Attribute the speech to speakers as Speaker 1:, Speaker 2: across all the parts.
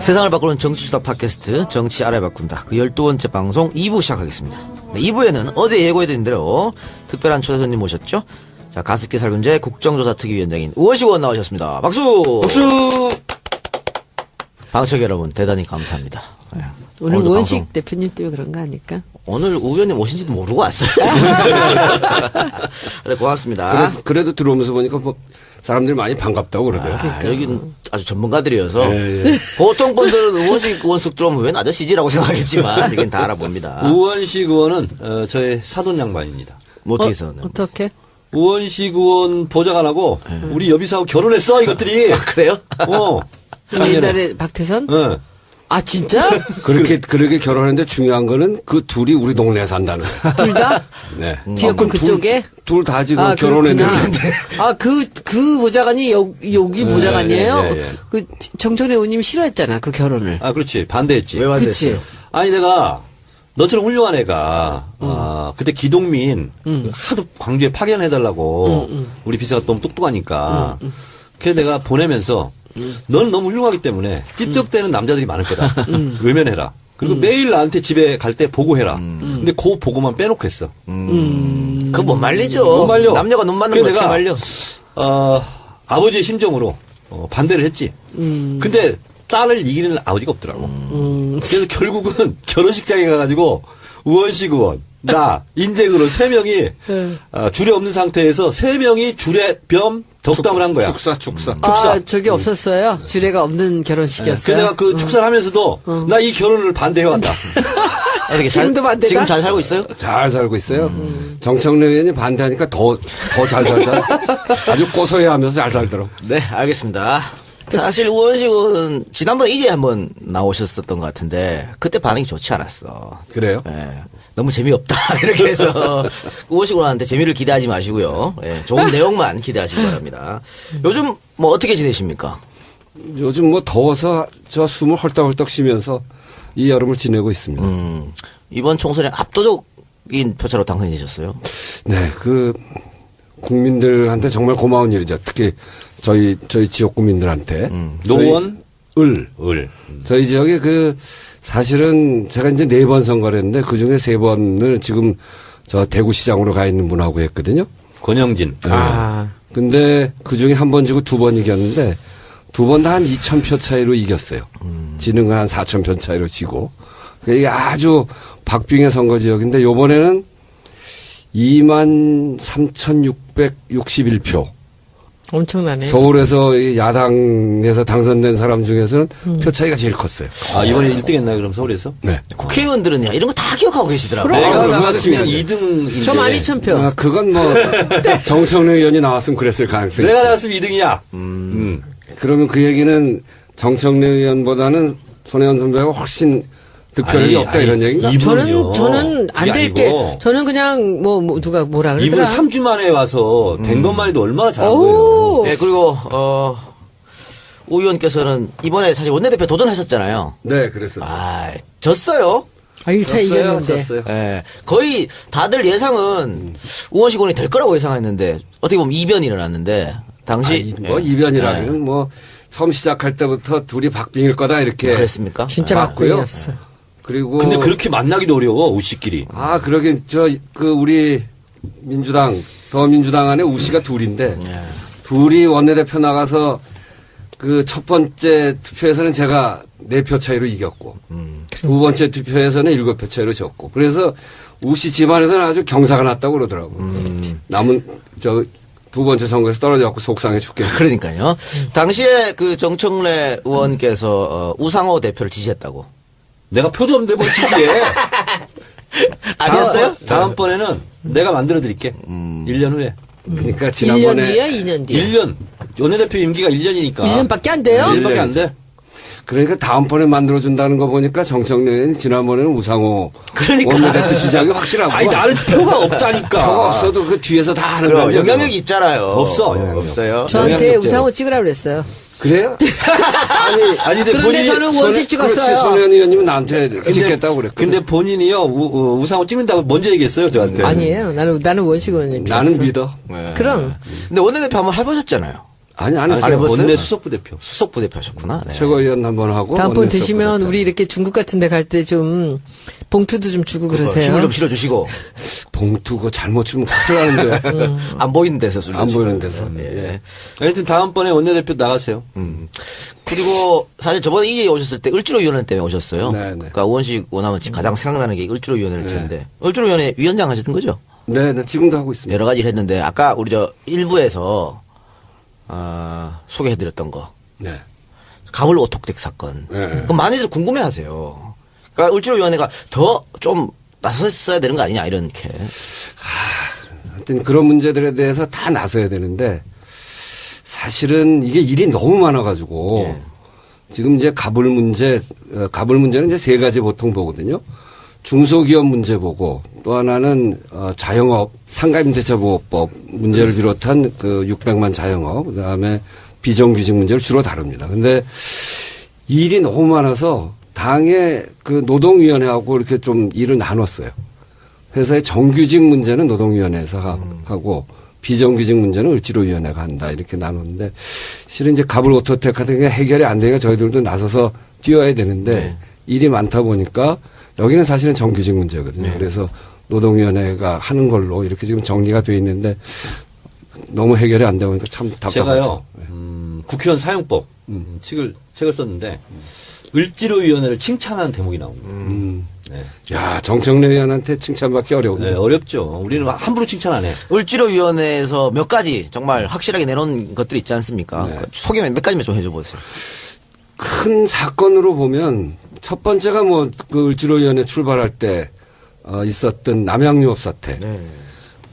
Speaker 1: 세상을 바꾸는 정치수다 팟캐스트 정치 알아야 바꾼다. 그 12번째 방송 2부 시작하겠습니다. 네, 2부에는 어제 예고해드린 대로 특별한 초대 손님 모셨죠. 자, 가습기 살균제 국정조사 특위위원장인 우원식 의원 나오셨습니다. 박수!
Speaker 2: 박수!
Speaker 1: 방청 여러분 대단히 감사합니다. 네.
Speaker 3: 오늘 우원식 대표님 때문에 그런 거 아닐까?
Speaker 1: 오늘 우 의원님 오신지도 모르고 왔어요. 네, 고맙습니다.
Speaker 2: 그래도 들어오면서 보니까 뭐 사람들이 많이 반갑다고 그러더라고요.
Speaker 1: 여기는 아주 전문가들이어서
Speaker 2: 예.
Speaker 1: 보통 분들은 우원식 의원 쓱 들어오면 웬 아저씨지라고 생각하겠지만 이건 다 알아봅니다.
Speaker 4: 우원식 의원은 저의 사돈 양반입니다.
Speaker 1: 뭐 어떻게 해서?
Speaker 3: 어떻게?
Speaker 4: 우원식 의원 보좌관하고 우리 여비사하고 결혼했어 이것들이.
Speaker 1: 아, 그래요?
Speaker 3: 옛날에 박태선?
Speaker 4: 네.
Speaker 3: 아 진짜?
Speaker 2: 그렇게 결혼했는데 중요한 거는 그 둘이 우리 동네에 산다는 거예요.
Speaker 3: 둘 다?
Speaker 2: 네.
Speaker 3: 지역구 그쪽에?
Speaker 2: 둘 다 지금
Speaker 3: 아,
Speaker 2: 결혼했는데.
Speaker 3: 아, 그 보좌관이 여기 보좌관이에요?
Speaker 4: 예.
Speaker 3: 그 정청래 의원님 싫어했잖아, 그 결혼을.
Speaker 4: 아 그렇지 반대했지.
Speaker 1: 왜 반대했어요?
Speaker 3: 그치?
Speaker 4: 아니 내가 너처럼 훌륭한 애가 그때 기동민 하도 광주에 파견해달라고 우리 비서가 너무 똑똑하니까 그래서 내가 보내면서 너는 너무 훌륭하기 때문에 찝쩍대는 남자들이 많을 거다. 외면해라. 그리고 매일 나한테 집에 갈 때 보고해라. 근데 그 보고만 빼놓고 했어.
Speaker 1: 그거 못 말리죠.
Speaker 4: 못 말려.
Speaker 1: 남녀가 눈 맞는 거 어떻게 말려?
Speaker 4: 아버지의 심정으로 반대를 했지. 근데 딸을 이기는 아버지가 없더라고. 그래서 결국은 결혼식장에 가가지고 우원식 의원, 나, 인재그로 3명이 줄에 없는 상태에서 3명이 줄에 겸 덕담을 한 거야.
Speaker 2: 축사.
Speaker 3: 아, 저게 없었어요? 주례가 없는 결혼식이었어요?
Speaker 4: 그래서 내가 그 축사를 하면서도 나 이 결혼을 반대해왔다.
Speaker 1: 어떻게
Speaker 3: 지금도 반대다?
Speaker 1: 지금 잘 살고 있어요?
Speaker 2: 잘 살고 있어요. 정청래 의원이 반대하니까 더 잘 살잖아. 아주 고소해 하면서 잘 살더라고.
Speaker 1: 네, 알겠습니다. 사실 우원식 의원은 지난번에 이제 한번 나오셨었던 것 같은데 그때 반응이 좋지 않았어.
Speaker 2: 그래요?
Speaker 1: 예, 너무 재미없다 이렇게 해서 우원식 의원한테 재미를 기대하지 마시고요. 예, 좋은 내용만 기대하시기 바랍니다. 요즘 뭐 어떻게 지내십니까?
Speaker 2: 요즘 뭐 더워서 저 숨을 헐떡헐떡 쉬면서 이 여름을 지내고 있습니다.
Speaker 1: 이번 총선에 압도적인 표차로 당선이 되셨어요.
Speaker 2: 네, 그 국민들한테 정말 고마운 일이죠. 특히 저희 지역 국민들한테.
Speaker 4: 노원?
Speaker 2: 을. 저희 지역에 그 사실은 제가 이제 4번 선거를 했는데 그 중에 3번을 지금 저 대구시장으로 가 있는 분하고 했거든요.
Speaker 4: 권영진.
Speaker 2: 네. 근데 그 중에 한 번 지고 2번 이겼는데 2번 다 한 2,000표 차이로 이겼어요. 지는 건 한 4,000표 차이로 지고. 이게 아주 박빙의 선거 지역인데 요번에는 23,661표.
Speaker 3: 엄청나네.
Speaker 2: 서울에서 야당에서 당선된 사람 중에서는 표 차이가 제일 컸어요.
Speaker 4: 아, 이번에 1등 했나요, 그럼 서울에서?
Speaker 2: 네.
Speaker 1: 국회의원들은 이런 거 다 기억하고 계시더라고요.
Speaker 4: 내가
Speaker 2: 그럼
Speaker 4: 나갔으면
Speaker 2: 맞습니다.
Speaker 4: 2등인데.
Speaker 3: 저 12,000표.
Speaker 2: 아, 그건 뭐 정청래 의원이 나왔으면 그랬을 가능성이
Speaker 4: 내가
Speaker 2: 있어요.
Speaker 4: 나갔으면 2등이야.
Speaker 2: 그러면 그 얘기는 정청래 의원보다는 손혜원 선배가 훨씬 득표력이 없다 이런 얘기인가?
Speaker 4: 이분은요.
Speaker 3: 저는 안
Speaker 4: 그게
Speaker 3: 될 게,
Speaker 4: 아니고
Speaker 3: 저는 그냥 누가 뭐라
Speaker 4: 이분은
Speaker 3: 그러더라.
Speaker 4: 3주 만에 와서 된 것만 해도 얼마나 잘한 거예요.
Speaker 3: 오,
Speaker 1: 네, 그리고 우 의원께서는 이번에 사실 원내대표 도전하셨잖아요.
Speaker 2: 네, 그랬었죠.
Speaker 1: 아, 졌어요.
Speaker 3: 1차 이겼는데.
Speaker 2: 졌어요.
Speaker 1: 예, 거의 다들 예상은 우원식 의원이 될 거라고 예상했는데 어떻게 보면 이변이 일어났는데 당시
Speaker 2: 뭐
Speaker 1: 예.
Speaker 2: 이변이라면 뭐 처음 시작할 때부터 둘이 박빙일 거다 이렇게
Speaker 1: 그랬습니까?
Speaker 3: 진짜
Speaker 2: 맞고요.
Speaker 3: 막고였어.
Speaker 2: 그리고
Speaker 4: 근데 그렇게 만나기도 어려워, 우씨끼리.
Speaker 2: 아 그러긴 우리 민주당 더민주당 안에 우씨가 둘인데 둘이 원내대표 나가서 그 첫 번째 투표에서는 제가 4표 차이로 이겼고 두 번째 투표에서는 7표 차이로 졌고 그래서 우씨 집안에서는 아주 경사가 났다고 그러더라고. 남은 두 번째 선거에서 떨어져갖고 속상해 죽겠네.
Speaker 1: 그러니까요. 당시에 그 정청래 의원께서 우상호 대표를 지지했다고.
Speaker 4: 내가 표도 없는데 뭘 지지해.
Speaker 1: 아니었어요?
Speaker 4: 다음번에는 내가 만들어 드릴게. 1년 후에.
Speaker 2: 그러니까
Speaker 3: 1년
Speaker 2: 지난번에
Speaker 3: 뒤야, 2년 뒤야?
Speaker 4: 1년. 원내대표 임기가 1년이니까.
Speaker 3: 1년밖에 안 돼요?
Speaker 4: 1년밖에 안 돼.
Speaker 2: 그러니까 다음번에 만들어준다는 거 보니까 정청래 의원이 지난번에는 우상호
Speaker 1: 그러니까.
Speaker 2: 원내대표 지지하기 확실하고.
Speaker 4: 아니, 나는 표가 없다니까.
Speaker 2: 표가 없어도 그 뒤에서 다 하는
Speaker 1: 그럼
Speaker 2: 거예요.
Speaker 1: 영향력이 있잖아요.
Speaker 4: 없어.
Speaker 1: 없어요.
Speaker 3: 저한테
Speaker 4: 영향력제로.
Speaker 3: 우상호 찍으라고 그랬어요.
Speaker 2: 그래요?
Speaker 4: 아니, 근데
Speaker 3: 그런데
Speaker 4: 본인이.
Speaker 3: 저는 원식
Speaker 2: 그렇지.
Speaker 3: 찍었어요.
Speaker 2: 손혜원 의원님은 나한테 찍겠다고 그랬거든.
Speaker 4: 근데 본인이요, 우상호 찍는다고 먼저 얘기했어요, 저한테.
Speaker 3: 아니에요. 나는 원식 의원님.
Speaker 2: 나는
Speaker 3: 찍었어.
Speaker 2: 믿어.
Speaker 1: 네.
Speaker 3: 그럼.
Speaker 1: 근데 원내대표 한번 해보셨잖아요.
Speaker 2: 아니 안
Speaker 1: 안
Speaker 2: 했어요.
Speaker 1: 해봤어요?
Speaker 4: 원내 수석부 대표.
Speaker 1: 수석 부대표셨구나. 네.
Speaker 2: 최고위원 한번 하고.
Speaker 3: 다음번
Speaker 2: 원내
Speaker 3: 되시면
Speaker 2: 수석부대표.
Speaker 3: 우리 이렇게 중국 같은 데 갈 때 좀 봉투도 좀 주고 그러세요.
Speaker 1: 힘을 좀 실어주시고
Speaker 2: 봉투 그거 잘못 주면 큰일 나는데.
Speaker 1: 안 보이는 데서 쓸
Speaker 2: 안 보이는 데서.
Speaker 1: 예.
Speaker 4: 하여튼 다음번에 원내대표 나가세요.
Speaker 1: 그리고 사실 저번에 이 얘기 오셨을 때 을지로위원회 때문에 오셨어요.
Speaker 2: 네, 네.
Speaker 1: 그러니까 우원식 원하면 가장 생각나는 게 을지로위원회일 텐데 을지로위원회 위원장 하셨던 거죠?
Speaker 2: 네, 네, 지금도 하고 있습니다.
Speaker 1: 여러 가지를 했는데 아까 우리 저 일부에서 소개해드렸던 거
Speaker 2: 네.
Speaker 1: 가물 오톡택 사건.
Speaker 2: 네.
Speaker 1: 그럼 많이들 궁금해하세요. 그러니까 을지로위원회가 더 좀 나섰어야 되는 거 아니냐 이렇게.
Speaker 2: 하여튼 그런 문제들에 대해서 다 나서야 되는데 사실은 이게 일이 너무 많아가지고
Speaker 1: 예.
Speaker 2: 지금 이제 가불 문제는 이제 세 가지 보통 보거든요. 중소기업 문제 보고 또 하나는 자영업 상가임대차보호법 문제를 비롯한 그 600만 자영업 그다음에 비정규직 문제를 주로 다룹니다. 근데 일이 너무 많아서 당의 그 노동위원회하고 이렇게 좀 일을 나눴어요. 회사의 정규직 문제는 노동위원회에서 하고 비정규직 문제는 을지로위원회가 한다 이렇게 나눴는데 실은 이제 가불 오토텍 같은 게 해결이 안 되니까 저희들도 나서서 뛰어야 되는데
Speaker 1: 네.
Speaker 2: 일이 많다 보니까 여기는 사실은 정규직 문제거든요.
Speaker 1: 네. 그래서
Speaker 2: 그래서 노동위원회가 하는 걸로 이렇게 지금 정리가 돼 있는데 너무 해결이 안 되고 참 답답하죠.
Speaker 4: 제가요, 국회의원 사용법 책을 썼는데, 을지로위원회를 칭찬하는 대목이 나옵니다. 네.
Speaker 2: 야, 정청래 의원한테 칭찬받기 어려운데.
Speaker 4: 네, 어렵죠. 우리는 함부로 칭찬 안 해.
Speaker 1: 을지로위원회에서 몇 가지 정말 확실하게 내놓은 것들이 있지 않습니까?
Speaker 2: 네.
Speaker 1: 그 소개 몇 가지만 좀 해줘 보세요.
Speaker 2: 큰 사건으로 보면 첫 번째가 뭐 그 을지로위원회 출발할 때 있었던 남양유업 사태.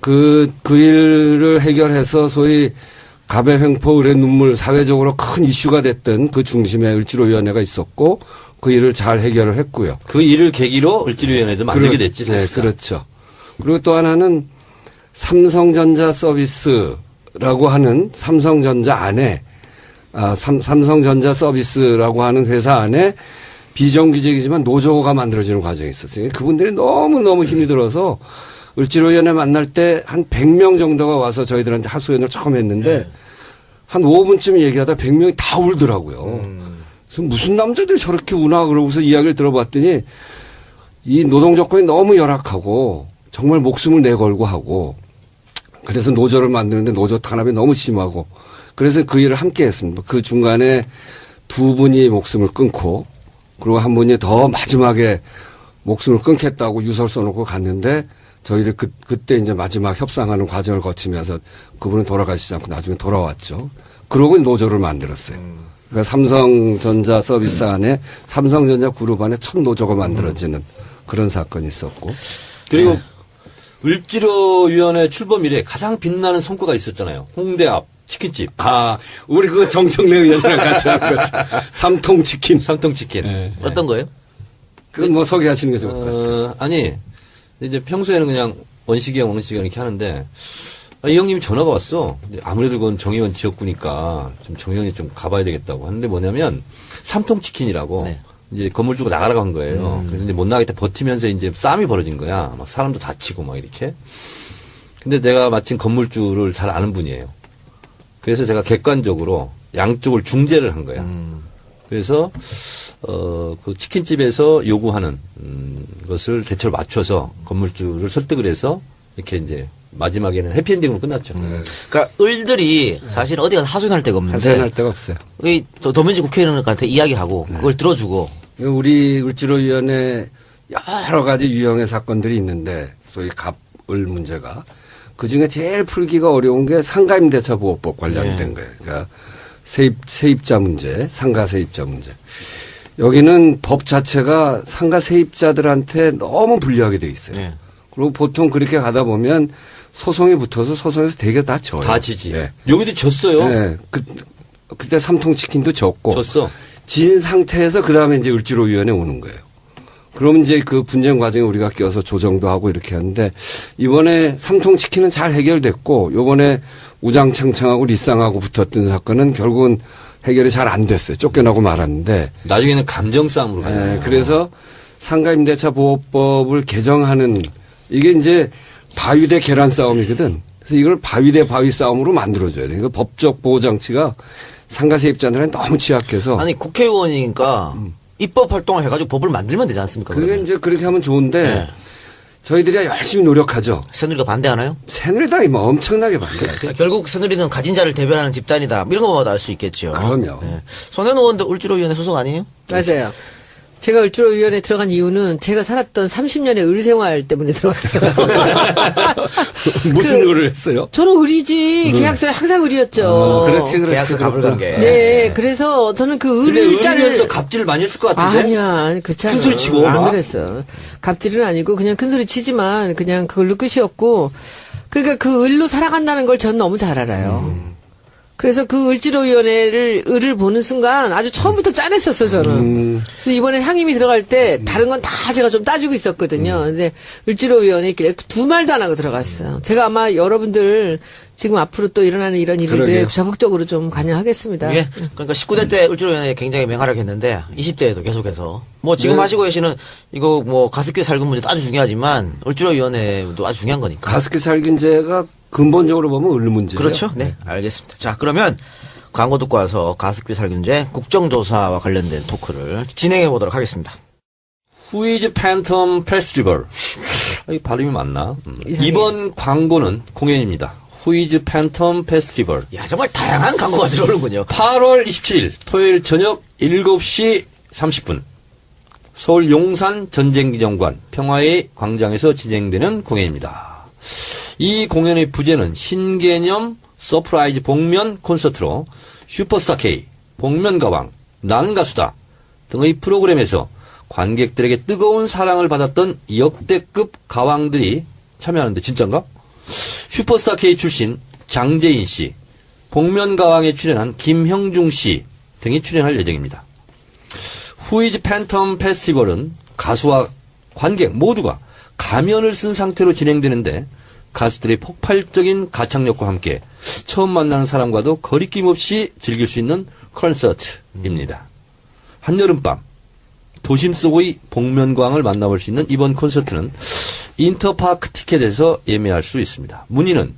Speaker 2: 그 일을 해결해서 소위 갑의 횡포 을의 눈물 사회적으로 큰 이슈가 됐던 그 중심에 을지로위원회가 있었고 그 일을 잘 해결을 했고요.
Speaker 4: 그 일을 계기로 을지로위원회도 만들게 됐지,
Speaker 2: 네,
Speaker 4: 사실상.
Speaker 2: 그렇죠. 그리고 또 하나는 삼성전자 서비스라고 하는 삼성전자 안에 삼성전자 서비스라고 하는 회사 안에 비정규직이지만 노조가 만들어지는 과정이 있었어요. 그분들이 너무너무 힘이 들어서 을지로위원회 만날 때 한 100명 정도가 와서 저희들한테 하소연을 처음 했는데 한 5분쯤 얘기하다 100명이 다 울더라고요. 그래서 무슨 남자들이 저렇게 우나 그러고서 이야기를 들어봤더니 이 노동 조건이 너무 열악하고 정말 목숨을 내걸고 하고 그래서 노조를 만드는데 노조 탄압이 너무 심하고 그래서 그 일을 함께 했습니다. 그 중간에 두 분이 목숨을 끊고 그리고 한 분이 더 마지막에 목숨을 끊겠다고 유서를 써놓고 갔는데 저희들 그때 이제 마지막 협상하는 과정을 거치면서 그분은 돌아가시지 않고 나중에 돌아왔죠. 그러고 노조를 만들었어요. 그러니까 삼성전자 서비스 안에 삼성전자 그룹 안에 첫 노조가 만들어지는 그런 사건이 있었고.
Speaker 4: 그리고 을지로위원회 출범 이래 가장 빛나는 성과가 있었잖아요. 홍대 앞 치킨집.
Speaker 2: 우리 그 정청래 의원이랑 같이 한 거지. 삼통치킨.
Speaker 4: 삼통치킨.
Speaker 2: 네.
Speaker 1: 어떤 거예요?
Speaker 2: 그건 뭐 소개하시는 게 좋을 것 같아요.
Speaker 4: 아니, 이제 평소에는 그냥 원식이형 이렇게 하는데, 이 형님이 전화가 왔어. 아무래도 그건 정의원 지역구니까 좀 정의원이 좀 가봐야 되겠다고 하는데 뭐냐면, 삼통치킨이라고
Speaker 1: 네.
Speaker 4: 이제 건물 주고 나가라고 한 거예요. 그래서 이제 못 나가겠다 버티면서 이제 싸움이 벌어진 거야. 막 사람도 다치고 막 이렇게. 근데 내가 마침 건물주를 잘 아는 분이에요. 그래서 제가 객관적으로 양쪽을 중재를 한 거야. 그래서 그 치킨집에서 요구하는 것을 대체로 맞춰서 건물주를 설득을 해서 이렇게 이제 마지막에는 해피엔딩으로 끝났죠.
Speaker 1: 그러니까 을들이 사실 어디 가서 하소연할 데가 없는데
Speaker 2: 하소연할 데가 없어요.
Speaker 1: 이 더민주 국회의원한테 이야기하고 그걸 들어주고
Speaker 2: 우리 을지로위원회 여러 가지 유형의 사건들이 있는데 소위 갑을 문제가 그중에 제일 풀기가 어려운 게 상가임대차보호법 관련된 거예요. 그러니까 세입자 문제, 상가 세입자 문제. 여기는 법 자체가 상가 세입자들한테 너무 불리하게 돼 있어요.
Speaker 1: 네.
Speaker 2: 그리고 보통 그렇게 가다 보면 소송이 붙어서 소송에서 되게 다 져요.
Speaker 4: 다 지지.
Speaker 2: 네.
Speaker 4: 여기도 졌어요.
Speaker 2: 네. 그때 삼통치킨도 졌고.
Speaker 4: 졌어.
Speaker 2: 진 상태에서 그 다음에 이제 을지로위원회 오는 거예요. 그럼 이제 그 분쟁 과정에 우리가 껴서 조정도 하고 이렇게 하는데 이번에 삼통치킨은 잘 해결됐고 요번에 우장창창하고 리쌍하고 붙었던 사건은 결국은 해결이 잘 안 됐어요. 쫓겨나고 말았는데.
Speaker 4: 나중에는 감정 싸움으로 가요.
Speaker 2: 네, 그래서 상가임대차 보호법을 개정하는 이게 이제 바위 대 계란 싸움이거든. 그래서 이걸 바위 대 바위 싸움으로 만들어줘야 돼. 그러니까 법적 보호 장치가 상가 세입자들은 너무 취약해서.
Speaker 1: 아니 국회의원이니까 입법 활동을 해가지고 법을 만들면 되지 않습니까?
Speaker 2: 그게
Speaker 1: 그러면?
Speaker 2: 이제 그렇게 하면 좋은데
Speaker 1: 네.
Speaker 2: 저희들이 열심히 노력하죠.
Speaker 1: 새누리가 반대하나요?
Speaker 2: 새누리당이 뭐 엄청나게 반대하죠.
Speaker 1: 자, 결국 새누리는 가진 자를 대변하는 집단이다. 이런 것마다 알 수 있겠죠.
Speaker 2: 그럼요.
Speaker 1: 네. 손현 의원도 울주로위원회 소속 아니에요?
Speaker 3: 맞아요. 제가 울주로위원회에 들어간 이유는 제가 살았던 30년의 을 생활 때문에 들어갔어요.
Speaker 2: 무슨 노를 했어요?
Speaker 3: 저는 을이지. 계약서에 항상 을이었죠.
Speaker 2: 그렇지, 그렇지.
Speaker 1: 계약서 가불관계.
Speaker 3: 네, 그래서 저는 그
Speaker 4: 근데
Speaker 3: 을자를
Speaker 4: 을이면서 갑질을 많이 했을 것 같은데.
Speaker 3: 아니야, 그렇지 않아.
Speaker 4: 큰 소리 치고
Speaker 3: 안
Speaker 4: 막.
Speaker 3: 그랬어. 갑질은 아니고 그냥 큰 소리 치지만 그냥 그걸로 끝이었고, 그러니까 그 을로 살아간다는 걸 전 너무 잘 알아요. 그래서 그 을지로위원회를 을을 보는 순간 아주 처음부터 짠했었어 저는. 근데 이번에 상임위 들어갈 때 다른 건 다 제가 좀 따지고 있었거든요. 근데 을지로위원회 있길래 두 말도 안 하고 들어갔어요. 제가 아마 여러분들 지금 앞으로 또 일어나는 이런 일들에
Speaker 2: 그러게요.
Speaker 3: 적극적으로 좀 관여하겠습니다.
Speaker 1: 예. 그러니까 19대 때 울주로위원회 굉장히 맹활약했는데 20대에도 계속해서 뭐 지금
Speaker 2: 네.
Speaker 1: 하시고 계시는 이거 뭐 가습기 살균 문제도 아주 중요하지만 울주로위원회도 아주 중요한 거니까.
Speaker 2: 가습기 살균제가 근본적으로 보면 을 문제예요.
Speaker 1: 그렇죠. 네, 알겠습니다. 자, 그러면 광고 듣고 와서 가습기 살균제 국정조사와 관련된 토크를 진행해 보도록 하겠습니다.
Speaker 4: 후이즈 팬텀 페스티벌. 이 발음이 맞나? 이번 광고는 공연입니다. 후이즈 팬텀 페스티벌.
Speaker 1: 야, 정말 다양한 광고가 들어오는군요.
Speaker 4: 8월 27일 토요일 저녁 7시 30분 서울 용산 전쟁기념관 평화의 광장에서 진행되는 공연입니다. 이 공연의 부제는 신개념 서프라이즈 복면 콘서트로 슈퍼스타 K, 복면가왕, 나는 가수다 등의 프로그램에서 관객들에게 뜨거운 사랑을 받았던 역대급 가왕들이 참여하는데 진짠가? 슈퍼스타 K 출신 장재인 씨, 복면가왕에 출연한 김형중 씨 등이 출연할 예정입니다. 후이즈 팬텀 페스티벌은 가수와 관객 모두가 가면을 쓴 상태로 진행되는데 가수들의 폭발적인 가창력과 함께 처음 만나는 사람과도 거리낌 없이 즐길 수 있는 콘서트입니다. 한여름밤 도심 속의 복면가왕을 만나볼 수 있는 이번 콘서트는 인터파크 티켓에서 예매할 수 있습니다. 문의는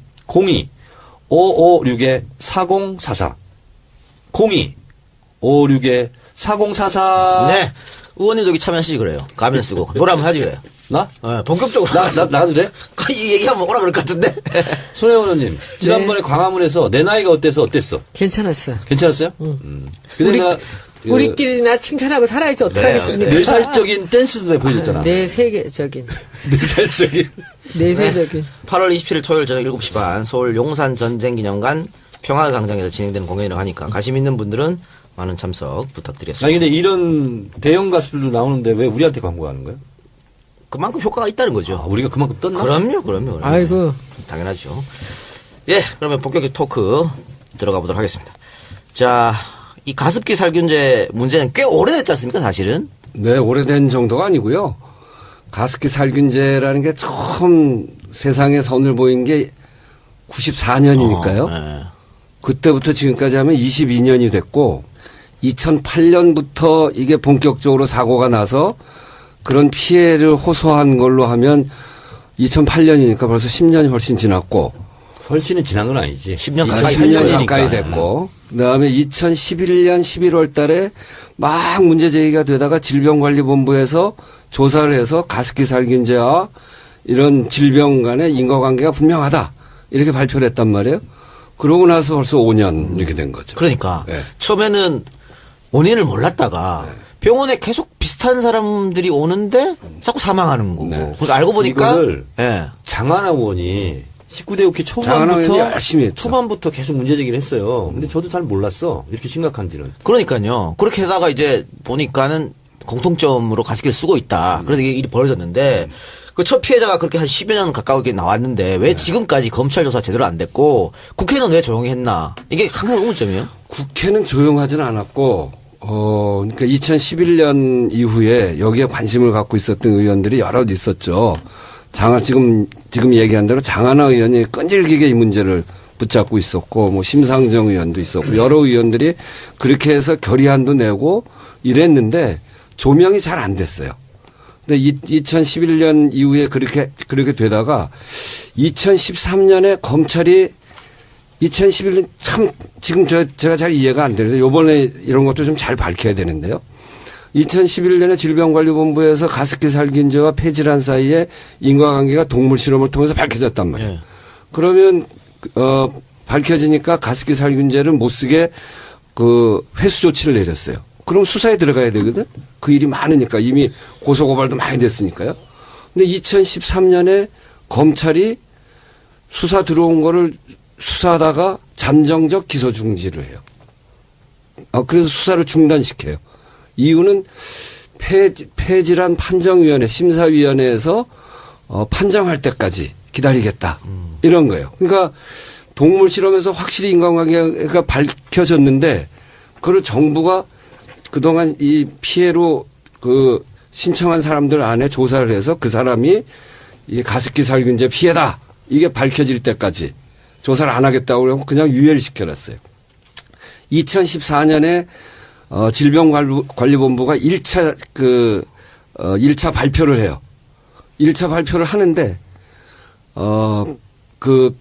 Speaker 4: 02-556-4044 02-556-4044
Speaker 1: 네. 의원님도 여기 참여하시지 그래요. 가면 쓰고. 노래하면 하지 왜.
Speaker 4: 나?
Speaker 1: 본격적으로.
Speaker 4: 나가도 돼?
Speaker 1: 이 얘기하면 오라 그럴 것 같은데.
Speaker 4: 손혜원 의원님, 지난번에 광화문에서 내 나이가 어때서 어땠어?
Speaker 3: 괜찮았어.
Speaker 4: 괜찮았어요? 근데 내가
Speaker 3: 우리끼리나 칭찬하고 살아야지 어떡하겠습니까?
Speaker 4: 뇌살적인 댄스도 내가 보여줬잖아.
Speaker 3: 내세계적인.
Speaker 4: 뇌살적인.
Speaker 3: 내세적인.
Speaker 1: 8월 27일 토요일 저녁 7시 반 서울 용산 전쟁기념관 평화광장에서 진행되는 공연이라고 하니까 관심 있는 분들은 많은 참석 부탁드리겠습니다.
Speaker 4: 아니 근데 이런 대형 가수들도 나오는데 왜 우리한테 광고하는 거야?
Speaker 1: 그만큼 효과가 있다는 거죠.
Speaker 4: 아, 우리가 그만큼 떴나?
Speaker 1: 그럼요.
Speaker 3: 아이고.
Speaker 1: 당연하죠. 예, 그러면 본격적 토크 들어가 보도록 하겠습니다. 자, 이 가습기 살균제 문제는 꽤 오래됐지 않습니까, 사실은?
Speaker 2: 네, 오래된 정도가 아니고요. 가습기 살균제라는 게 처음 세상에 선을 보인 게 94년이니까요.
Speaker 1: 네.
Speaker 2: 그때부터 지금까지 하면 22년이 됐고 2008년부터 이게 본격적으로 사고가 나서 그런 피해를 호소한 걸로 하면 2008년이니까 벌써 10년이 훨씬 지났고
Speaker 4: 훨씬은 지난 건 아니지.
Speaker 1: 10년
Speaker 2: 10년 가까이 됐고 그다음에 2011년 11월 달에 막 문제 제기가 되다가 질병관리본부에서 조사를 해서 가습기 살균제와 이런 질병 간의 인과관계가 분명하다 이렇게 발표를 했단 말이에요. 그러고 나서 벌써 5년 이렇게 된 거죠.
Speaker 1: 그러니까
Speaker 2: 네.
Speaker 1: 처음에는 원인을 몰랐다가 병원에 계속 비슷한 사람들이 오는데 자꾸 사망하는 거고.
Speaker 2: 네.
Speaker 1: 그러니까 알고 보니까
Speaker 4: 이거를
Speaker 1: 예.
Speaker 4: 장하나 의원이 19대 국회
Speaker 2: 장하나 의원이
Speaker 4: 초반부터
Speaker 2: 열심히 했죠.
Speaker 4: 초반부터 계속 문제 제기를 했어요. 근데 저도 잘 몰랐어. 이렇게 심각한지는.
Speaker 1: 그러니까요. 그렇게 하다가 이제 보니까는 공통점으로 가습기를 쓰고 있다. 그래서 이게 일이 벌어졌는데 그 첫 피해자가 그렇게 한 10여 년 가까우게 나왔는데 왜 지금까지 검찰 조사 제대로 안 됐고 국회는 왜 조용히 했나. 이게 항상 의문점이에요.
Speaker 2: 국회는 조용하지는 않았고 그러니까 2011년 이후에 여기에 관심을 갖고 있었던 의원들이 여럿 있었죠. 지금 얘기한 대로 장하나 의원이 끈질기게 이 문제를 붙잡고 있었고 뭐 심상정 의원도 있었고 여러 의원들이 그렇게 해서 결의안도 내고 이랬는데 조명이 잘 안 됐어요. 근데 2011년 이후에 그렇게 되다가 2013년에 검찰이 2011년 참 지금 제가 잘 이해가 안 되는데 요번에 이런 것도 좀 잘 밝혀야 되는데요. 2011년에 질병관리본부에서 가습기 살균제와 폐질환 사이에 인과관계가 동물 실험을 통해서 밝혀졌단 말이에요.
Speaker 1: 네.
Speaker 2: 그러면 밝혀지니까 가습기 살균제를 못 쓰게 그 회수 조치를 내렸어요. 그럼 수사에 들어가야 되거든. 그 일이 많으니까 이미 고소고발도 많이 됐으니까요. 근데 2013년에 검찰이 수사 들어온 거를 수사하다가 잠정적 기소 중지를 해요. 그래서 수사를 중단시켜요. 이유는 폐질환 판정위원회 심사위원회에서 판정할 때까지 기다리겠다 이런 거예요. 그러니까 동물 실험에서 확실히 인과관계가 밝혀졌는데 그걸 정부가 그동안 이 피해로 그 신청한 사람들 안에 조사를 해서 그 사람이 이 가습기 살균제 피해다 이게 밝혀질 때까지 조사를 안 하겠다고 그러고 그냥 유예를 시켜놨어요. 2014년에 질병관리본부가 1차 발표를 해요. 1차 발표를 하는데 그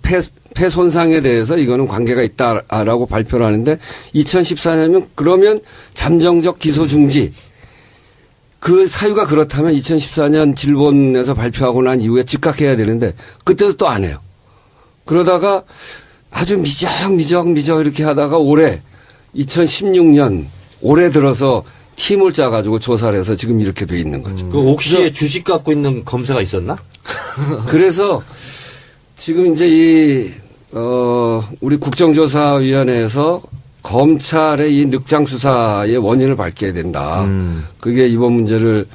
Speaker 2: 폐 손상에 대해서 이거는 관계가 있다라고 발표를 하는데 2014년이면 그러면 잠정적 기소 중지 그 사유가 그렇다면 2014년 질본에서 발표하고 난 이후에 즉각해야 되는데 그때도 또 안 해요. 그러다가 아주 미적 이렇게 하다가 올해 2016년 올해 들어서 팀을 짜가지고 조사를 해서 지금 이렇게 돼 있는 거죠.
Speaker 4: 그 옥시에 주식 갖고 있는 검사가 있었나?
Speaker 2: 그래서 지금 이제 우리 국정조사위원회에서 검찰의 이 늑장 수사의 원인을 밝혀야 된다. 그게 이번 문제를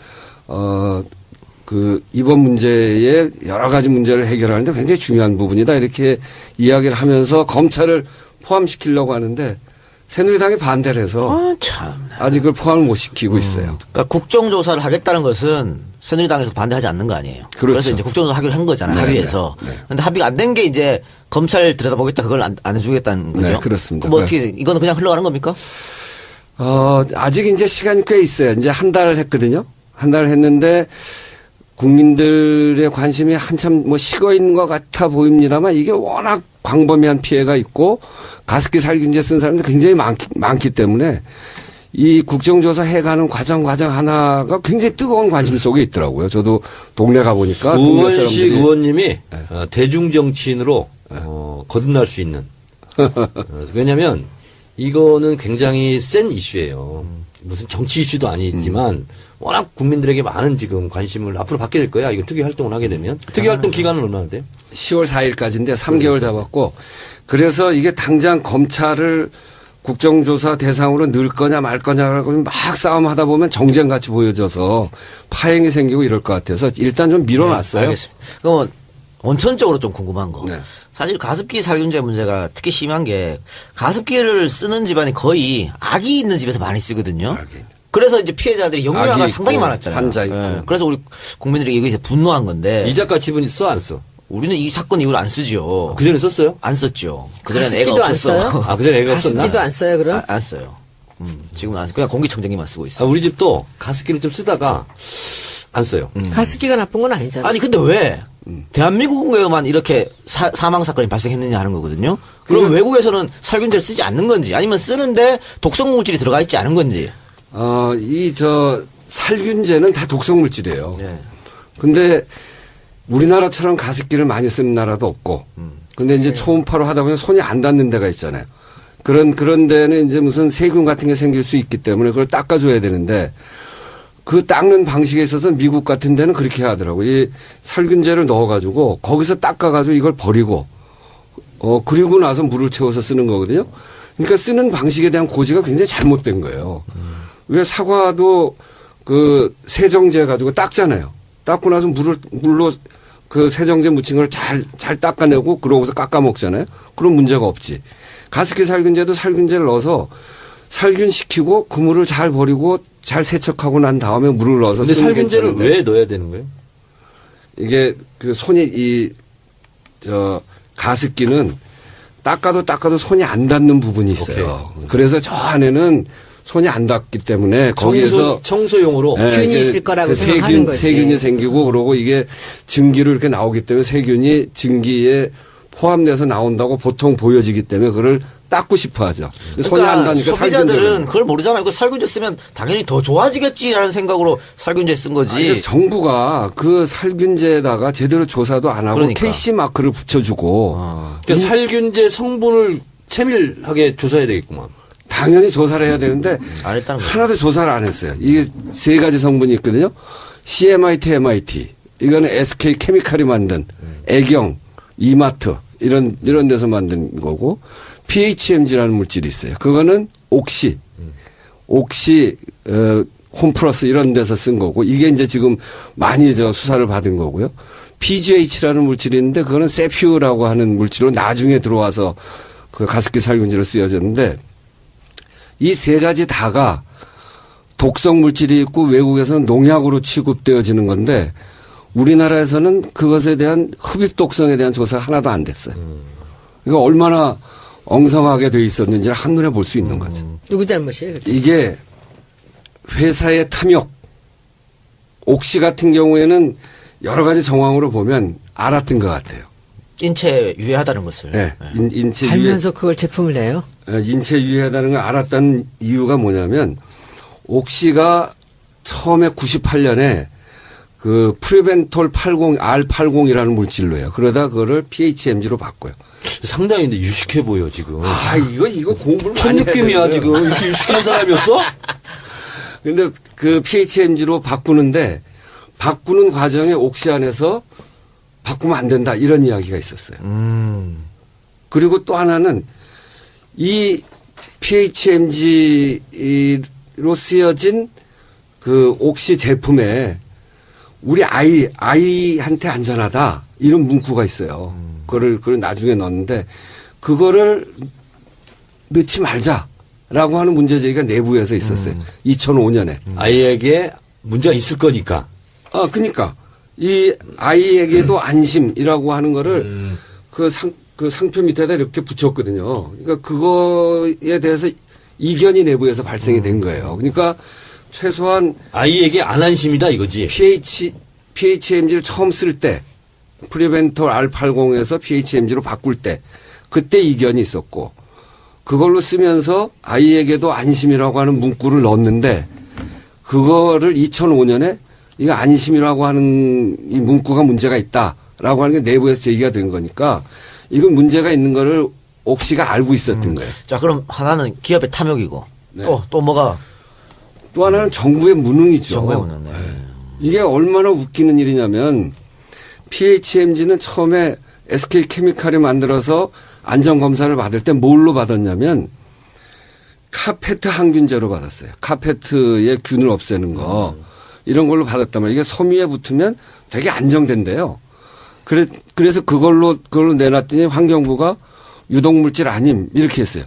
Speaker 2: 이번 문제의 여러 가지 문제를 해결하는데 굉장히 중요한 부분이다. 이렇게 이야기를 하면서 검찰을 포함시키려고 하는데 새누리당이 반대를 해서
Speaker 1: 참.
Speaker 2: 아직 그걸 포함을 못 시키고 있어요.
Speaker 1: 그러니까 국정조사를 하겠다는 것은 새누리당에서 반대하지 않는 거 아니에요.
Speaker 2: 그렇죠.
Speaker 1: 그래서 이제 국정조사 하기로 한 거잖아요.
Speaker 2: 네,
Speaker 1: 합의해서.
Speaker 2: 네, 네.
Speaker 1: 근데 합의가 안 된 게 이제 검찰 들여다보겠다 그걸 안 해주겠다는 거죠.
Speaker 2: 네, 그렇습니다.
Speaker 1: 뭐 어떻게 이거는 그냥 흘러가는 겁니까?
Speaker 2: 아직 이제 시간이 꽤 있어요. 이제 한 달을 했거든요. 한 달을 했는데 국민들의 관심이 한참 뭐 식어 있는 것 같아 보입니다만 이게 워낙 광범위한 피해가 있고 가습기 살균제 쓴 사람들이 굉장히 많기 때문에 이 국정조사 해가는 과정 하나가 굉장히 뜨거운 관심 속에 있더라고요. 저도 동네 가보니까 동네
Speaker 4: 우원식
Speaker 2: 사람들이
Speaker 4: 의원님이 대중정치인으로 거듭날 수 있는. 왜냐하면 이거는 굉장히 센 이슈예요. 무슨 정치 이슈도 아니지만 워낙 국민들에게 많은 지금 관심을 앞으로 받게 될 거야. 이거 특위 활동을 하게 되면. 특위 활동 기간은 얼마나 돼요?
Speaker 2: 10월 4일까지인데 3개월 잡았고 그래서 이게 당장 검찰을 국정조사 대상으로 넣을 거냐 말 거냐라고 막 싸움하다 보면 정쟁같이 보여져서 파행이 생기고 이럴 것 같아서 일단 좀 밀어놨어요.
Speaker 1: 네, 알겠습니다. 그럼 원천적으로 좀 궁금한 거.
Speaker 2: 네.
Speaker 1: 사실 가습기 살균제 문제가 특히 심한 게 가습기를 쓰는 집안이 거의 아기 있는 집에서 많이 쓰거든요.
Speaker 2: 아기.
Speaker 1: 그래서 이제 피해자들이 영유아가
Speaker 2: 아기
Speaker 1: 상당히
Speaker 2: 있고,
Speaker 1: 많았잖아요.
Speaker 2: 환자 있고.
Speaker 1: 예. 그래서 우리 국민들이 이거에 분노한 건데
Speaker 4: 이 작가 집은 써 안 써?
Speaker 1: 우리는 이 사건 이후로 안 쓰죠.
Speaker 4: 그전에 썼어요?
Speaker 1: 안 썼죠. 그전에는 애가
Speaker 3: 가습기도 안
Speaker 1: 없었어.
Speaker 3: 써요?
Speaker 4: 아, 그전에 애가 없었나?
Speaker 3: 가습기도 안 써요, 그럼?
Speaker 1: 안 써요. 지금은 안 써. 그냥 공기청정기만 쓰고 있어.
Speaker 4: 우리 집도 가습기를 좀 쓰다가 안 써요.
Speaker 3: 가습기가 나쁜 건 아니잖아요.
Speaker 1: 아니 근데 왜 대한민국에만 이렇게 사망 사건이 발생했느냐 하는 거거든요. 그러면 외국에서는 살균제를 쓰지 않는 건지 아니면 쓰는데 독성 물질이 들어가 있지 않은 건지.
Speaker 2: 살균제는 다 독성 물질이에요.
Speaker 1: 네.
Speaker 2: 근데 우리나라처럼 가습기를 많이 쓰는 나라도 없고. 근데 이제 초음파로 하다 보면 손이 안 닿는 데가 있잖아요. 그런 데는 이제 무슨 세균 같은 게 생길 수 있기 때문에 그걸 닦아줘야 되는데 그 닦는 방식에 있어서 미국 같은 데는 그렇게 하더라고요. 이 살균제를 넣어가지고 거기서 닦아가지고 이걸 버리고 그리고 나서 물을 채워서 쓰는 거거든요. 그러니까 쓰는 방식에 대한 고지가 굉장히 잘못된 거예요. 왜 사과도 그 세정제 가지고 닦잖아요. 닦고 나서 물로 그 세정제 묻힌 걸 잘 닦아내고 그러고서 깎아 먹잖아요. 그런 문제가 없지. 가습기 살균제도 살균제를 넣어서 살균시키고 그 물을 잘 버리고 잘 세척하고 난 다음에 물을 넣어서
Speaker 4: 근데
Speaker 2: 쓰면
Speaker 4: 살균제를
Speaker 2: 괜찮은데
Speaker 4: 왜 넣어야 되는 거예요?
Speaker 2: 이게 그 손이 가습기는 닦아도 손이 안 닿는 부분이 있어요. 그래서 저 안에는 손이 안 닿기 때문에 거기에서
Speaker 4: 청소용으로
Speaker 2: 예,
Speaker 3: 균이
Speaker 2: 이게
Speaker 3: 있을 거라고
Speaker 2: 그
Speaker 3: 생각하는 거지.
Speaker 2: 세균이 생기고 그러고 이게 증기로 이렇게 나오기 때문에 세균이 증기에 포함돼서 나온다고 보통 보여지기 때문에 그걸 닦고 싶어 하죠. 근데 손이 안
Speaker 1: 그러니까
Speaker 2: 닿으니까
Speaker 1: 소비자들은
Speaker 2: 살균제를.
Speaker 1: 그걸 모르잖아요. 그 살균제 쓰면 당연히 더 좋아지겠지라는 생각으로 살균제 쓴 거지.
Speaker 2: 아니, 정부가 그 살균제에다가 제대로 조사도 안 하고
Speaker 1: 그러니까.
Speaker 2: KC 마크를 붙여주고
Speaker 4: 그러니까 살균제 성분을 세밀하게 조사해야 되겠구만.
Speaker 2: 당연히 조사를 해야 되는데
Speaker 1: 안 했다는 거죠.
Speaker 2: 하나도 조사를 안 했어요. 이게 세 가지 성분이 있거든요. CMIT, MIT. 이거는 SK 케미칼이 만든 애경, 이마트 이런 데서 만든 거고 PHMG라는 물질이 있어요. 그거는 옥시, 홈플러스 이런 데서 쓴 거고 이게 이제 지금 많이 수사를 받은 거고요. PGH라는 물질이 있는데 그거는 세퓨라고 하는 물질로 나중에 들어와서 그 가습기 살균제로 쓰여졌는데 이 세 가지 다가 독성 물질이 있고 외국에서는 농약으로 취급되어지는 건데 우리나라에서는 그것에 대한 흡입 독성에 대한 조사가 하나도 안 됐어요. 그러니까 얼마나 엉성하게 돼 있었는지를 한눈에 볼 수 있는 거죠.
Speaker 3: 누구 잘못이에요? 그게?
Speaker 2: 이게 회사의 탐욕. 옥시 같은 경우에는 여러 가지 정황으로 보면 알았던 것 같아요.
Speaker 1: 인체에 유해하다는 것을.
Speaker 2: 네. 인체 유해.
Speaker 3: 알면서 그걸 제품을 내요?
Speaker 2: 인체 유해하다는 걸 알았다는 이유가 뭐냐면 옥시가 처음에 98년에 그 프리벤톨 80, R80이라는 물질로 해요. 그러다 그거를 PHMG로 바꿔요.
Speaker 4: 상당히 근데 유식해 보여 지금.
Speaker 2: 아, 이거 공부를
Speaker 4: 첫
Speaker 2: 많이 해야
Speaker 4: 느낌이야
Speaker 2: 되고요.
Speaker 4: 지금. 이렇게 유식한 사람이었어?
Speaker 2: 근데 그 PHMG로 바꾸는데 바꾸는 과정에 옥시 안에서 바꾸면 안 된다 이런 이야기가 있었어요. 그리고 또 하나는 이 PHMG로 쓰여진 그 옥시 제품에 우리 아이한테 안전하다 이런 문구가 있어요. 그걸 나중에 넣었는데 그거를 넣지 말자라고 하는 문제 제기가 내부에서 있었어요. 2005년에.
Speaker 4: 아이에게 문제가 있을 거니까.
Speaker 2: 아, 그러니까 이 아이에게도 안심이라고 하는 거를 그 상표 밑에다 이렇게 붙였거든요. 그러니까 그거에 대해서 이견이 내부에서 발생이 된 거예요. 그러니까 최소한
Speaker 4: 아이에게 안 안심이다 이거지.
Speaker 2: PHMG를 처음 쓸 때 프리벤톨 R80에서 PHMG로 바꿀 때 그때 이견이 있었고 그걸로 쓰면서 아이에게도 안심이라고 하는 문구를 넣었는데 그거를 2005년에 이거 안심이라고 하는 이 문구가 문제가 있다라고 하는 게 내부에서 제기가 된 거니까 이건 문제가 있는 거를 옥시가 알고 있었던 거예요.
Speaker 1: 자, 그럼 하나는 기업의 탐욕이고
Speaker 2: 네.
Speaker 1: 또 뭐가
Speaker 2: 또 하나는 정부의 무능이죠.
Speaker 1: 정부의 무능. 네.
Speaker 2: 이게 얼마나 웃기는 일이냐면 PHMG는 처음에 SK 케미칼이 만들어서 안전검사를 받을 때 뭘로 받았냐면 카페트 항균제로 받았어요. 카페트의 균을 없애는 거. 이런 걸로 받았단 말이에요. 이게 섬유에 붙으면 되게 안정된대요. 그래서 그걸로 내놨더니 환경부가 유독물질 아님 이렇게 했어요.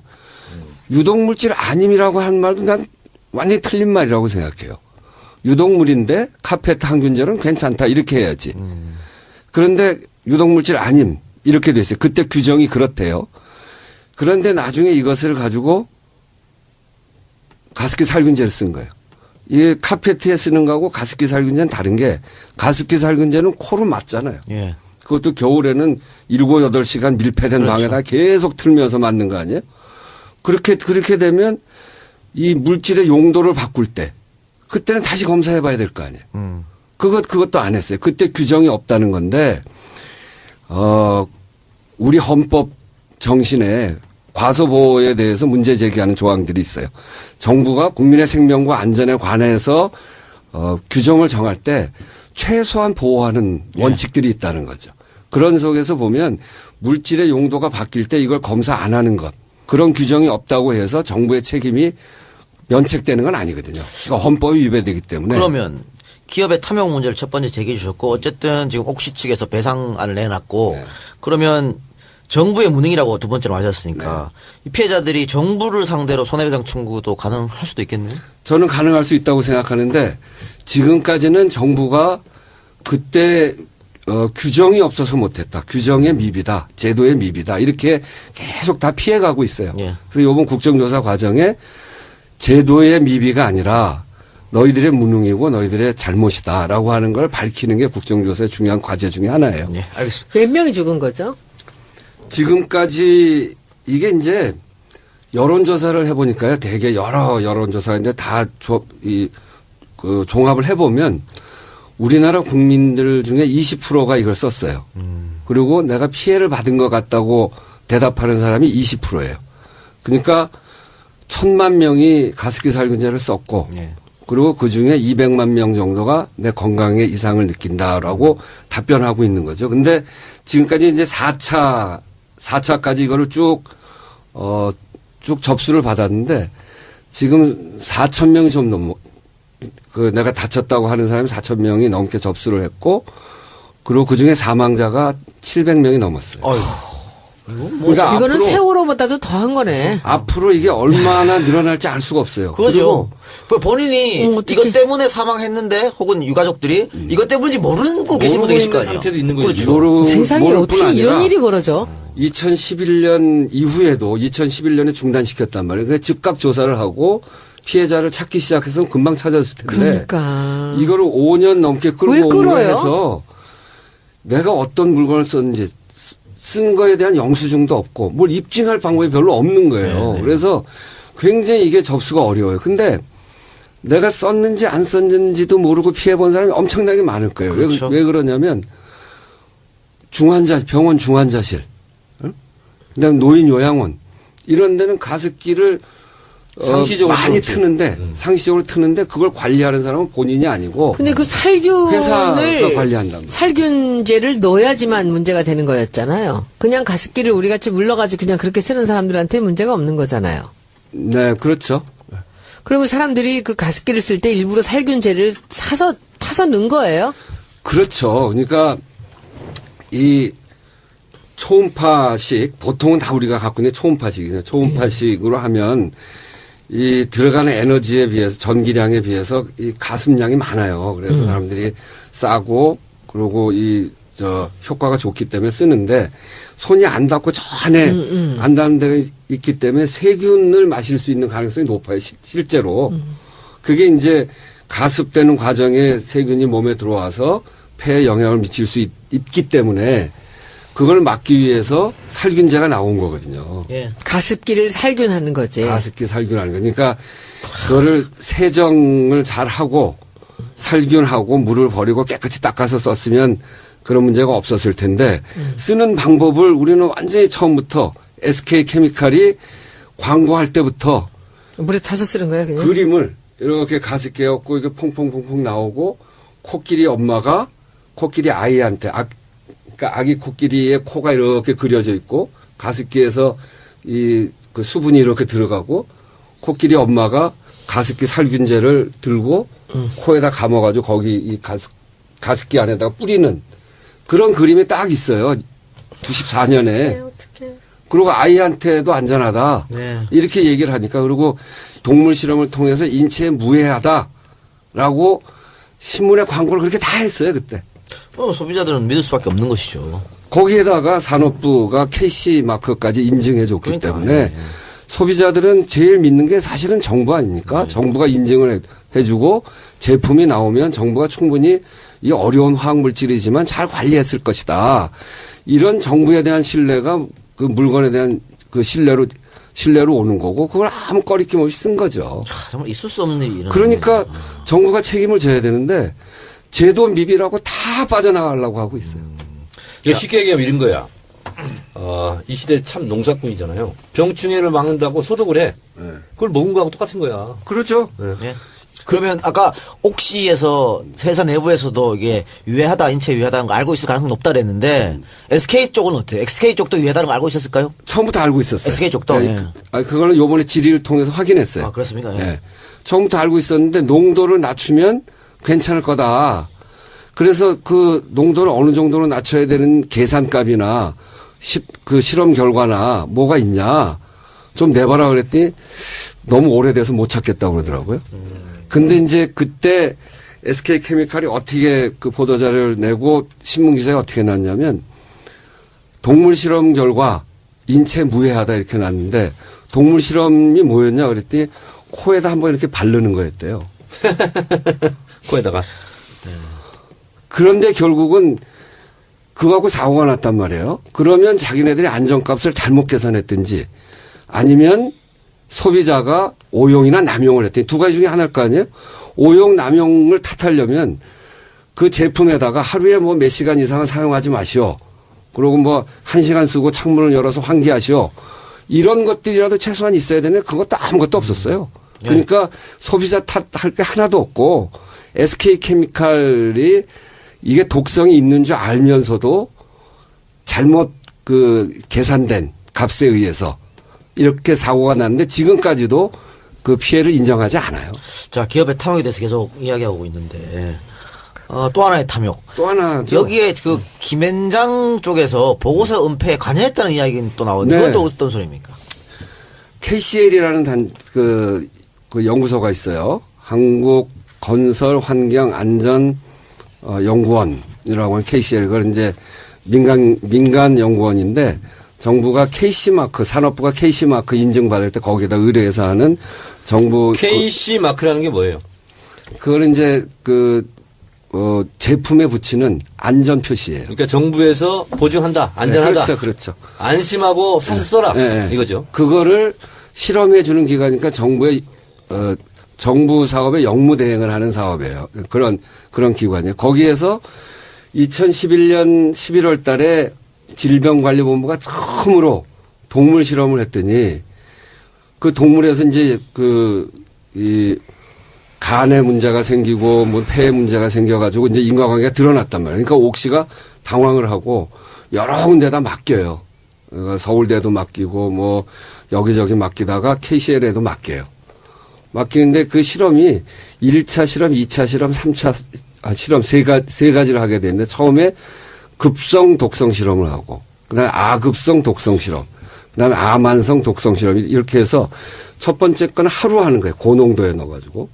Speaker 2: 유독물질 아님이라고 한 말도 난 완전히 틀린 말이라고 생각해요. 유독물인데 카페트 항균제는 괜찮다 이렇게 해야지. 그런데 유독물질 아님 이렇게 돼 있어요. 그때 규정이 그렇대요. 그런데 나중에 이것을 가지고 가습기 살균제를 쓴 거예요. 이 카페트에 쓰는 거하고 가습기 살균제는 다른 게 가습기 살균제는 코로 맞잖아요.
Speaker 1: 예.
Speaker 2: 그것도 겨울에는 7, 8시간 밀폐된
Speaker 1: 그렇죠.
Speaker 2: 방에다 계속 틀면서 맞는 거 아니에요? 그렇게 되면 이 물질의 용도를 바꿀 때 그때는 다시 검사해 봐야 될 거 아니에요. 그것도 안 했어요. 그때 규정이 없다는 건데, 우리 헌법 정신에 과소보호에 대해서 문제 제기하는 조항들이 있어요. 정부가 국민의 생명과 안전에 관해서 규정을 정할 때 최소한 보호하는 원칙들이 있다는 거죠. 그런 속에서 보면 물질의 용도가 바뀔 때 이걸 검사 안 하는 것. 그런 규정이 없다고 해서 정부의 책임이 면책되는 건 아니거든요. 이거 헌법이 위배되기 때문에.
Speaker 1: 그러면 기업의 탐욕 문제를 첫 번째 제기해 주셨고 어쨌든 지금 옥시 측에서 배상안을 내놨고
Speaker 2: 네.
Speaker 1: 그러면 정부의 무능이라고 두 번째로 말하셨으니까 이 피해자들이 정부를 상대로 손해배상 청구도 가능할 수도 있겠네요.
Speaker 2: 저는 가능할 수 있다고 생각하는데 지금까지는 정부가 그때 규정이 없어서 못했다. 규정의 미비다. 제도의 미비다. 이렇게 계속 다 피해가고 있어요.
Speaker 1: 예.
Speaker 2: 그래서 이번 국정조사 과정에 제도의 미비가 아니라 너희들의 무능이고 너희들의 잘못이다라고 하는 걸 밝히는 게 국정조사의 중요한 과제 중에 하나예요.
Speaker 1: 네, 알겠습니다.
Speaker 3: 몇 명이 죽은 거죠?
Speaker 2: 지금까지 이게 이제 여론조사를 해보니까요. 되게 여러 여론조사인데 다 종합을 해보면 우리나라 국민들 중에 20%가 이걸 썼어요. 그리고 내가 피해를 받은 것 같다고 대답하는 사람이 20%예요. 그러니까 1,000만 명이 가습기 살균제를 썼고
Speaker 1: 네.
Speaker 2: 그리고 그중에 200만 명 정도가 내 건강에 이상을 느낀다라고 답변하고 있는 거죠. 근데 지금까지 이제 4차까지 이거를 쭉 접수를 받았는데 지금 4,000명이 좀 넘어 내가 다쳤다고 하는 사람이 4,000명이 넘게 접수를 했고 그리고 그중에 사망자가 700명이 넘었어요. 그러니까
Speaker 3: 이거는
Speaker 2: 앞으로
Speaker 3: 세월호보다도 더한 거네.
Speaker 2: 앞으로 이게 얼마나 늘어날지 알 수가 없어요.
Speaker 1: 그거죠. 본인이
Speaker 3: 어떡해.
Speaker 1: 이것 때문에 사망했는데 혹은 유가족들이 이것 때문인지 모르고 계신 분도 계실 거 아니에요.
Speaker 4: 상태도 있는 거죠.
Speaker 2: 그렇죠.
Speaker 3: 세상에 어떻게 이런 일이 벌어져?
Speaker 2: 2011년 이후에도 2011년에 중단시켰단 말이에요. 그래서 즉각 조사를 하고 피해자를 찾기 시작해서 금방 찾았을 텐데
Speaker 3: 그러니까.
Speaker 2: 이거를 5년 넘게
Speaker 3: 왜
Speaker 2: 끌고 온
Speaker 3: 끌어요?
Speaker 2: 거에서 내가 어떤 물건을 썼는지 쓴 거에 대한 영수증도 없고 뭘 입증할 방법이 별로 없는 거예요.
Speaker 1: 네.
Speaker 2: 그래서 굉장히 이게 접수가 어려워요. 근데 내가 썼는지 안 썼는지도 모르고 피해본 사람이 엄청나게 많을 거예요.
Speaker 1: 그렇죠.
Speaker 2: 왜 그러냐면 병원 중환자실, 그다음에 노인 요양원 이런 데는 가습기를
Speaker 4: 상시적으로
Speaker 2: 많이
Speaker 4: 틀었죠.
Speaker 2: 트는데 상시적으로 트는데 그걸 관리하는 사람은 본인이 아니고
Speaker 3: 근데 그
Speaker 2: 회사가
Speaker 3: 살균을
Speaker 2: 관리한단 말이에요.
Speaker 3: 살균제를 넣어야지만 문제가 되는 거였잖아요. 그냥 가습기를 우리 같이 물러가지고 그냥 그렇게 쓰는 사람들한테 문제가 없는 거잖아요.
Speaker 2: 네, 그렇죠.
Speaker 3: 그러면 사람들이 그 가습기를 쓸 때 일부러 살균제를 타서 넣은 거예요?
Speaker 2: 그렇죠. 그러니까 이 초음파식 보통은 다 우리가 갖고 있는 초음파식이죠. 초음파식으로 하면 이 들어가는 에너지에 비해서 전기량에 비해서 이 가습량이 많아요. 그래서 사람들이 싸고 그리고 효과가 좋기 때문에 쓰는데 손이 안 닿고 저 안에 안 닿는 데가 있기 때문에 세균을 마실 수 있는 가능성이 높아요. 실제로. 그게 이제 가습되는 과정에 세균이 몸에 들어와서 폐에 영향을 미칠 수 있기 때문에 그걸 막기 위해서 살균제가 나온 거거든요.
Speaker 1: 예.
Speaker 3: 가습기를 살균하는 거지.
Speaker 2: 가습기 살균하는 거. 그러니까 그거를 세정을 잘 하고 살균하고 물을 버리고 깨끗이 닦아서 썼으면 그런 문제가 없었을 텐데 쓰는 방법을 우리는 완전히 처음부터 SK 케미칼이 광고할 때부터
Speaker 3: 물에 타서 쓰는 거야 그냥?
Speaker 2: 그림을 이렇게 가습기 갖고 이게 퐁퐁퐁퐁 나오고 코끼리 아이한테 그러니까 아기 코끼리의 코가 이렇게 그려져 있고 가습기에서 그 수분이 이렇게 들어가고 코끼리 엄마가 가습기 살균제를 들고 코에다 감아가지고 거기 이 가습기 안에다가 뿌리는 그런 그림이 딱 있어요. 94년에. 그리고 아이한테도 안전하다.
Speaker 1: 네.
Speaker 2: 이렇게 얘기를 하니까 그리고 동물 실험을 통해서 인체에 무해하다라고 신문에 광고를 그렇게 다 했어요 그때.
Speaker 1: 소비자들은 믿을 수밖에 없는 것이죠.
Speaker 2: 거기에다가 산업부가 KC 마크까지 인증해 줬기
Speaker 1: 그러니까,
Speaker 2: 때문에
Speaker 1: 예.
Speaker 2: 소비자들은 제일 믿는 게 사실은 정부 아닙니까? 정부가 인증을 해주고 제품이 나오면 정부가 충분히 이 어려운 화학물질이지만 잘 관리했을 것이다. 이런 정부에 대한 신뢰가 그 물건에 대한 그 신뢰로 오는 거고 그걸 아무 꺼리낌 없이 쓴 거죠.
Speaker 1: 정말 있을 수 없는 일이.
Speaker 2: 그러니까 정부가 책임을 져야 되는데 제도 미비라고 다 빠져나가려고 하고 있어요.
Speaker 4: 쉽게 얘기하면 이런 거야. 이 시대 참 농사꾼이잖아요. 병충해를 막는다고 소독을 해. 그걸 먹은 거하고 똑같은 거야.
Speaker 2: 그렇죠.
Speaker 1: 예. 그러면 아까 옥시에서 회사 내부에서도 이게 유해하다, 인체 유해하다는 거 알고 있을 가능성이 높다 그랬는데 SK 쪽은 어때요? SK 쪽도 유해하다는 거 알고 있었을까요?
Speaker 2: 처음부터 알고 있었어요.
Speaker 1: SK 쪽도? 예.
Speaker 2: 그거는 요번에 질의를 통해서 확인했어요.
Speaker 1: 아, 그렇습니까? 예.
Speaker 2: 예. 처음부터 알고 있었는데 농도를 낮추면 괜찮을 거다. 그래서 그 농도를 어느 정도로 낮춰야 되는 계산값이나 그 실험 결과나 뭐가 있냐 좀 내봐라 그랬더니 너무 오래돼서 못 찾겠다고 그러더라고요. 근데 이제 그때 SK 케미칼이 어떻게 그 보도자료를 내고 신문기사에 어떻게 났냐면 동물 실험 결과 인체 무해하다 이렇게 났는데 동물 실험이 뭐였냐 그랬더니 코에다 한번 이렇게 바르는 거였대요.
Speaker 4: 코에다가.
Speaker 2: 그런데 결국은 그거하고 사고가 났단 말이에요. 그러면 자기네들이 안전값을 잘못 계산했든지 아니면 소비자가 오용이나 남용을 했더니 두 가지 중에 하나일 거 아니에요. 오용 남용을 탓하려면 그 제품에다가 하루에 뭐 몇 시간 이상은 사용하지 마시오. 그리고 뭐 1시간 쓰고 창문을 열어서 환기하시오. 이런 것들이라도 최소한 있어야 되는데 그것도 아무것도 없었어요. 그러니까 소비자 탓할 게 하나도 없고 SK케미칼이 이게 독성이 있는 줄 알면서도 잘못 그 계산된 값에 의해서 이렇게 사고가 났는데 지금까지도 그 피해를 인정하지 않아요.
Speaker 1: 자, 기업의 탐욕에 대해서 계속 이야기하고 있는데 또 하나의 탐욕.
Speaker 2: 또 하나
Speaker 1: 여기에 그 김앤장 쪽에서 보고서 은폐에 관여했다는 이야기는 또 나오는데
Speaker 2: 네.
Speaker 1: 그건 또 어떤 소리입니까?
Speaker 2: KCL이라는 그 연구소가 있어요. 한국건설환경안전연구원이라고 하는 KCL. 그걸 이제 민간 연구원인데 정부가 KC마크, 산업부가 KC마크 인증받을 때 거기에다 의뢰해서 하는 정부.
Speaker 4: KC 마크라는 게 뭐예요?
Speaker 2: 그걸 이제 제품에 붙이는 안전 표시예요.
Speaker 4: 그러니까 정부에서 보증한다, 안전하다.
Speaker 2: 네, 그렇죠.
Speaker 4: 안심하고 사서 써라.
Speaker 2: 네.
Speaker 4: 이거죠.
Speaker 2: 그거를 실험해 주는 기관이니까 정부의 정부 사업의 역무 대행을 하는 사업이에요. 그런 기관이에요. 거기에서 2011년 11월 달에 질병관리본부가 처음으로 동물 실험을 했더니 그 동물에서 이제 이 간에 문제가 생기고 뭐 폐에 문제가 생겨가지고 이제 인과관계가 드러났단 말이에요. 그러니까 옥시가 당황을 하고 여러 군데다 맡겨요. 그러니까 서울대도 맡기고 뭐 여기저기 맡기다가 KCL에도 맡겨요. 맡기는데 그 실험이 1차 실험, 2차 실험, 3차 실험 세 가지를 하게 되는데 처음에 급성 독성 실험을 하고 그다음에 아급성 독성 실험 그다음에 아만성 독성 실험 이렇게 해서 첫 번째 거는 하루 하는 거예요. 고농도에 넣어가지고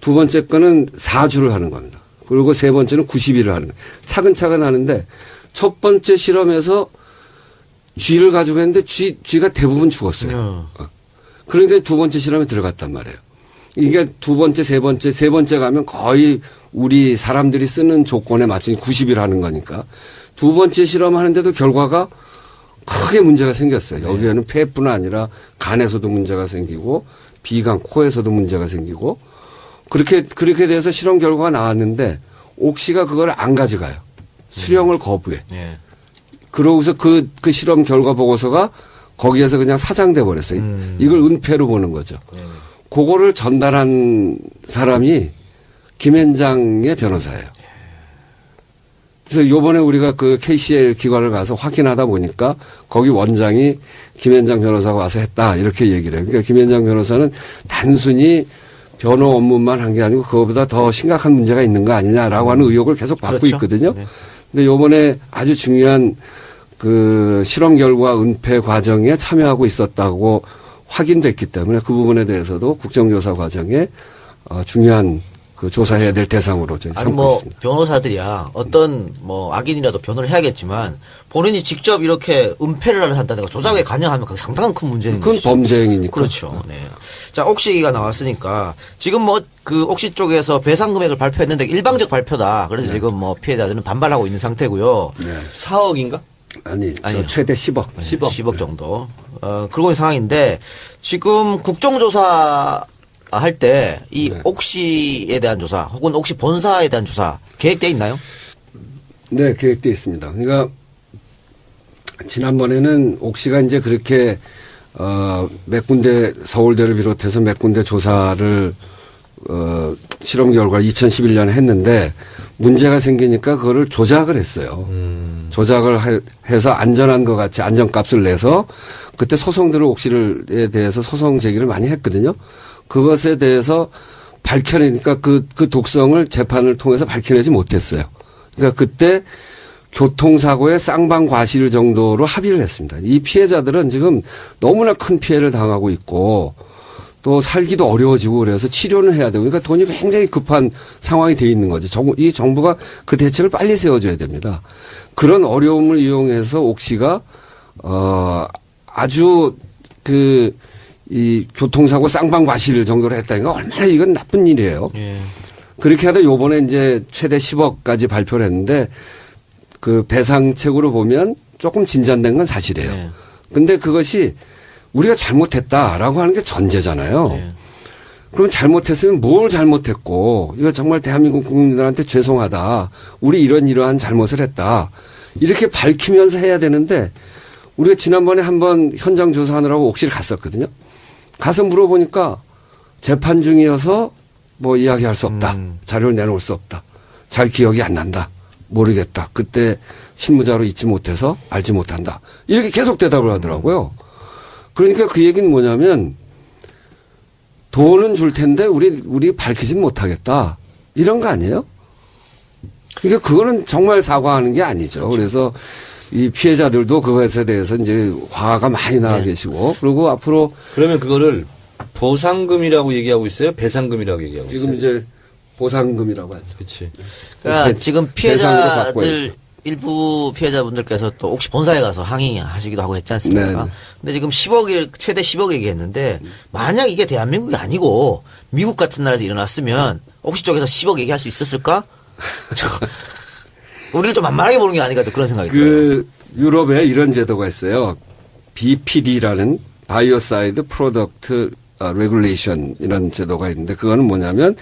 Speaker 2: 두 번째 거는 4주를 하는 겁니다. 그리고 세 번째는 90일을 하는 거예요. 차근차근 하는데 첫 번째 실험에서 쥐를 가지고 했는데 쥐가 대부분 죽었어요. 그러니까 두 번째 실험에 들어갔단 말이에요. 이게 두 번째, 세 번째 가면 거의 우리 사람들이 쓰는 조건에 맞춰서 90일 하는 거니까 두 번째 실험하는데도 결과가 크게 문제가 생겼어요. 여기에는 폐뿐 아니라 간에서도 문제가 생기고 비강, 코에서도 문제가 생기고 그렇게 돼서 실험 결과가 나왔는데 옥시가 그걸 안 가져가요. 수령을 거부해.
Speaker 1: 네.
Speaker 2: 그러고서 그 실험 결과 보고서가 거기에서 그냥 사장돼 버렸어요. 이걸 은폐로 보는 거죠. 그거를 전달한 사람이 김앤장의 변호사예요. 그래서 요번에 우리가 그 KCL 기관을 가서 확인하다 보니까 거기 원장이 김앤장 변호사가 와서 했다 이렇게 얘기를 해요. 그러니까 김앤장 변호사는 단순히 변호 업무만 한 게 아니고 그거보다 더 심각한 문제가 있는 거 아니냐라고 하는 의혹을 계속 받고
Speaker 1: 그렇죠.
Speaker 2: 있거든요.
Speaker 1: 네.
Speaker 2: 근데 요번에 아주 중요한 그 실험 결과 은폐 과정에 참여하고 있었다고 확인됐기 때문에 그 부분에 대해서도 국정조사 과정에 중요한 그 조사해야 될 대상으로 저희
Speaker 1: 아니
Speaker 2: 삼고
Speaker 1: 뭐
Speaker 2: 있습니다.
Speaker 1: 변호사들이야 어떤 뭐 악인이라도 변호를 해야겠지만 본인이 직접 이렇게 은폐를 한다든가 조작에 관여하면 그게 상당한 큰 문제인
Speaker 2: 그건
Speaker 1: 것이죠.
Speaker 2: 범죄 행위니까.
Speaker 1: 그렇죠. 네. 자, 옥시가 나왔으니까 지금 뭐 그 옥시 쪽에서 배상 금액을 발표했는데 일방적 발표다. 그래서 지금 뭐 피해자들은 반발하고 있는 상태고요.
Speaker 2: 네.
Speaker 4: 4억인가?
Speaker 2: 아니,
Speaker 1: 아니요.
Speaker 2: 최대 10억.
Speaker 1: 10억 정도. 그러고 있는 상황인데 지금 국정조사 할 때 이
Speaker 2: 네.
Speaker 1: 옥시에 대한 조사 혹은 옥시 본사에 대한 조사 계획돼 있나요?
Speaker 2: 네, 계획돼 있습니다. 그러니까 지난번에는 옥시가 이제 그렇게 몇 군데 서울대를 비롯해서 몇 군데 조사를 실험 결과 2011년에 했는데 문제가 생기니까 그거를 조작을 했어요. 조작을 해서 안전한 것 같이 안전값을 내서 그때 소송들을 옥시에 대해서 소송 제기를 많이 했거든요. 그것에 대해서 밝혀내니까 그 독성을 재판을 통해서 밝혀내지 못했어요. 그러니까 그때 교통사고의 쌍방과실 정도로 합의를 했습니다. 이 피해자들은 지금 너무나 큰 피해를 당하고 있고 또 살기도 어려워지고 그래서 치료는 해야 되고 그러니까 돈이 굉장히 급한 상황이 돼 있는 거죠. 이 정부가 그 대책을 빨리 세워줘야 됩니다. 그런 어려움을 이용해서 옥시가 아주 이 교통사고 쌍방과실 정도로 했다니까 얼마나 이건 나쁜 일이에요.
Speaker 1: 예.
Speaker 2: 그렇게 하다 요번에 이제 최대 10억까지 발표를 했는데 그 배상책으로 보면 조금 진전된 건 사실이에요.
Speaker 1: 네.
Speaker 2: 근데 그것이 우리가 잘못했다라고 하는 게 전제잖아요.
Speaker 1: 네.
Speaker 2: 그럼 잘못했으면 뭘 잘못했고 이거 정말 대한민국 국민들한테 죄송하다. 우리 이러한 잘못을 했다. 이렇게 밝히면서 해야 되는데 우리가 지난번에 한번 현장 조사하느라고 옥시를 갔었거든요. 가서 물어보니까 재판 중이어서 뭐 이야기할 수 없다. 자료를 내놓을 수 없다. 잘 기억이 안 난다. 모르겠다. 그때 실무자로 있지 못해서 알지 못한다. 이렇게 계속 대답을 하더라고요. 그러니까 그 얘기는 뭐냐면 돈은 줄 텐데 우리 밝히진 못하겠다. 이런 거 아니에요? 그러니까 그거는 정말 사과하는 게 아니죠. 그래서 이 피해자들도 그것에 대해서 이제 화가 많이 나 계시고 그리고 앞으로
Speaker 4: 그러면 그거를 보상금이라고 얘기하고 있어요? 배상금이라고 얘기하고 있어요?
Speaker 2: 지금 이제 보상금이라고 하죠.
Speaker 4: 그렇지.
Speaker 1: 그러니까
Speaker 2: 배-
Speaker 1: 지금
Speaker 2: 배상으로 바꿔야죠.
Speaker 1: 피해자들 일부 피해자분들께서 또 혹시 본사에 가서 항의하시기도 하고 했지 않습니까?
Speaker 2: 네.
Speaker 1: 근데 지금 10억을 최대 10억 얘기했는데 만약 이게 대한민국이 아니고 미국 같은 나라에서 일어났으면 옥시 쪽에서 10억 얘기할 수 있었을까? 우리를 좀 만만하게 보는 게 아닌가 또 그런 생각이 들어요.
Speaker 2: 그 유럽에 이런 제도가 있어요. BPD라는 바이오사이드 프로덕트 레귤레이션 이런 제도가 있는데 그거는 뭐냐면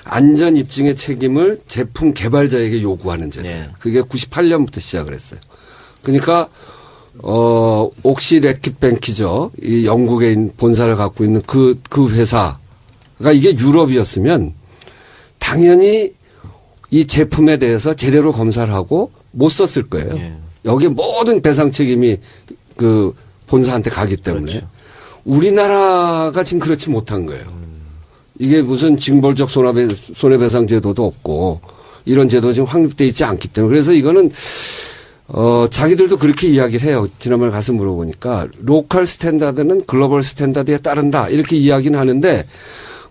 Speaker 2: 안전 입증의 책임을 제품 개발자에게 요구하는 제도예요.
Speaker 1: 네.
Speaker 2: 그게 98년부터 시작을 했어요. 그러니까 옥시 레킷뱅키죠. 이 영국에 있는 본사를 갖고 있는 그 회사가 이게 유럽이었으면 당연히 이 제품에 대해서 제대로 검사를 하고 못 썼을 거예요.
Speaker 1: 예.
Speaker 2: 여기에 모든 배상 책임이 그 본사한테 가기 때문에 우리나라가 지금 그렇지 못한 거예요. 이게 무슨 징벌적 손해배상 제도도 없고 이런 제도 지금 확립돼 있지 않기 때문에 그래서 이거는 자기들도 그렇게 이야기를 해요. 지난번에 가서 물어보니까 로컬 스탠다드는 글로벌 스탠다드에 따른다 이렇게 이야기는 하는데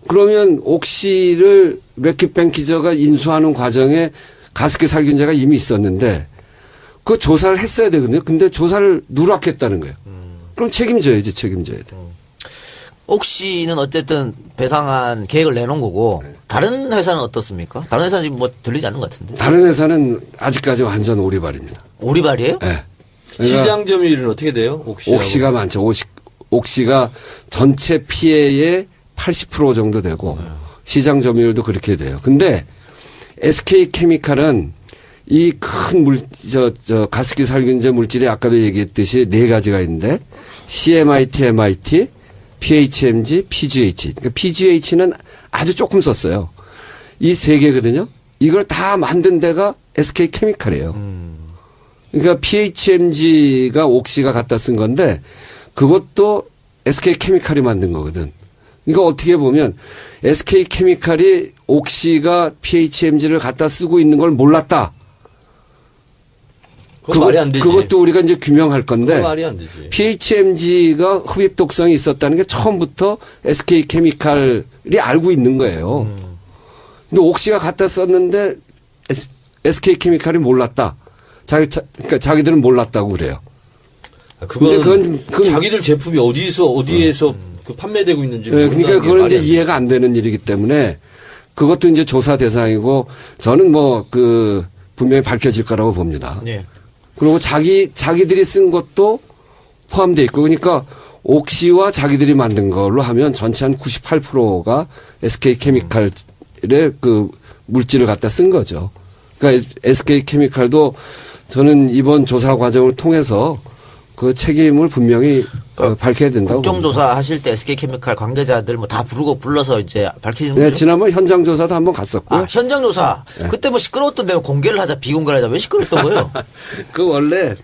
Speaker 2: 그러면 옥시를 레킷뱅키저가 인수하는 과정에 가습기 살균제가 이미 있었는데 그 조사를 했어야 되거든요. 근데 조사를 누락했다는 거예요. 그럼 책임져야지 책임져야 돼.
Speaker 1: 옥시는 어쨌든 배상한 계획을 내놓은 거고 다른 회사는 어떻습니까? 다른 회사는 지금 뭐 들리지 않는 것 같은데.
Speaker 2: 다른 회사는 아직까지 완전 오리발입니다.
Speaker 1: 오리발이에요?
Speaker 2: 네.
Speaker 4: 시장 점유율은 어떻게 돼요?
Speaker 2: 옥시가 많죠. 옥시가 전체 피해의 80% 정도 되고 시장 점유율도 그렇게 돼요. 근데 SK 케미칼은 이 큰 가습기 살균제 물질이 아까도 얘기했듯이 4가지가 있는데 CMIT, MIT, PHMG, PGH. 그러니까 PGH는 아주 조금 썼어요. 이 3개거든요. 이걸 다 만든 데가 SK 케미칼이에요. 그러니까 PHMG가 옥시가 갖다 쓴 건데 그것도 SK 케미칼이 만든 거거든. 그러니까 어떻게 보면 SK 케미칼이 옥시가 PHMG를 갖다 쓰고 있는 걸 몰랐다.
Speaker 4: 그건 말이 안 되지.
Speaker 2: 그것도 우리가 이제 규명할 건데
Speaker 4: 그건 말이 안 되지.
Speaker 2: PHMG가 흡입 독성이 있었다는 게 처음부터 SK 케미칼이 알고 있는 거예요. 근데 옥시가 갖다 썼는데 SK 케미칼이 몰랐다. 그러니까 자기들은 몰랐다고 그래요.
Speaker 4: 그건,
Speaker 2: 그건
Speaker 4: 자기들 제품이 어디에서 그 판매되고 있는지
Speaker 2: 네, 그러니까
Speaker 4: 모른다는 게
Speaker 2: 그건
Speaker 4: 말이
Speaker 2: 이제
Speaker 4: 안
Speaker 2: 이해가 안 되는 일이기 때문에 그것도 이제 조사 대상이고 저는 뭐 분명히 밝혀질 거라고 봅니다.
Speaker 1: 예.
Speaker 2: 그리고 자기들이 쓴 것도 포함되어 있고 그러니까 옥시와 자기들이 만든 걸로 하면 전체 한 98%가 SK 케미칼의 그 물질을 갖다 쓴 거죠. 그러니까 SK 케미칼도 저는 이번 조사 과정을 통해서 그 책임을 분명히 밝혀야 된다고.
Speaker 1: 국정조사 하실 때 SK케미칼 관계자들 뭐 다 불러서 이제 밝히는
Speaker 2: 네,
Speaker 1: 거죠?
Speaker 2: 지난번 현장 조사도 한번 갔었고요.
Speaker 1: 아, 현장 조사. 그때 뭐 시끄러웠던데 공개를 하자, 비공개를 하자. 왜 시끄러웠던 거예요?
Speaker 2: 그 원래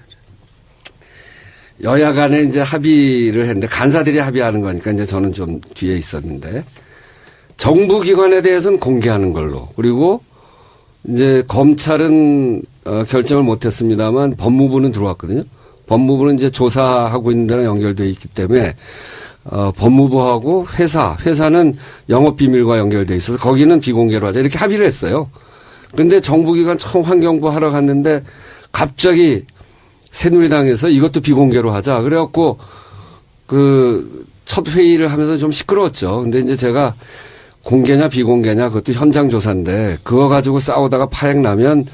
Speaker 2: 여야 간에 이제 합의를 했는데 간사들이 합의하는 거니까 이제 저는 좀 뒤에 있었는데 정부 기관에 대해서는 공개하는 걸로 그리고 이제 검찰은 결정을 못했습니다만 법무부는 들어왔거든요. 법무부는 이제 조사하고 있는 데랑 연결되어 있기 때문에 법무부하고 회사는 영업비밀과 연결되어 있어서 거기는 비공개로 하자 이렇게 합의를 했어요. 그런데 정부기관 처음 환경부 하러 갔는데 갑자기 새누리당에서 이것도 비공개로 하자. 그래갖고 첫 회의를 하면서 좀 시끄러웠죠. 근데 이제 제가 공개냐 비공개냐 그것도 현장 조사인데 그거 가지고 싸우다가 파행 나면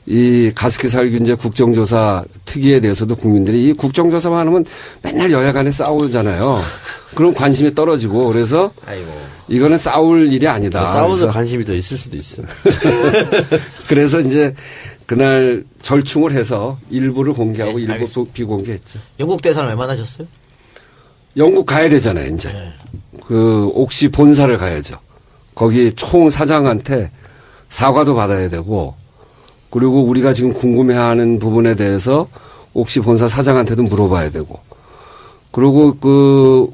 Speaker 2: 이 가습기 살균제 국정조사 특위에 대해서도 국민들이 이 국정조사만 하면 맨날 여야 간에 싸우잖아요. 그럼 관심이 떨어지고 그래서
Speaker 1: 아이고.
Speaker 2: 이거는 싸울 일이 아니다.
Speaker 4: 싸워서
Speaker 2: 그래서
Speaker 4: 관심이 더 있을 수도 있어.
Speaker 2: 그래서 이제 그날 절충을 해서 일부를 공개하고
Speaker 1: 네,
Speaker 2: 일부
Speaker 1: 알겠습니다.
Speaker 2: 비공개했죠.
Speaker 1: 영국 대사는 왜 만나셨어요?
Speaker 2: 영국 가야 되잖아요, 이제. 그 옥시 본사를 가야죠. 거기 총 사장한테 사과도 받아야 되고 그리고 우리가 지금 궁금해하는 부분에 대해서 옥시 본사 사장한테도 물어봐야 되고 그리고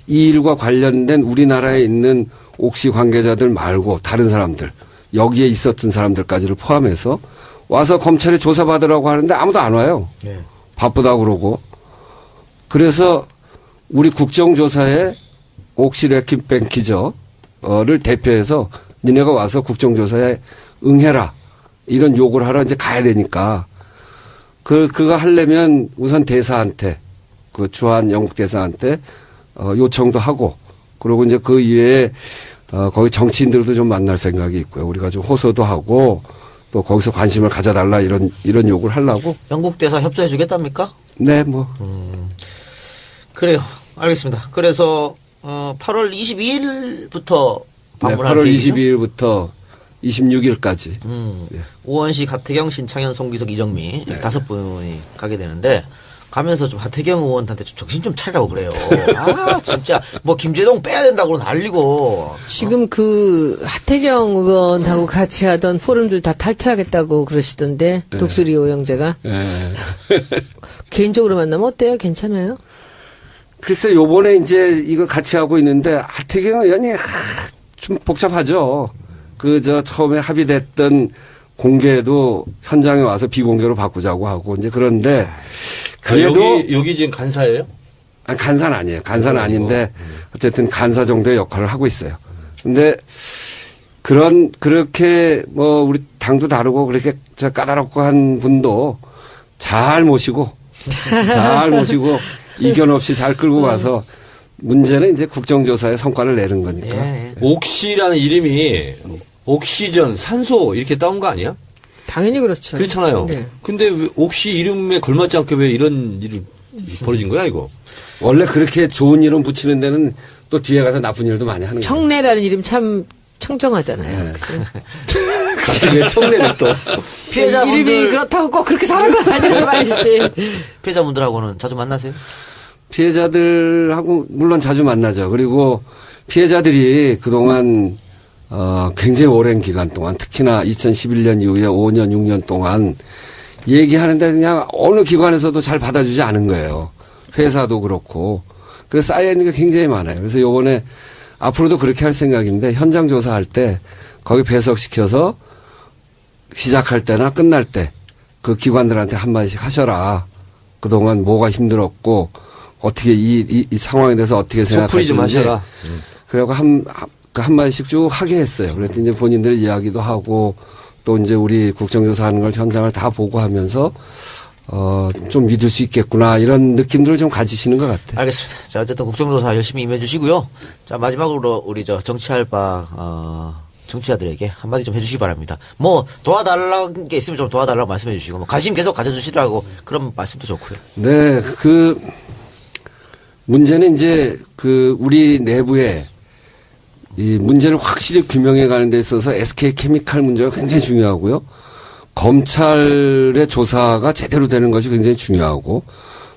Speaker 2: 이 일과 관련된 우리나라에 있는 옥시 관계자들 말고 다른 사람들 여기에 있었던 사람들까지를 포함해서 와서 검찰에 조사받으라고 하는데 아무도 안 와요.
Speaker 1: 네.
Speaker 2: 바쁘다고 그러고. 그래서 우리 국정조사에 옥시 레킷뱅키저를 대표해서 니네가 와서 국정조사에 응해라. 이런 요구를 하러 이제 가야 되니까 그거 하려면 우선 대사한테 그 주한 영국 대사한테 요청도 하고 그리고 이제 그 이외에 거기 정치인들도 좀 만날 생각이 있고요. 우리가 좀 호소도 하고 또 거기서 관심을 가져달라 이런 요구를 하려고.
Speaker 1: 영국 대사 협조해 주겠답니까?
Speaker 2: 네, 뭐.
Speaker 1: 그래요. 알겠습니다. 그래서 8월 22일부터
Speaker 2: 네,
Speaker 1: 방문할
Speaker 2: 8월
Speaker 1: 계획이죠?
Speaker 2: 22일부터 26일까지. 네.
Speaker 1: 우원식, 하태경, 신창현, 송기석, 이정미 이 5분이 가게 되는데 가면서 좀 하태경 의원한테 좀 정신 좀 차리라고 그래요. 아 진짜 뭐 김재동 빼야 된다고 난리고.
Speaker 3: 지금 그 하태경 의원하고 같이 하던 포럼들 다 탈퇴하겠다고 그러시던데 독수리 오영재가
Speaker 2: 네.
Speaker 3: 개인적으로 만나면 어때요? 괜찮아요?
Speaker 2: 글쎄 요번에 이제 이거 같이 하고 있는데 하태경 의원이 좀 복잡하죠. 처음에 합의됐던 공개도 현장에 와서 비공개로 바꾸자고 하고 이제 그런데 그래도
Speaker 4: 여기 지금 간사예요?
Speaker 2: 아니, 간사는 아니에요. 간사는 아닌데 어쨌든 간사 정도의 역할을 하고 있어요. 근데 그렇게 뭐 우리 당도 다르고 그렇게 까다롭고 한 분도 잘 모시고 이견 없이 잘 끌고 가서 문제는 이제 국정조사의 성과를 내는 거니까.
Speaker 1: 예.
Speaker 4: 옥시라는 이름이 옥시전, 산소 이렇게 따온 거 아니야?
Speaker 3: 당연히 그렇죠.
Speaker 4: 그렇잖아요.
Speaker 3: 네.
Speaker 4: 근데 왜 옥시 이름에 걸맞지 않게 왜 이런 일이 벌어진 거야 이거?
Speaker 2: 원래 그렇게 좋은 이름 붙이는 데는 또 뒤에 가서 나쁜 일도 많이 하는 거예요.
Speaker 3: 청래라는 이름 참 청정하잖아요.
Speaker 2: 네.
Speaker 4: 갑자기 왜 청래를 또.
Speaker 3: 이름이
Speaker 1: 피해자분들
Speaker 3: 그렇다고 꼭 그렇게 사는 건 아니란 말이지.
Speaker 1: 피해자분들하고는 자주 만나세요?
Speaker 2: 피해자들하고 물론 자주 만나죠. 그리고 피해자들이 그동안 굉장히 오랜 기간 동안 특히나 2011년 이후에 5년, 6년 동안 얘기하는데 그냥 어느 기관에서도 잘 받아주지 않은 거예요. 회사도 그렇고. 그래서 쌓여있는 게 굉장히 많아요. 그래서 요번에 앞으로도 그렇게 할 생각인데 현장 조사할 때 거기 배석시켜서 시작할 때나 끝날 때 그 기관들한테 한마디씩 하셔라. 그동안 뭐가 힘들었고 어떻게 이 상황에 대해서 어떻게
Speaker 4: 소풀이 좀
Speaker 2: 생각하시는지.
Speaker 4: 하셔라.
Speaker 2: 그리고 한마디씩 쭉 하게 했어요. 그랬더니 이제 본인들 이야기도 하고 또 이제 우리 국정조사 하는 걸 현장을 다 보고 하면서 좀 믿을 수 있겠구나 이런 느낌들을 좀 가지시는 것 같아요.
Speaker 1: 알겠습니다. 자 어쨌든 국정조사 열심히 임해 주시고요. 자 마지막으로 우리 정치할 바 정치자들에게 한마디 좀 해주시기 바랍니다. 뭐 도와달라는 게 있으면 좀 도와달라고 말씀해 주시고 뭐 관심 계속 가져주시라고 그런 말씀도 좋고요.
Speaker 2: 네, 문제는 이제 우리 내부에 이 문제를 확실히 규명해 가는 데 있어서 SK 케미칼 문제가 굉장히 중요하고요. 검찰의 조사가 제대로 되는 것이 굉장히 중요하고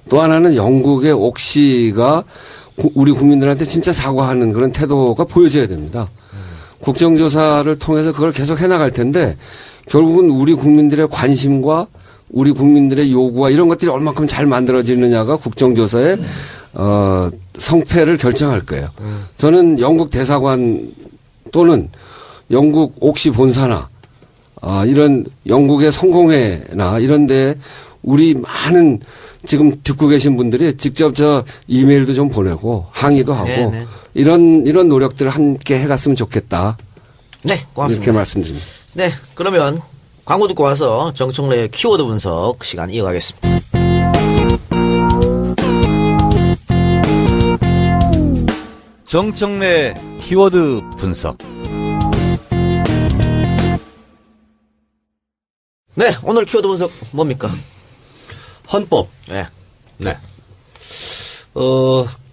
Speaker 2: 또 하나는 영국의 옥시가 우리 국민들한테 진짜 사과하는 그런 태도가 보여져야 됩니다. 국정조사를 통해서 그걸 계속 해나갈 텐데 결국은 우리 국민들의 관심과 우리 국민들의 요구와 이런 것들이 얼마큼 잘 만들어지느냐가 국정조사의 성패를 결정할 거예요. 저는 영국 대사관 또는 영국 옥시 본사나 이런 영국의 성공회나 이런 데 우리 많은 지금 듣고 계신 분들이 직접 이메일도 좀 보내고 항의도 하고
Speaker 1: 네네.
Speaker 2: 이런 노력들을 함께 해갔으면 좋겠다.
Speaker 1: 네, 고맙습니다.
Speaker 2: 이렇게 말씀드립니다.
Speaker 1: 네, 그러면 광고 듣고 와서 정청래의 키워드 분석 시간 이어가겠습니다.
Speaker 5: 정청래 키워드 분석.
Speaker 1: 네, 오늘 키워드 분석 뭡니까?
Speaker 4: 헌법.
Speaker 1: 네.
Speaker 4: 네.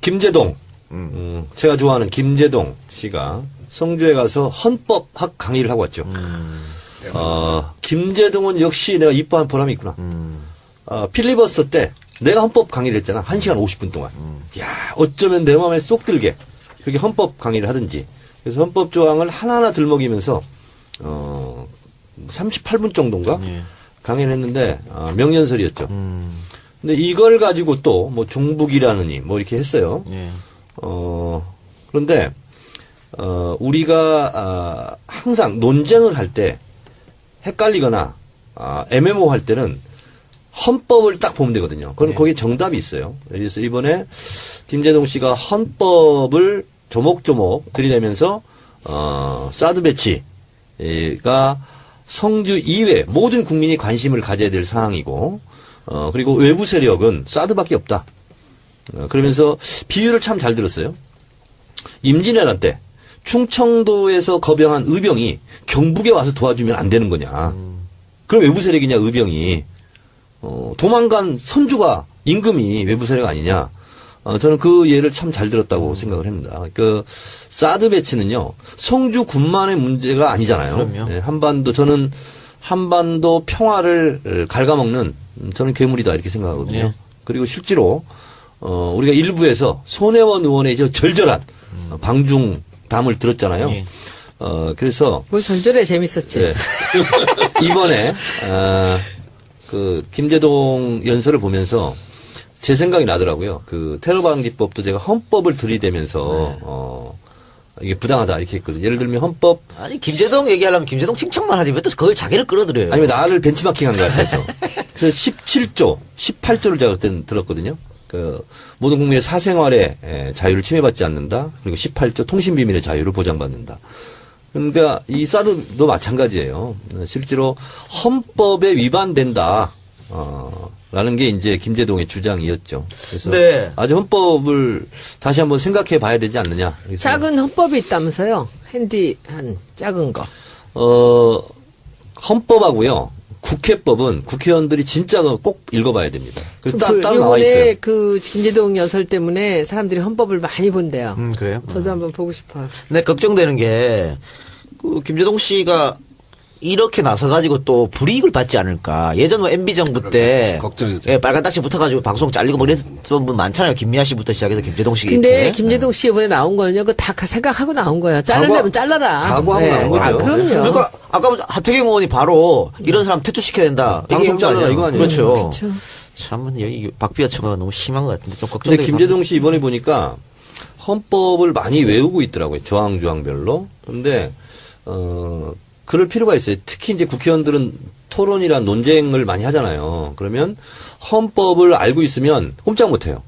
Speaker 4: 김제동. 제가 좋아하는 김제동 씨가 성주에 가서 헌법학 강의를 하고 왔죠. 김제동은 역시 내가 이뻐한 보람이 있구나. 필리버스터 때 내가 헌법 강의를 했잖아. 1시간 50분 동안. 야, 어쩌면 내 마음에 쏙 들게 그렇게 헌법 강의를 하든지. 그래서 헌법 조항을 하나하나 들먹이면서 38분 정도인가 강의를 했는데 명연설이었죠. 근데 이걸 가지고 또 뭐 종북이라느니 뭐 이렇게 했어요.
Speaker 1: 예.
Speaker 4: 그런데 우리가 항상 논쟁을 할 때 헷갈리거나 애매모호할 때는 헌법을 딱 보면 되거든요. 그럼 거기에 정답이 있어요. 그래서 이번에 김제동 씨가 헌법을 조목조목 들이대면서 사드 배치가 성주 이외 모든 국민이 관심을 가져야 될 사항이고 그리고 외부 세력은 사드밖에 없다. 그러면서 비유를 참 잘 들었어요. 임진왜란 때 충청도에서 거병한 의병이 경북에 와서 도와주면 안 되는 거냐. 그럼 외부 세력이냐 의병이. 도망간 선주가 임금이 외부 세력 아니냐. 저는 그 예를 참 잘 들었다고 생각을 합니다. 그 사드 배치는요. 성주 군만의 문제가 아니잖아요.
Speaker 1: 그럼요.
Speaker 4: 네, 저는 한반도 평화를 갉아먹는 저는 괴물이다 이렇게 생각하거든요.
Speaker 1: 네.
Speaker 4: 그리고 실제로 우리가 일부에서 손혜원 의원의 저 절절한 방중담을 들었잖아요.
Speaker 1: 네.
Speaker 4: 그래서
Speaker 3: 뭐 절절해 재밌었지.
Speaker 4: 네. 이번에 그 김제동 연설을 보면서 제 생각이 나더라고요. 그 테러 방지법도 제가 헌법을 들이대면서 이게 부당하다 이렇게 했거든요. 예를 들면 헌법
Speaker 1: 아니, 김제동 얘기하려면 김제동 칭찬만 하지 왜 또 그걸 자기를 끌어들여요?
Speaker 4: 아니면 나를 벤치마킹한 것 같아서. 그래서 17조, 18조를 제가 그때 들었거든요. 그 모든 국민의 사생활의 자유를 침해받지 않는다. 그리고 18조 통신비밀의 자유를 보장받는다. 그러니까 이 사드도 마찬가지예요. 실제로 헌법에 위반된다. 라는 게 이제 김제동의 주장이었죠. 그래서
Speaker 1: 네.
Speaker 4: 아주 헌법을 다시 한번 생각해 봐야 되지 않느냐. 이렇게
Speaker 3: 작은 헌법이 있다면서요. 핸디한 작은 거.
Speaker 4: 헌법하고요. 국회법은 국회의원들이 진짜 꼭 읽어봐야 됩니다. 그리고 따로 나와
Speaker 3: 이번에
Speaker 4: 있어요.
Speaker 3: 그 김제동 연설 때문에 사람들이 헌법을 많이 본대요.
Speaker 1: 그래요?
Speaker 3: 저도 한번 보고 싶어요.
Speaker 1: 근데 걱정되는 게, 그, 김제동 씨가 이렇게 나서가지고 또 불이익을 받지 않을까. 예전 뭐 MB정부 때.
Speaker 2: 걱정이죠.
Speaker 1: 예, 빨간 딱지 붙어가지고 방송 잘리고 뭐 이랬던 분 많잖아요. 김미아 씨부터 시작해서 김제동 씨.
Speaker 3: 근데
Speaker 1: 이렇게.
Speaker 3: 김제동 씨 이번에 나온 거는요. 그거 다 생각하고 나온 거예요. 자르려면 잘라라.
Speaker 4: 각오하고 나온 거죠.
Speaker 3: 아, 그럼요.
Speaker 1: 그러니까 아까 하태경 의원이 바로 이런 사람 퇴출시켜야 된다.
Speaker 4: 방송
Speaker 1: 얘기한 거
Speaker 4: 잘라라
Speaker 1: 아니에요?
Speaker 4: 이거 아니에요?
Speaker 1: 그렇죠.
Speaker 3: 그렇죠.
Speaker 1: 참, 여기 박비아처가 너무 심한 것 같은데 좀
Speaker 4: 근데
Speaker 1: 걱정되긴
Speaker 4: 김제동 씨 이번에 보니까 헌법을 많이 외우고 있더라고요. 조항별로. 그런데, 그럴 필요가 있어요. 특히 이제 국회의원들은 토론이란 논쟁을 많이 하잖아요. 그러면 헌법을 알고 있으면 꼼짝 못 해요.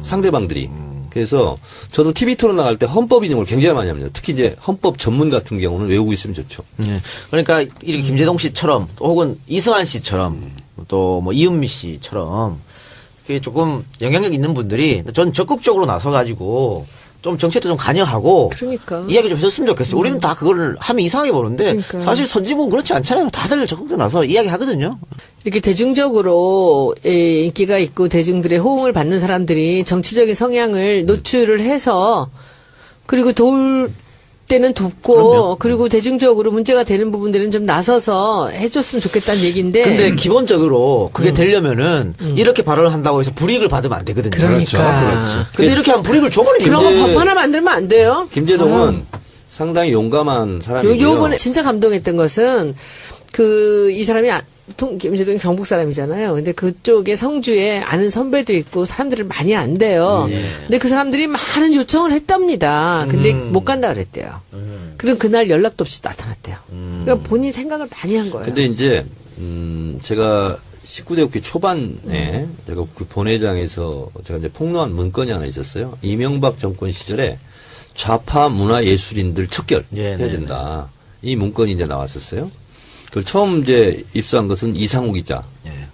Speaker 4: 상대방들이. 그래서 저도 TV 토론 나갈 때 헌법 인용을 굉장히 많이 합니다. 특히 이제 헌법 전문 같은 경우는 외우고 있으면 좋죠.
Speaker 1: 네. 그러니까 이렇게 김제동 씨처럼 또 혹은 이승환 씨처럼 또 뭐 이은미 씨처럼 그게 조금 영향력 있는 분들이 전 적극적으로 나서가지고 좀 정책도 좀 관여하고
Speaker 3: 그러니까.
Speaker 1: 이야기 좀 해줬으면 좋겠어요. 우리는 다 그걸 하면 이상하게 보는데
Speaker 3: 그러니까.
Speaker 1: 사실 선진국은 그렇지 않잖아요. 다들 적극적으로 나서 이야기하거든요.
Speaker 3: 이렇게 대중적으로 인기가 있고 대중들의 호응을 받는 사람들이 정치적인 성향을 노출을 해서 그리고 도울 때는 돕고 그리고 대중적으로 문제가 되는 부분들은 좀 나서서 해줬으면 좋겠다는 얘기인데.
Speaker 1: 근데 기본적으로 그게 되려면은 이렇게 발언을 한다고 해서 불이익을 받으면 안 되거든요.
Speaker 3: 그러니까.
Speaker 2: 그렇죠.
Speaker 1: 근데 이렇게 하면 불이익을 줘버리면
Speaker 3: 그런 거
Speaker 1: 돼.
Speaker 3: 법 하나 만들면 안 돼요?
Speaker 4: 김제동은 상당히 용감한 사람이고요.
Speaker 3: 요번에 진짜 감동했던 것은 이 사람이 김제동이 경북 사람이잖아요. 근데 그쪽에 성주에 아는 선배도 있고 사람들을 많이 안대요. 근데 그 사람들이 많은 요청을 했답니다. 근데 못 간다 그랬대요. 그럼 그날 연락도 없이 나타났대요. 그러니까 본인 생각을 많이 한 거예요.
Speaker 4: 근데 이제 제가 19대 국회 초반에 제가 그 본회장에서 제가 이제 폭로한 문건이 하나 있었어요. 이명박 정권 시절에 좌파 문화예술인들 척결해야 된다. 이 문건이 이제 나왔었어요. 그걸 처음 이제 입수한 것은 이상우 기자.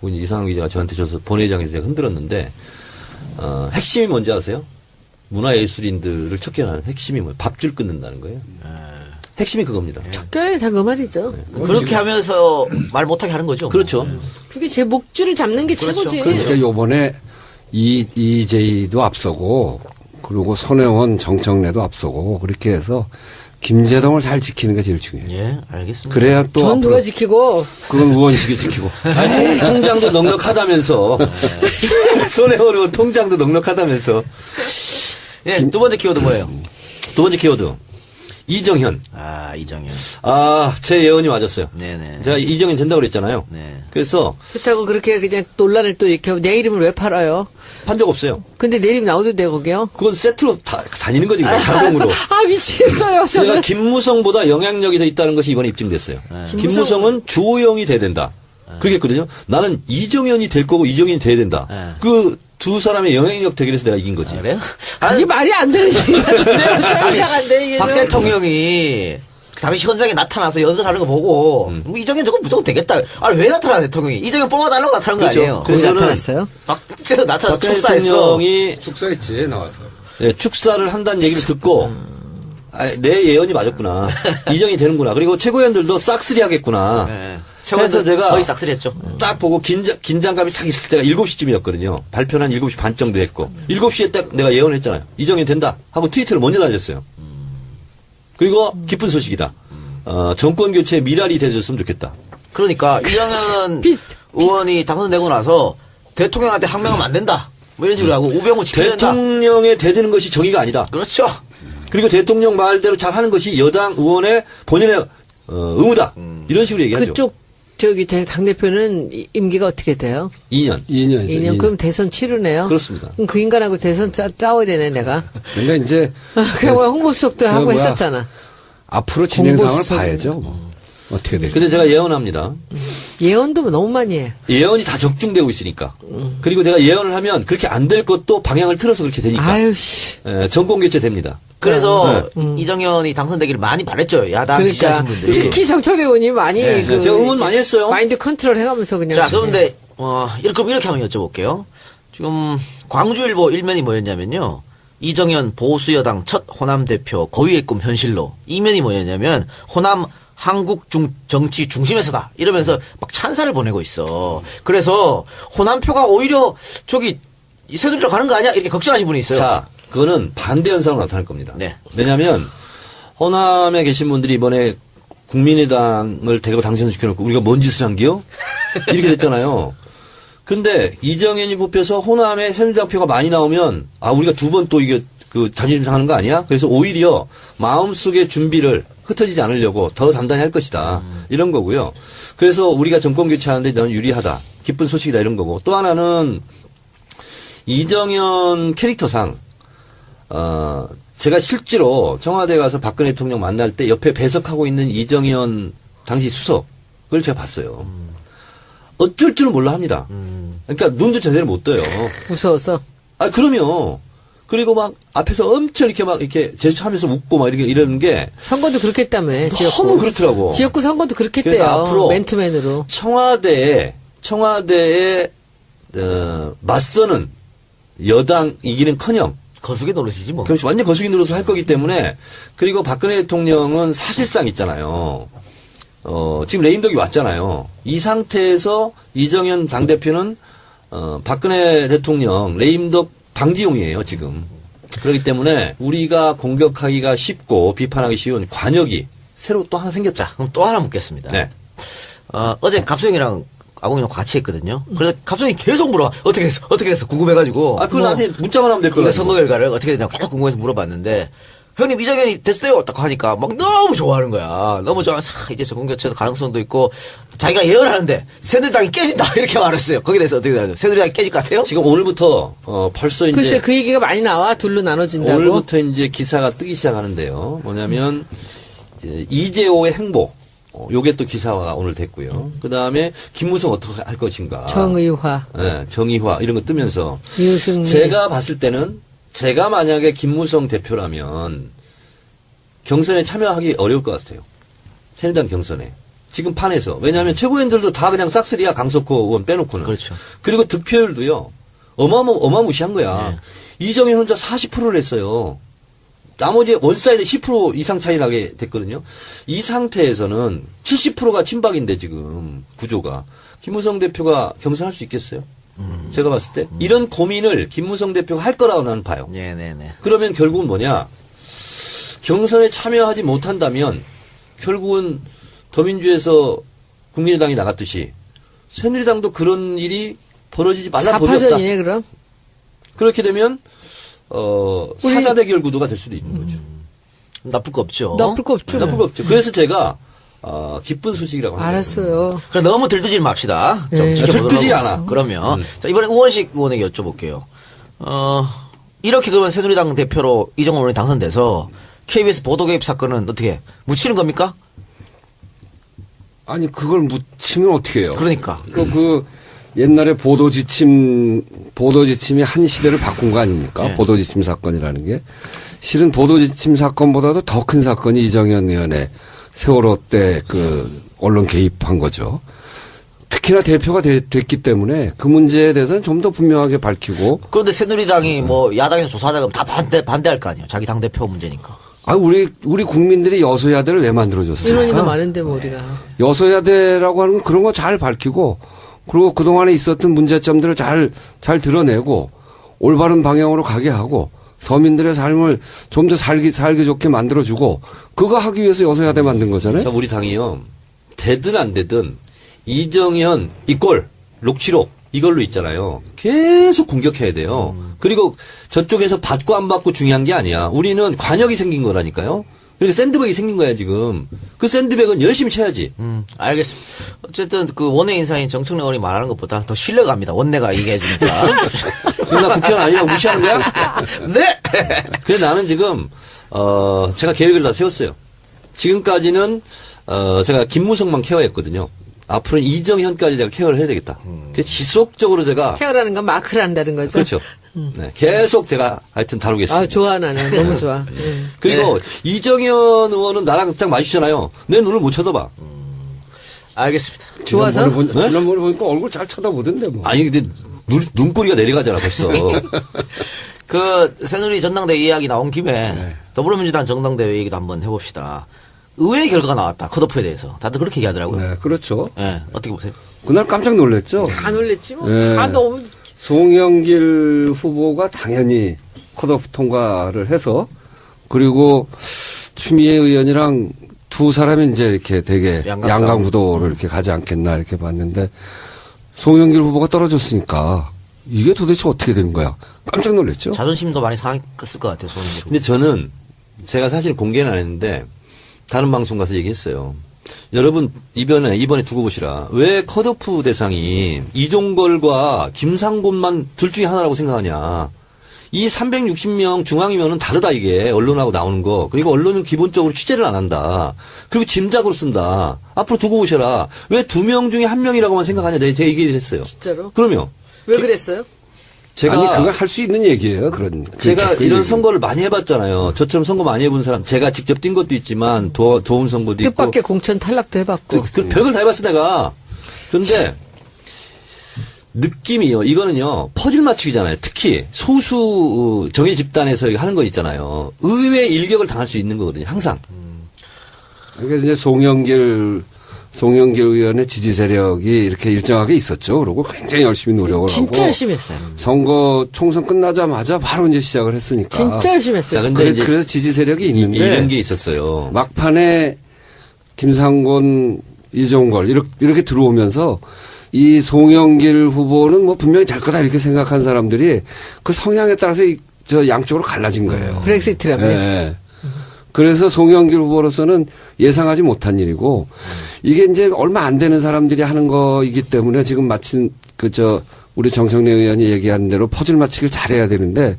Speaker 4: 이상우 기자가 저한테 줘서 본회의장에서 제가 흔들었는데, 핵심이 뭔지 아세요? 문화예술인들을 척결하는 핵심이 뭐예요? 밥줄 끊는다는 거예요. 핵심이 그겁니다.
Speaker 3: 척결이 다 그 말이죠.
Speaker 1: 그렇게 하면서 말 못하게 하는 거죠.
Speaker 4: 그렇죠.
Speaker 3: 그게 제 목줄을 잡는 게
Speaker 1: 그렇죠.
Speaker 3: 최고지.
Speaker 2: 그러니까 요번에 이재희도 앞서고 그리고 손혜원 정청래도 앞서고 그렇게 해서 김재동을 잘 지키는 게 제일 중요해요.
Speaker 1: 예, 알겠습니다.
Speaker 2: 그래야 또
Speaker 3: 전
Speaker 2: 앞으로
Speaker 3: 누가 지키고
Speaker 2: 그건 의원식이 지키고.
Speaker 4: 아니, 통장도 넉넉하다면서. 손해보는 통장도 넉넉하다면서.
Speaker 1: 예, 두 번째 키워드 뭐예요?
Speaker 4: 두 번째 키워드. 이정현.
Speaker 1: 아, 이정현.
Speaker 4: 아, 제 예언이 맞았어요.
Speaker 1: 네네.
Speaker 4: 제가 이정현 된다고 그랬잖아요.
Speaker 1: 네.
Speaker 4: 그래서
Speaker 3: 그렇다고 그렇게 그냥 논란을 또 이렇게 내 이름을 왜 팔아요?
Speaker 4: 판 적 없어요.
Speaker 3: 근데 내 이름 나오던데 거기요?
Speaker 4: 그건 세트로 다니는 거지, 그냥 자동으로.
Speaker 3: 아 미치겠어요.
Speaker 4: 제가
Speaker 3: 저는.
Speaker 4: 김무성보다 영향력이 더 있다는 것이 이번에 입증됐어요. 김무성은 주호영이 돼야 된다. 그러겠거든요. 나는 이정현이 될 거고 이정현이 돼야 된다. 그 두 사람의 영향력 대결에서 내가 이긴 거지.
Speaker 1: 아, 그래요?
Speaker 3: 이게 말이 안 되는 얘기인데 좀 이상한데 이게
Speaker 1: 박
Speaker 3: 좀.
Speaker 1: 대통령이 당시 현장에 나타나서 연설하는 거 보고 뭐 이정현 저거 무조건 되겠다. 아니 왜 나타나 대통령이? 이정현 뽑아달라고 나타난 거
Speaker 4: 그렇죠.
Speaker 1: 아니에요?
Speaker 4: 그래서 저는
Speaker 3: 나타났어요?
Speaker 1: 박 대통령 나타나서
Speaker 4: 박근혜
Speaker 1: 축사했어.
Speaker 4: 대통령이
Speaker 2: 축사했지 나와서.
Speaker 4: 네, 축사를 한다는 얘기를 듣고 내 예언이 맞았구나. 이정이 되는구나. 그리고 최고위원들도 싹쓸이 하겠구나.
Speaker 1: 네.
Speaker 4: 그래서 제가
Speaker 1: 거의 싹쓸이했죠.
Speaker 4: 딱 보고 긴장감이 싹 있을 때가 7시쯤이었거든요. 발표는 한 7시 반 정도 했고 7시에 딱 내가 예언했잖아요. 이정이 된다 하고 트위터를 먼저 날렸어요. 그리고 기쁜 소식이다. 정권 교체 미랄이 되었으면 좋겠다.
Speaker 1: 그러니까 이정현 의원이 당선되고 나서 대통령한테 항명하면 안 된다. 뭐 이런 식으로 하고 우병우 지켜야 된다.
Speaker 4: 대통령에 대드는 것이 정의가 아니다.
Speaker 1: 그렇죠.
Speaker 4: 그리고 대통령 말대로 잘 하는 것이 여당 의원의 본연의 의무다. 이런 식으로 얘기하죠.
Speaker 3: 그쪽 저기 당대표는 임기가 어떻게 돼요?
Speaker 4: 2년.
Speaker 2: 2년이죠.
Speaker 3: 2년 그럼 대선 치르네요.
Speaker 4: 그렇습니다.
Speaker 3: 그럼 그 인간하고 대선 싸워야 되네 내가.
Speaker 2: 그러니까 이제
Speaker 3: 그냥 뭐 홍보수석도
Speaker 2: 저
Speaker 3: 하고
Speaker 2: 뭐야,
Speaker 3: 했었잖아.
Speaker 2: 앞으로 진행 상황을
Speaker 3: 공보수석이-
Speaker 2: 봐야죠. 뭐. 어떻게 될지.
Speaker 4: 근데 제가 예언합니다.
Speaker 3: 예언도 너무 많이 해.
Speaker 4: 예언이 다 적중되고 있으니까. 그리고 제가 예언을 하면 그렇게 안 될 것도 방향을 틀어서 그렇게 되니까.
Speaker 3: 아유 씨.
Speaker 4: 정권 교체 됩니다.
Speaker 1: 그래서 이정현이 당선되기를 많이 바랬죠. 야당
Speaker 3: 그러니까
Speaker 1: 지지하신 분들이.
Speaker 3: 특히 정철 의원이 많이
Speaker 1: 네,
Speaker 3: 그
Speaker 4: 제가 응원 많이 했어요.
Speaker 3: 마인드 컨트롤 해가면서 그냥.
Speaker 1: 자, 그런데 그럼 이렇게 한번 여쭤볼게요. 지금 광주일보 일면이 뭐였냐면요. 이정현 보수 여당 첫 호남 대표 고위의 꿈 현실로. 이면이 뭐였냐면 호남 한국 정치 중심에서다 이러면서 막 찬사를 보내고 있어. 그래서 호남표가 오히려 저기 새누리로 가는 거 아니야? 이렇게 걱정하시는 분이 있어요.
Speaker 4: 자, 그거는 반대 현상으로 나타날 겁니다.
Speaker 1: 네.
Speaker 4: 왜냐하면 호남에 계신 분들이 이번에 국민의당을 대거 당선시켜놓고 우리가 뭔 짓을 한겨? 이렇게 됐잖아요. 근데 이정현이 뽑혀서 호남에 새누리당 표가 많이 나오면 우리가 두 번 또 이게 그 자존심 상하는 거 아니야? 그래서 오히려 마음속의 준비를 흩어지지 않으려고 더 단단히 할 것이다. 이런 거고요. 그래서 우리가 정권 교체하는데 너는 유리하다. 기쁜 소식이다. 이런 거고. 또 하나는 이정현 캐릭터상 제가 실제로 청와대 가서 박근혜 대통령 만날 때 옆에 배석하고 있는 이정현 당시 수석을 제가 봤어요. 어쩔 줄은 몰라 합니다. 그러니까 눈도 제대로 못 떠요.
Speaker 3: 무서워서.
Speaker 4: 그럼요. 그리고 막 앞에서 엄청 이렇게 제스처하면서 웃고 막 이러는 게
Speaker 3: 선거도 그렇게 했다며.
Speaker 4: 너무 그렇더라고.
Speaker 3: 지역구 선거도 그렇게 했대요.
Speaker 4: 그래서 앞으로
Speaker 3: 맨투맨으로.
Speaker 4: 청와대에 맞서는 여당 이기는커녕
Speaker 1: 거수기 노릇이지 뭐.
Speaker 4: 그럼 완전 거수기 노릇을 할 거기 때문에 그리고 박근혜 대통령은 사실상 있잖아요. 지금 레임덕이 왔잖아요. 이 상태에서 이정현 당대표는 박근혜 대통령 레임덕 방지용이에요, 지금. 그렇기 때문에 우리가 공격하기가 쉽고 비판하기 쉬운 관역이 새로 또 하나 생겼다.
Speaker 1: 그럼 또 하나 묻겠습니다.
Speaker 4: 네.
Speaker 1: 어제 갑수형이랑 아공이랑 같이 했거든요. 그래서 갑수형이 계속 물어봐. 어떻게 했어? 궁금해가지고.
Speaker 4: 그걸 나한테 문자만 하면 될 거예요.
Speaker 1: 이거 선거 결과를 어떻게 되냐고 계속 궁금해서 물어봤는데 형님 이정현이 됐어요 딱 하니까 막 너무 좋아하는 거야. 너무 좋아서 이제 정권 교체도 가능성도 있고 자기가 예언하는데 새누리당이 깨진다 이렇게 말했어요. 거기에 대해서 어떻게 생각하세요? 새누리당이 깨질 것 같아요?
Speaker 4: 지금 오늘부터 벌써 이제
Speaker 3: 글쎄 그 얘기가 많이 나와. 둘로 나눠진다고.
Speaker 4: 오늘부터 이제 기사가 뜨기 시작하는데요. 뭐냐면 이재호의 행보. 요게 또 기사화가 오늘 됐고요. 그 다음에 김무성 어떻게 할 것인가.
Speaker 3: 정의화.
Speaker 4: 네, 정의화 이런 거 뜨면서
Speaker 3: 이우승리.
Speaker 4: 제가 봤을 때는 제가 만약에 김무성 대표라면 경선에 참여하기 어려울 것 같아요. 새누리당 경선에. 지금 판에서. 왜냐하면 최고위원들도 다 그냥 싹쓸이야. 강석호 의원 빼놓고는.
Speaker 1: 그렇죠.
Speaker 4: 그리고 득표율도요. 어마무시한 거야.
Speaker 1: 네.
Speaker 4: 이정현 혼자 40%를 했어요. 나머지 원사이드 10% 이상 차이 나게 됐거든요. 이 상태에서는 70%가 친박인데 지금 구조가 김무성 대표가 경선할 수 있겠어요? 제가 봤을 때 이런 고민을 김무성 대표가 할 거라고 나는 봐요.
Speaker 1: 네네네.
Speaker 4: 그러면 결국은 뭐냐? 경선에 참여하지 못한다면 결국은 더민주에서 국민의당이 나갔듯이 새누리당도 그런 일이 벌어지지 말라 보였다.
Speaker 3: 4파전이네 그럼.
Speaker 4: 그렇게 되면 사자 대결 구도가 될 수도 있는 거죠.
Speaker 1: 나쁠 거 없죠.
Speaker 3: 나쁠 거 없죠.
Speaker 4: 나쁠 거 없죠. 그래서 제가 기쁜 소식이라고 합니다.
Speaker 3: 알았어요.
Speaker 1: 그래 너무 들뜨지 맙시다. 좀
Speaker 3: 네.
Speaker 1: 지켜보도록
Speaker 4: 들뜨지
Speaker 1: 하겠습니다.
Speaker 4: 않아.
Speaker 1: 그러면 자 이번에 우원식 의원에게 여쭤볼게요. 이렇게 그러면 새누리당 대표로 이정호 의원이 당선돼서 KBS 보도 개입 사건은 어떻게 묻히는 겁니까?
Speaker 2: 아니 그걸 묻히면 어떻게 해요?
Speaker 1: 그러니까.
Speaker 2: 그 옛날에 보도 지침이 한 시대를 바꾼 거 아닙니까?
Speaker 1: 네.
Speaker 2: 보도 지침 사건이라는 게 실은 보도 지침 사건보다도 더 큰 사건이 이정현 의원의 세월호 때 그 언론 개입한 거죠. 특히나 대표가 됐기 때문에 그 문제에 대해서는 좀 더 분명하게 밝히고.
Speaker 1: 그런데 새누리당이 뭐 야당에서 조사하자 그러면 다 반대할 거 아니에요. 자기 당대표 문제니까.
Speaker 2: 아, 우리 국민들이 여소야대를 왜 만들어줬습니까?
Speaker 3: 인원이 더 많은데 뭐 우리가.
Speaker 2: 여소야대라고 하는 건 그런 거 잘 밝히고 그리고 그동안에 있었던 문제점들을 잘 드러내고 올바른 방향으로 가게 하고 서민들의 삶을 좀 더 살기 좋게 만들어주고 그거 하기 위해서 여소야대 만든 거잖아요.
Speaker 4: 참 우리 당이요. 되든 안 되든 이정현 이꼴 록치록 이걸로 있잖아요. 계속 공격해야 돼요. 그리고 저쪽에서 받고 안 받고 중요한 게 아니야. 우리는 관역이 생긴 거라니까요. 그러니까 샌드백이 생긴 거야 지금. 그 샌드백은 열심히 쳐야지.
Speaker 1: 알겠습니다. 어쨌든 그 원내 인사인 정청래 의원이 말하는 것보다 더 신뢰가 갑니다. 원내가 얘기해 주니까.
Speaker 4: 지금 나 국회의원 아니라고 무시하는 거야?
Speaker 1: 네.
Speaker 4: 그래서 나는 지금 제가 계획을 다 세웠어요. 지금까지는 제가 김무성만 케어했거든요. 앞으로는 이정현까지 제가 케어를 해야 되겠다. 그래서 지속적으로 제가
Speaker 3: 케어라는 건 마크를 한다는 거죠.
Speaker 4: 그렇죠. 네, 계속 제가 하여튼 다루겠습니다.
Speaker 3: 아, 좋아 나는. 너무 좋아.
Speaker 4: 그리고 이정현 의원은 나랑 딱 마주치잖아요. 내 눈을 못 쳐다봐.
Speaker 1: 알겠습니다.
Speaker 3: 좋아서?
Speaker 2: 지난번에 보니까 얼굴 잘 쳐다보던데 뭐.
Speaker 4: 아니 근데 눈꼬리가 내려가잖아 벌써.
Speaker 1: 그 새누리 전당대회 이야기 나온 김에 더불어민주당 전당대회 얘기도 한번 해봅시다. 의외의 결과가 나왔다. 컷오프에 대해서. 다들 그렇게 얘기하더라고요.
Speaker 2: 네, 그렇죠.
Speaker 1: 네, 어떻게 보세요?
Speaker 2: 그날 깜짝 놀랐죠.
Speaker 3: 다 놀랬지 뭐.
Speaker 2: 네.
Speaker 3: 다 너무.
Speaker 2: 송영길 후보가 당연히 컷오프 통과를 해서 그리고 추미애 의원이랑 두 사람이 이제 이렇게 되게 양강 구도를 이렇게 가지 않겠나 이렇게 봤는데 송영길 후보가 떨어졌으니까 이게 도대체 어떻게 된 거야? 깜짝 놀랐죠.
Speaker 1: 자존심도 많이 상했을 것 같아요. 손흥민.
Speaker 4: 근데 저는 제가 사실 공개는 안 했는데 다른 방송 가서 얘기했어요. 여러분 이번에 두고 보시라. 왜 컷오프 대상이 이종걸과 김상곤만 둘 중에 하나라고 생각하냐. 이 360명 중앙이면은 다르다 이게 언론하고 나오는 거. 그리고 언론은 기본적으로 취재를 안 한다. 그리고 짐작으로 쓴다. 앞으로 두고 보셔라. 왜 2명 중에 1명이라고만 생각하냐. 제가 얘기를 했어요.
Speaker 3: 진짜로?
Speaker 4: 그러면
Speaker 3: 왜 그랬어요?
Speaker 4: 제가
Speaker 2: 아니 그거 할 수 있는 얘기예요. 그런
Speaker 4: 제가
Speaker 2: 그
Speaker 4: 이런
Speaker 2: 얘기.
Speaker 4: 선거를 많이 해봤잖아요. 저처럼 선거 많이 해본 사람, 제가 직접 뛴 것도 있지만 도운 선거도 있고.
Speaker 3: 뜻밖의 공천 탈락도 해봤고.
Speaker 4: 그 별걸 다 해봤어 내가. 그런데 느낌이요. 이거는요 퍼즐 맞추기잖아요. 특히 소수 정의 집단에서 하는 거 있잖아요. 의외의 일격을 당할 수 있는 거거든요. 항상.
Speaker 2: 그러니까 이제 송영길 의원의 지지 세력이 이렇게 일정하게 있었죠. 그리고 굉장히 열심히 노력을 하고.
Speaker 3: 진짜 열심히 했어요.
Speaker 2: 선거 총선 끝나자마자 바로 이제 시작을 했으니까.
Speaker 3: 진짜 열심히 했어요.
Speaker 4: 자, 근데 이제
Speaker 2: 그래서 지지 세력이 있는데
Speaker 4: 이런 게 있었어요.
Speaker 2: 막판에 김상곤, 이종걸 이렇게 들어오면서 이 송영길 후보는 뭐 분명히 될 거다 이렇게 생각한 사람들이 그 성향에 따라서 저 양쪽으로 갈라진 거예요.
Speaker 3: 브렉시트라며.
Speaker 2: 네. 그래서 송영길 후보로서는 예상하지 못한 일이고 이게 이제 얼마 안 되는 사람들이 하는 거이기 때문에 지금 마침 우리 정청래 의원이 얘기한 대로 퍼즐 맞추기를 잘해야 되는데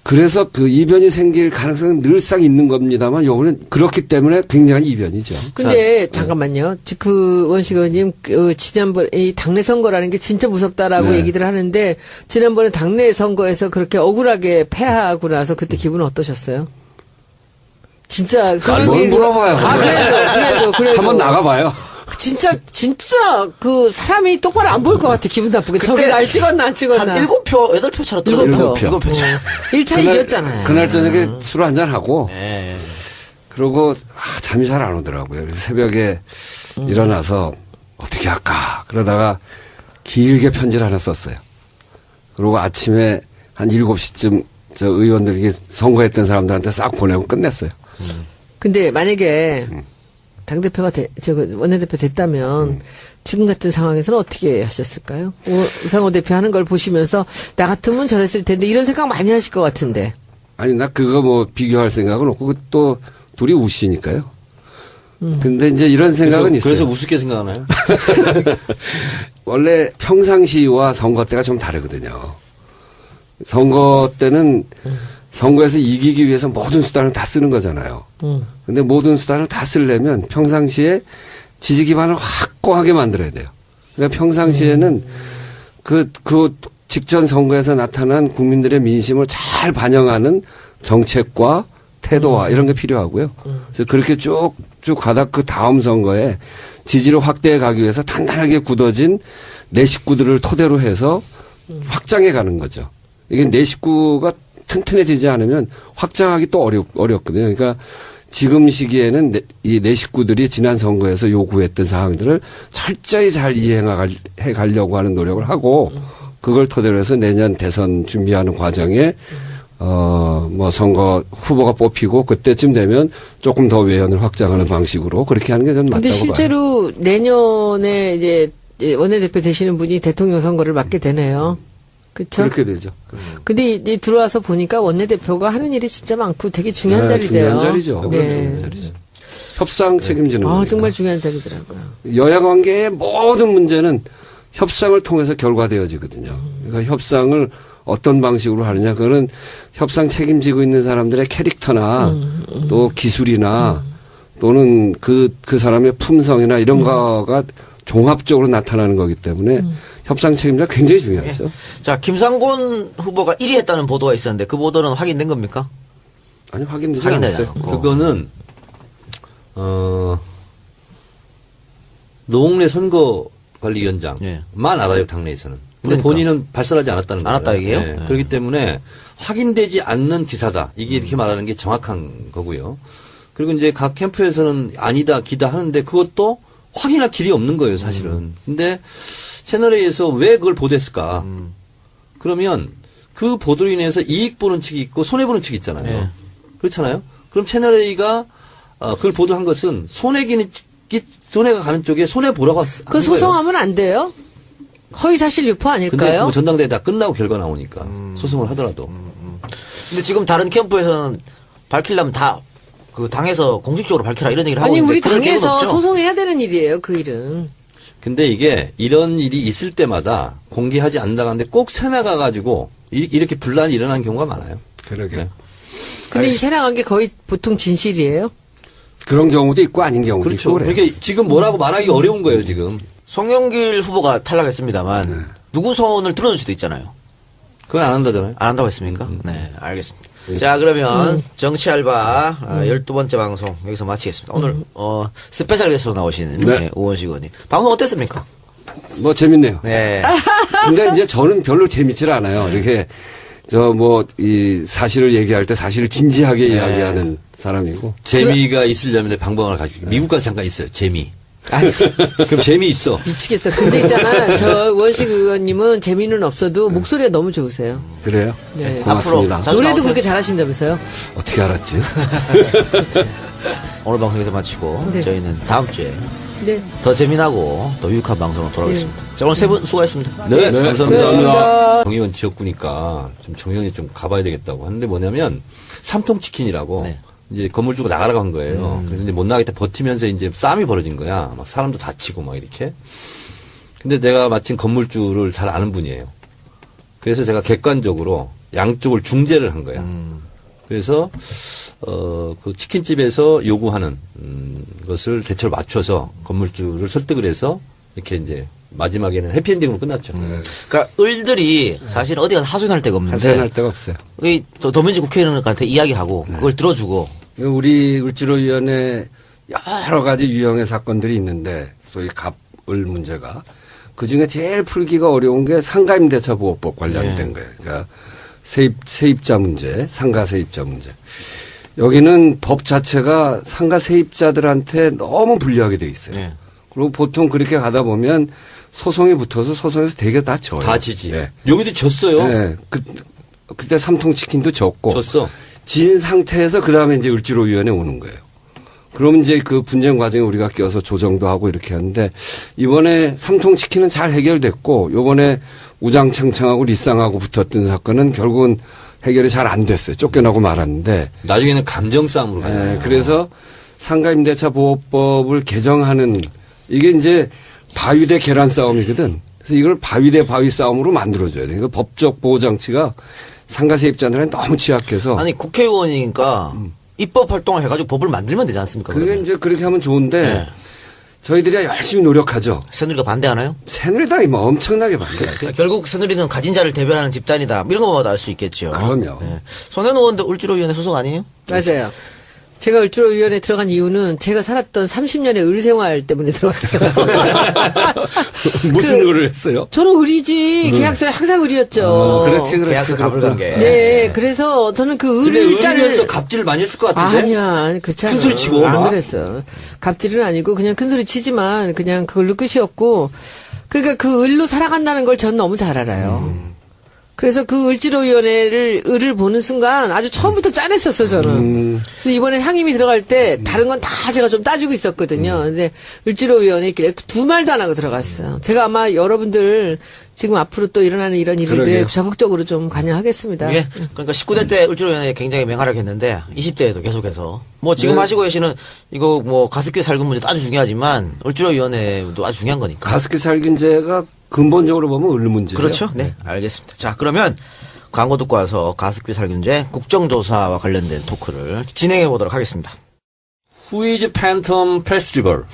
Speaker 2: 그래서 그 이변이 생길 가능성은 늘상 있는 겁니다만 요거는 그렇기 때문에 굉장한 이변이죠.
Speaker 3: 근데 잠깐만요. 그 원식 의원님 지난번 이 당내 선거라는 게 진짜 무섭다라고
Speaker 2: 네.
Speaker 3: 얘기들 하는데 지난번에 당내 선거에서 그렇게 억울하게 패하고 나서 그때 기분은 어떠셨어요? 진짜
Speaker 2: 뭘 물어봐요.
Speaker 3: 그래도
Speaker 2: 한번 나가봐요.
Speaker 3: 진짜 그 사람이 똑바로 안 보일 것 같아. 기분 나쁘게. 저기 날 찍었나 안 찍었나.
Speaker 1: 한 7표, 8표 차로 떨어졌어요.
Speaker 3: 7표.
Speaker 1: 7표 차.
Speaker 3: 1차 이겼잖아요.
Speaker 2: 그날 저녁에 술 한잔 하고
Speaker 1: 예.
Speaker 2: 그러고 잠이 잘 안 오더라고요. 그래서 새벽에 일어나서 어떻게 할까 그러다가 길게 편지를 하나 썼어요. 그리고 아침에 한 7시쯤 저 의원들에게 선거했던 사람들한테 싹 보내고 끝냈어요.
Speaker 3: 근데 만약에 당대표가 원내대표 됐다면 지금 같은 상황에서는 어떻게 하셨을까요? 우상호 대표 하는 걸 보시면서 나 같으면 저랬을 텐데 이런 생각 많이 하실 것 같은데.
Speaker 2: 아니 나 그거 뭐 비교할 생각은 없고 또 둘이 우시니까요. 근데 이제 이런 생각은 있어요.
Speaker 4: 그래서 우습게 생각하나요?
Speaker 2: 원래 평상시와 선거 때가 좀 다르거든요. 선거 때는 선거에서 이기기 위해서 모든 수단을 다 쓰는 거잖아요. 근데 모든 수단을 다 쓰려면 평상시에 지지 기반을 확고하게 만들어야 돼요. 그러니까 평상시에는 그 직전 선거에서 나타난 국민들의 민심을 잘 반영하는 정책과 태도와 이런 게 필요하고요. 그래서 그렇게 쭉쭉 가다 그 다음 선거에 지지를 확대해 가기 위해서 단단하게 굳어진 내 식구들을 토대로 해서 확장해 가는 거죠. 이게 내 식구가 튼튼해지지 않으면 확장하기 또 어렵거든요. 그러니까 지금 시기에는 이 내 식구들이 지난 선거에서 요구했던 사항들을 철저히 잘 이행해 가려고 하는 노력을 하고 그걸 토대로 해서 내년 대선 준비하는 과정에 뭐 선거 후보가 뽑히고 그때쯤 되면 조금 더 외연을 확장하는 방식으로 그렇게 하는 게 저는 맞다고
Speaker 3: 근데
Speaker 2: 봐요.
Speaker 3: 실제로 내년에 이제 원내대표 되시는 분이 대통령 선거를 맡게 되네요. 그렇죠?
Speaker 2: 그렇게 되죠.
Speaker 3: 근데 이 들어와서 보니까 원내대표가 하는 일이 진짜 많고 되게 중요한
Speaker 2: 네,
Speaker 3: 자리대요.
Speaker 2: 중요한 자리죠.
Speaker 3: 네.
Speaker 2: 중요한 자리죠. 협상 책임지는 거니까.
Speaker 3: 정말 중요한 자리더라고요.
Speaker 2: 여야 관계의 모든 문제는 협상을 통해서 결과되어지거든요. 그러니까 협상을 어떤 방식으로 하느냐 그거는 협상 책임지고 있는 사람들의 캐릭터나 또 기술이나 또는 그 사람의 품성이나 이런 거가 종합적으로 나타나는 거기 때문에 협상 책임자가 굉장히 중요하죠.
Speaker 1: 자, 김상곤 후보가 1위 했다는 보도가 있었는데 그 보도는 확인된 겁니까?
Speaker 2: 아니 확인되지
Speaker 1: 확인되지
Speaker 2: 않았어요.
Speaker 1: 않았고.
Speaker 4: 그거는 노웅래 선거관리위원장만
Speaker 1: 예.
Speaker 4: 알아요, 당내에서는. 근데
Speaker 1: 그러니까.
Speaker 4: 본인은 발설하지 않았다는 거예요.
Speaker 1: 않았다 이게요?
Speaker 4: 네. 그렇기 때문에 확인되지 않는 기사다. 이게 이렇게 말하는 게 정확한 거고요. 그리고 이제 각 캠프에서는 아니다, 기다 하는데 그것도 확인할 길이 없는 거예요, 사실은. 근데 채널A에서 왜 그걸 보도했을까? 그러면 그 보도로 인해서 이익 보는 측이 있고 손해 보는 측이 있잖아요.
Speaker 1: 네.
Speaker 4: 그렇잖아요. 그럼 채널A가 그걸 보도한 것은 손해가 가는 쪽에 손해 보라고
Speaker 3: 그 소송하면 안 돼요? 허위사실 유포
Speaker 4: 근데
Speaker 3: 아닐까요?
Speaker 4: 뭐 전당대회 다 끝나고 결과 나오니까 소송을 하더라도.
Speaker 1: 근데 지금 다른 캠프에서는 밝히려면 다 그 당에서 공식적으로 밝혀라 이런 얘기를 하고
Speaker 3: 아니
Speaker 1: 있는데
Speaker 3: 우리
Speaker 1: 그럴 계획은
Speaker 3: 당에서
Speaker 1: 없죠?
Speaker 3: 소송해야 되는 일이에요. 그 일은.
Speaker 4: 근데 이게 이런 일이 있을 때마다 공개하지 않는다는데 꼭 새나가 가지고 이렇게 분란이 일어나는 경우가 많아요.
Speaker 2: 그러게.
Speaker 4: 네.
Speaker 3: 근데 이 새나간 게 거의 보통 진실이에요?
Speaker 2: 그런 경우도 있고 아닌 경우도
Speaker 4: 그렇죠.
Speaker 2: 있고 그래요.
Speaker 4: 그러니까 지금 뭐라고 말하기 어려운 거예요, 지금.
Speaker 1: 송영길 후보가 탈락했습니다만 누구 소원을 들어줄 수도 있잖아요.
Speaker 4: 그건 안 한다잖아요.
Speaker 1: 안 한다고 했습니까? 네, 알겠습니다. 자, 그러면 정치 알바 12번째 방송 여기서 마치겠습니다. 오늘 스페셜 게스트로 나오시는
Speaker 2: 네.
Speaker 1: 우원식 의원님. 방송 어땠습니까?
Speaker 2: 뭐 재밌네요.
Speaker 1: 네.
Speaker 2: 근데 이제 저는 별로 재밌질 않아요. 이렇게 이 사실을 얘기할 때 사실을 진지하게 이야기하는 사람이고.
Speaker 4: 재미가 있으려면 내 방법을 가지고 미국 가서 잠깐 있어요. 재미.
Speaker 3: 아이,
Speaker 4: 그럼 재미 있어.
Speaker 3: 미치겠어. 근데 있잖아. 저 원식 의원님은 재미는 없어도 목소리가 너무 좋으세요.
Speaker 2: 그래요?
Speaker 3: 네.
Speaker 2: 고맙습니다.
Speaker 1: 앞으로 자주
Speaker 3: 노래도
Speaker 1: 나오세요.
Speaker 3: 그렇게 잘하신다면서요?
Speaker 2: 어떻게 알았지?
Speaker 1: 오늘 방송에서 마치고
Speaker 3: 네.
Speaker 1: 저희는 다음 주에
Speaker 3: 네.
Speaker 1: 더 재미나고 더 유익한 방송으로 돌아오겠습니다. 자, 오늘 세 분 수고하셨습니다.
Speaker 4: 네, 감사합니다.
Speaker 3: 감사합니다.
Speaker 4: 정의원 지역구니까 좀 정의원이 좀 가봐야 되겠다고 하는데 뭐냐면 삼통치킨이라고
Speaker 1: 네.
Speaker 4: 이제 건물 주고 나가라고 한 거예요. 그래서 이제 못 나가겠다 버티면서 이제 싸움이 벌어진 거야. 막 사람도 다치고 막 이렇게. 근데 내가 마침 건물주를 잘 아는 분이에요. 그래서 제가 객관적으로 양쪽을 중재를 한 거야. 그래서 그 치킨집에서 요구하는 것을 대체로 맞춰서 건물주를 설득을 해서 이렇게 이제 마지막에는 해피엔딩으로 끝났죠.
Speaker 1: 그러니까 을들이 사실 어디 가서 하소연할 데가 없는데
Speaker 2: 하소연할 데가 없어요.
Speaker 1: 이 더민주 국회의원한테 이야기하고 그걸 들어주고
Speaker 2: 우리 을지로위원회 여러 가지 유형의 사건들이 있는데 소위 갑을 문제가 그중에 제일 풀기가 어려운 게 상가임대차보호법 관련된 거예요. 그러니까 세입자 문제, 상가 세입자 문제. 여기는 법 자체가 상가 세입자들한테 너무 불리하게 돼 있어요.
Speaker 1: 네.
Speaker 2: 그리고 보통 그렇게 가다 보면 소송이 붙어서 소송에서 되게 다 져요.
Speaker 4: 다 지지.
Speaker 2: 네.
Speaker 4: 여기도 졌어요.
Speaker 2: 네. 그때 삼통치킨도 졌고.
Speaker 4: 졌어.
Speaker 2: 진 상태에서 그 다음에 이제 을지로위원회 오는 거예요. 그러면 이제 그 분쟁 과정에 우리가 껴서 조정도 하고 이렇게 하는데 이번에 삼통치킨은 잘 해결됐고 요번에 우장창창하고 리쌍하고 붙었던 사건은 결국은 해결이 잘 안 됐어요. 쫓겨나고 말았는데.
Speaker 4: 나중에는 감정 싸움으로 가요.
Speaker 2: 네, 그래서 상가임대차 보호법을 개정하는 이게 이제 바위 대 계란 싸움이거든. 그래서 이걸 바위 대 바위 싸움으로 만들어줘야 돼. 그러니까 법적 보호 장치가 상가 세입자들은 너무 취약해서.
Speaker 1: 아니 국회의원이니까 입법 활동을 해가지고 법을 만들면 되지 않습니까?
Speaker 2: 그게
Speaker 1: 그러면?
Speaker 2: 이제 그렇게 하면 좋은데
Speaker 1: 네.
Speaker 2: 저희들이 열심히 노력하죠.
Speaker 1: 새누리가 반대하나요?
Speaker 2: 새누리당이 뭐 엄청나게 반대하죠.
Speaker 1: 자, 결국 새누리는 가진 자를 대변하는 집단이다. 이런 것마다 알 수 있겠죠.
Speaker 2: 그럼요.
Speaker 1: 네. 손현 의원도 을지로위원회 소속 아니에요?
Speaker 3: 맞아요. 제가 을지로위원회에 들어간 이유는 제가 살았던 30년의 을 생활 때문에 들어갔어요.
Speaker 2: 무슨 노를 했어요?
Speaker 3: 저는 을이지. 계약서에 항상 을이었죠.
Speaker 2: 그렇지, 그렇지.
Speaker 1: 계약서 가불관계.
Speaker 3: 네, 그래서 저는 그
Speaker 4: 근데
Speaker 3: 을자를
Speaker 4: 을이면서 갑질을 많이 했을 것 같은데.
Speaker 3: 아니야, 그렇지 않아.
Speaker 4: 큰 소리 치고
Speaker 3: 안
Speaker 4: 막.
Speaker 3: 그랬어. 갑질은 아니고 그냥 큰 소리 치지만 그냥 그걸로 끝이었고, 그러니까 그 을로 살아간다는 걸 전 너무 잘 알아요. 그래서 그 을지로위원회를 을을 보는 순간 아주 처음부터 짠했었어 저는. 근데 이번에 상임위 들어갈 때 다른 건 다 제가 좀 따지고 있었거든요. 근데 을지로위원회 있길래 두 말도 안 하고 들어갔어요. 제가 아마 여러분들 지금 앞으로 또 일어나는 이런 일들에
Speaker 2: 그러게요.
Speaker 3: 적극적으로 좀 관여하겠습니다.
Speaker 1: 예. 그러니까 19대 때 을지로위원회 굉장히 맹활약했는데 20대에도 계속해서 뭐 지금
Speaker 2: 네.
Speaker 1: 하시고 계시는 이거 뭐 가습기 살균 문제도 아주 중요하지만 을지로위원회도 아주 중요한 거니까.
Speaker 2: 가습기 살균제가 근본적으로 보면 을 문제예요.
Speaker 1: 그렇죠. 네, 알겠습니다. 자, 그러면 광고 듣고 와서 가습기 살균제 국정조사와 관련된 토크를 진행해 보도록 하겠습니다.
Speaker 4: 후이즈 팬텀 페스티벌.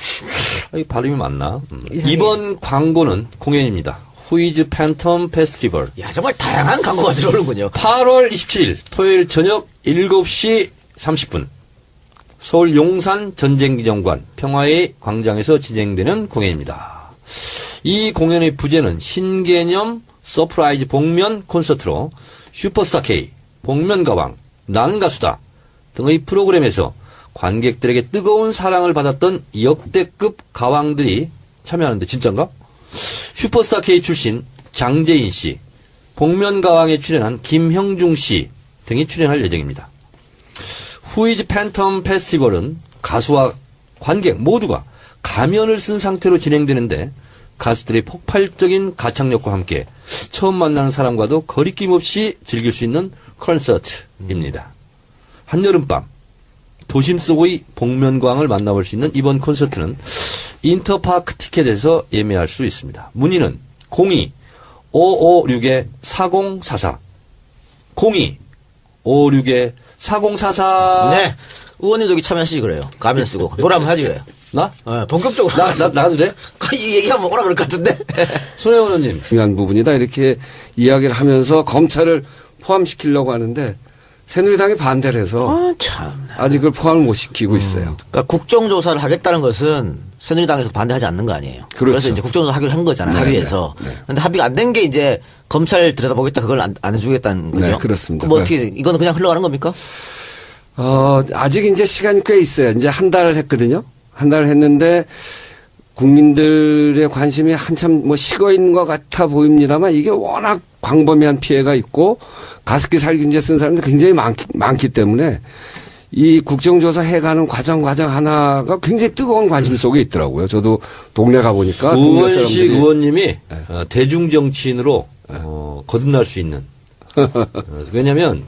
Speaker 4: 이 발음이 맞나? 이번 광고는 공연입니다. 후이즈 팬텀 페스티벌.
Speaker 1: 야, 정말 다양한 광고가 들어오는군요.
Speaker 4: 8월 27일 토요일 저녁 7시 30분 서울 용산 전쟁기념관 평화의 광장에서 진행되는 공연입니다. 이 공연의 부제는 신개념 서프라이즈 복면 콘서트로 슈퍼스타 K, 복면가왕, 나는 가수다 등의 프로그램에서 관객들에게 뜨거운 사랑을 받았던 역대급 가왕들이 참여하는데 진짠가? 슈퍼스타 K 출신 장재인 씨, 복면가왕에 출연한 김형중 씨 등이 출연할 예정입니다. 후이즈 팬텀 페스티벌은 가수와 관객 모두가 가면을 쓴 상태로 진행되는데 가수들의 폭발적인 가창력과 함께 처음 만나는 사람과도 거리낌 없이 즐길 수 있는 콘서트입니다. 한여름밤 도심 속의 복면가왕을 만나볼 수 있는 이번 콘서트는 인터파크 티켓에서 예매할 수 있습니다. 문의는 02-556-4044 02-556-4044
Speaker 1: 네. 의원님도 여기 참여하시지 그래요. 가면 쓰고. 노래하면 하지 왜.
Speaker 4: 나?
Speaker 1: 본격적으로.
Speaker 4: 나가도 돼?
Speaker 1: 이 얘기하면 오라 그럴 것 같은데.
Speaker 4: 손혜원 의원님.
Speaker 2: 중요한 부분이다 이렇게 이야기를 하면서 검찰을 포함시키려고 하는데 새누리당이 반대를 해서
Speaker 1: 아, 참.
Speaker 2: 아직 그걸 포함을 못 시키고 있어요.
Speaker 1: 그러니까 국정조사를 하겠다는 것은 새누리당에서 반대하지 않는 거 아니에요.
Speaker 2: 그렇죠.
Speaker 1: 그래서 이제 국정조사 하기로 한 거잖아요.
Speaker 2: 네,
Speaker 1: 합의해서.
Speaker 2: 네, 네.
Speaker 1: 근데 합의가 안 된 게 이제 검찰 들여다보겠다 그걸 안 해주겠다는 거죠.
Speaker 2: 네, 그렇습니다.
Speaker 1: 뭐 어떻게, 이거는 그냥 흘러가는 겁니까?
Speaker 2: 아직 이제 시간이 꽤 있어요. 이제 한 달을 했거든요. 한 달을 했는데 국민들의 관심이 한참 뭐 식어 있는 것 같아 보입니다만 이게 워낙 광범위한 피해가 있고 가습기 살균제 쓴 사람들이 굉장히 많기 때문에 이 국정조사 해가는 과정 하나가 굉장히 뜨거운 관심 속에 있더라고요. 저도 동네 가보니까 동네
Speaker 4: 우원식
Speaker 2: 사람들이
Speaker 4: 의원님이 대중정치인으로 거듭날 수 있는. 왜냐하면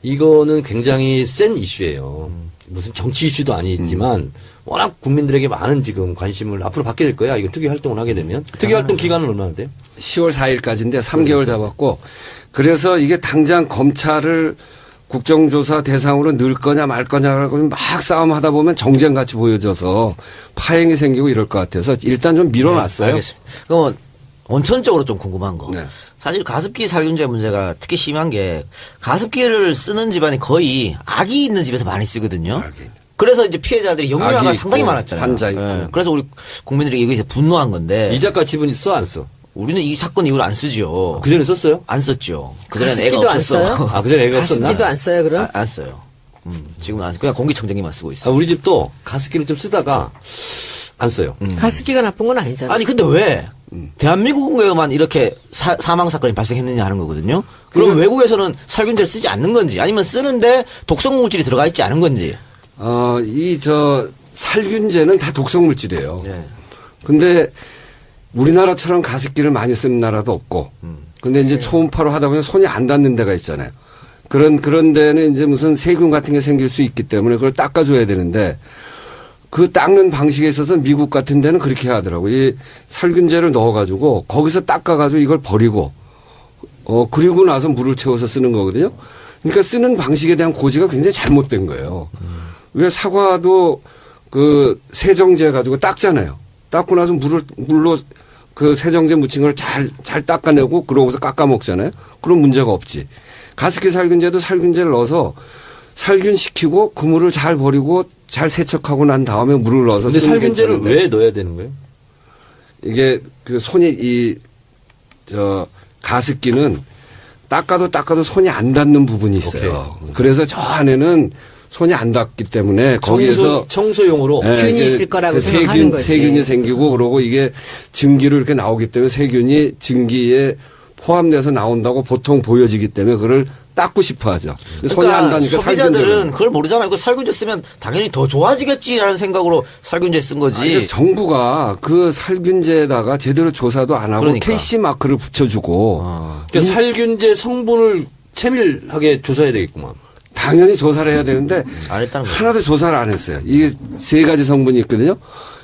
Speaker 4: 이거는 굉장히 센 이슈예요. 무슨 정치 이슈도 아니지만 워낙 국민들에게 많은 지금 관심을 앞으로 받게 될 거야. 이거 특위 활동을 하게 되면. 특위 활동 기간은 얼마나 돼요?
Speaker 2: 10월 4일까지인데 3개월 잡았고 그래서 이게 당장 검찰을 국정조사 대상으로 넣을 거냐 말 거냐라고 막 싸움하다 보면 정쟁같이 보여져서 파행이 생기고 이럴 것 같아서 일단 좀 밀어놨어요.
Speaker 1: 네, 알겠습니다. 그럼 원천적으로 좀 궁금한 거.
Speaker 2: 네.
Speaker 1: 사실 가습기 살균제 문제가 특히 심한 게 가습기를 쓰는 집안이 거의 악이 있는 집에서 많이 쓰거든요.
Speaker 2: 악이 있는.
Speaker 1: 그래서 이제 피해자들이 영유아가
Speaker 2: 아기
Speaker 1: 상당히
Speaker 2: 있고,
Speaker 1: 많았잖아요.
Speaker 2: 환자 있고.
Speaker 1: 예. 그래서 우리 국민들이 여기서 분노한 건데
Speaker 4: 이 작가 집은 써 안 써?
Speaker 1: 우리는 이 사건 이후로 안 쓰죠.
Speaker 4: 그 전에 썼어요?
Speaker 1: 안 썼죠. 그전에는 애가
Speaker 3: 가습기도 안
Speaker 1: 없었어.
Speaker 3: 써요?
Speaker 4: 아, 그 전에 애가 없었나?
Speaker 3: 가습기도 안 써요, 그럼?
Speaker 1: 안 써요. 지금은 안 써. 그냥 공기청정기만 쓰고 있어.
Speaker 4: 아, 우리 집도 가습기를 좀 쓰다가 안 써요.
Speaker 3: 가습기가 나쁜 건 아니잖아요.
Speaker 1: 아니 근데 왜 대한민국에만 이렇게 사망 사건이 발생했느냐 하는 거거든요. 그럼 외국에서는 살균제를 쓰지 않는 건지 아니면 쓰는데 독성 물질이 들어가 있지 않은 건지.
Speaker 2: 살균제는 다 독성 물질이에요.
Speaker 1: 네.
Speaker 2: 근데 우리나라처럼 가습기를 많이 쓰는 나라도 없고. 근데 이제 초음파로 하다 보면 손이 안 닿는 데가 있잖아요. 그런 데는 이제 무슨 세균 같은 게 생길 수 있기 때문에 그걸 닦아줘야 되는데 그 닦는 방식에 있어서 미국 같은 데는 그렇게 하더라고요. 이 살균제를 넣어가지고 거기서 닦아가지고 이걸 버리고 그리고 나서 물을 채워서 쓰는 거거든요. 그러니까 쓰는 방식에 대한 고지가 굉장히 잘못된 거예요. 왜 사과도 그 세정제 가지고 닦잖아요. 닦고 나서 물로 그 세정제 묻힌 걸 잘 닦아내고 그러고서 깎아 먹잖아요. 그럼 문제가 없지. 가습기 살균제도 살균제를 넣어서 살균시키고 그 물을 잘 버리고 잘 세척하고 난 다음에 물을 넣어서
Speaker 4: 근데
Speaker 2: 쓰는
Speaker 4: 살균제를
Speaker 2: 괜찮은데
Speaker 4: 왜 넣어야 되는 거예요?
Speaker 2: 이게 그 손이 가습기는 닦아도 손이 안 닿는 부분이 있어요. 그래서 저 안에는 손이 안 닿기 때문에 거기에서
Speaker 4: 청소용으로
Speaker 2: 예,
Speaker 3: 균이
Speaker 2: 이제
Speaker 3: 있을 거라고
Speaker 2: 그
Speaker 3: 생각하는 거지.
Speaker 2: 세균이 생기고 그러고 이게 증기로 이렇게 나오기 때문에 세균이 증기에 포함돼서 나온다고 보통 보여지기 때문에 그걸 닦고 싶어 하죠. 손이 안
Speaker 1: 그러니까
Speaker 2: 닿으니까
Speaker 1: 소비자들은 그걸 모르잖아요. 그 살균제 쓰면 당연히 더 좋아지겠지라는 생각으로 살균제 쓴 거지.
Speaker 2: 아니, 정부가 그 살균제에다가 제대로 조사도 안 하고
Speaker 1: 그러니까.
Speaker 2: KC 마크를 붙여주고
Speaker 4: 그러니까 살균제 성분을 세밀하게 조사해야 되겠구만.
Speaker 2: 당연히 조사를 해야 되는데
Speaker 1: 안 했다는 거예요.
Speaker 2: 하나도 조사를 안 했어요. 이게 세 가지 성분이 있거든요.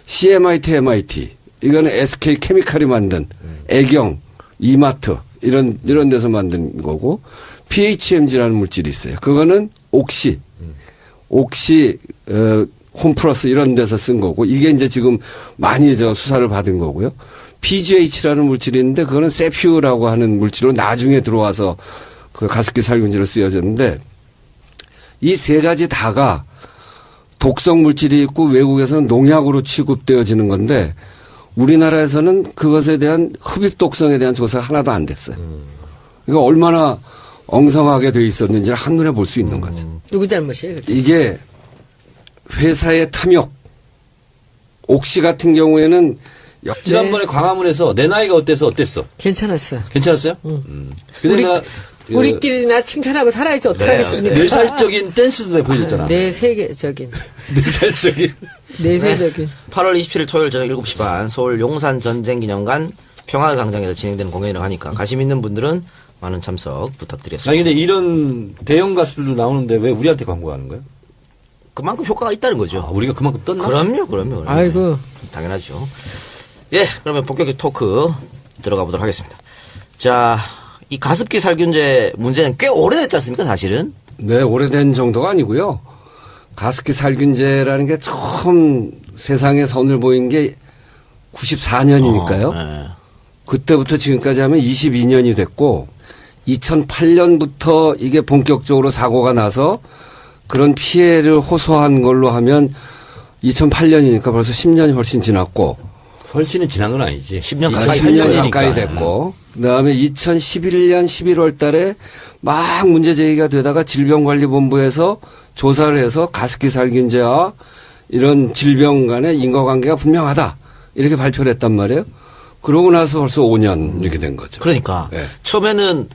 Speaker 2: CMIT, MIT. 이거는 SK 케미칼이 만든 애경, 이마트 이런 데서 만든 거고 PHMG라는 물질이 있어요. 그거는 옥시, 홈플러스 이런 데서 쓴 거고 이게 이제 지금 많이 수사를 받은 거고요. PGH라는 물질이 있는데 그거는 세퓨라고 하는 물질로 나중에 들어와서 그 가습기 살균제로 쓰여졌는데 이 세 가지 다가 독성 물질이 있고 외국에서는 농약으로 취급되어지는 건데 우리나라에서는 그것에 대한 흡입 독성에 대한 조사가 하나도 안 됐어요. 그러니까 얼마나 엉성하게 돼 있었는지를 한눈에 볼 수 있는 거죠.
Speaker 3: 누구 잘못이에요? 그게?
Speaker 2: 이게 회사의 탐욕. 옥시 같은 경우에는
Speaker 4: 지난번에 광화문에서 내 나이가 어때서 어땠어?
Speaker 3: 괜찮았어.
Speaker 4: 괜찮았어요? 근데 내가
Speaker 3: 우리끼리나 칭찬하고 살아야지 어떡하겠습니까?
Speaker 4: 뇌살적인 댄스도 보여줬잖아.
Speaker 3: 내 세계적인,
Speaker 4: 뇌살적인.
Speaker 3: 내세적인.
Speaker 1: 8월 27일 토요일 저녁 7시 반 서울 용산 전쟁기념관 평화광장에서 진행되는 공연이라고 하니까 관심 있는 분들은 많은 참석 부탁드리겠습니다.
Speaker 4: 아니 근데 이런 대형 가수들도 나오는데 왜 우리한테 광고하는 거예요?
Speaker 1: 그만큼 효과가 있다는 거죠.
Speaker 4: 아, 우리가 그만큼 떴나?
Speaker 1: 그럼요.
Speaker 3: 아이고.
Speaker 1: 당연하죠. 예, 그러면 본격적 토크 들어가 보도록 하겠습니다. 자, 이 가습기 살균제 문제는 꽤 오래됐지 않습니까, 사실은?
Speaker 2: 네, 오래된 정도가 아니고요. 가습기 살균제라는 게 처음 세상에 선을 보인 게 94년이니까요.
Speaker 1: 네.
Speaker 2: 그때부터 지금까지 하면 22년이 됐고 2008년부터 이게 본격적으로 사고가 나서 그런 피해를 호소한 걸로 하면 2008년이니까 벌써 10년이 훨씬 지났고
Speaker 4: 훨씬은 지난 건 아니지.
Speaker 1: 10년
Speaker 2: 아,
Speaker 1: 가까이
Speaker 2: 10년
Speaker 1: 8년이니까.
Speaker 2: 가까이 됐고 그다음에 2011년 11월 달에 막 문제 제기가 되다가 질병관리본부에서 조사를 해서 가습기 살균제와 이런 질병 간의 인과관계가 분명하다 이렇게 발표를 했단 말이에요. 그러고 나서 벌써 5년 이렇게 된 거죠.
Speaker 1: 그러니까
Speaker 2: 네.
Speaker 1: 처음에는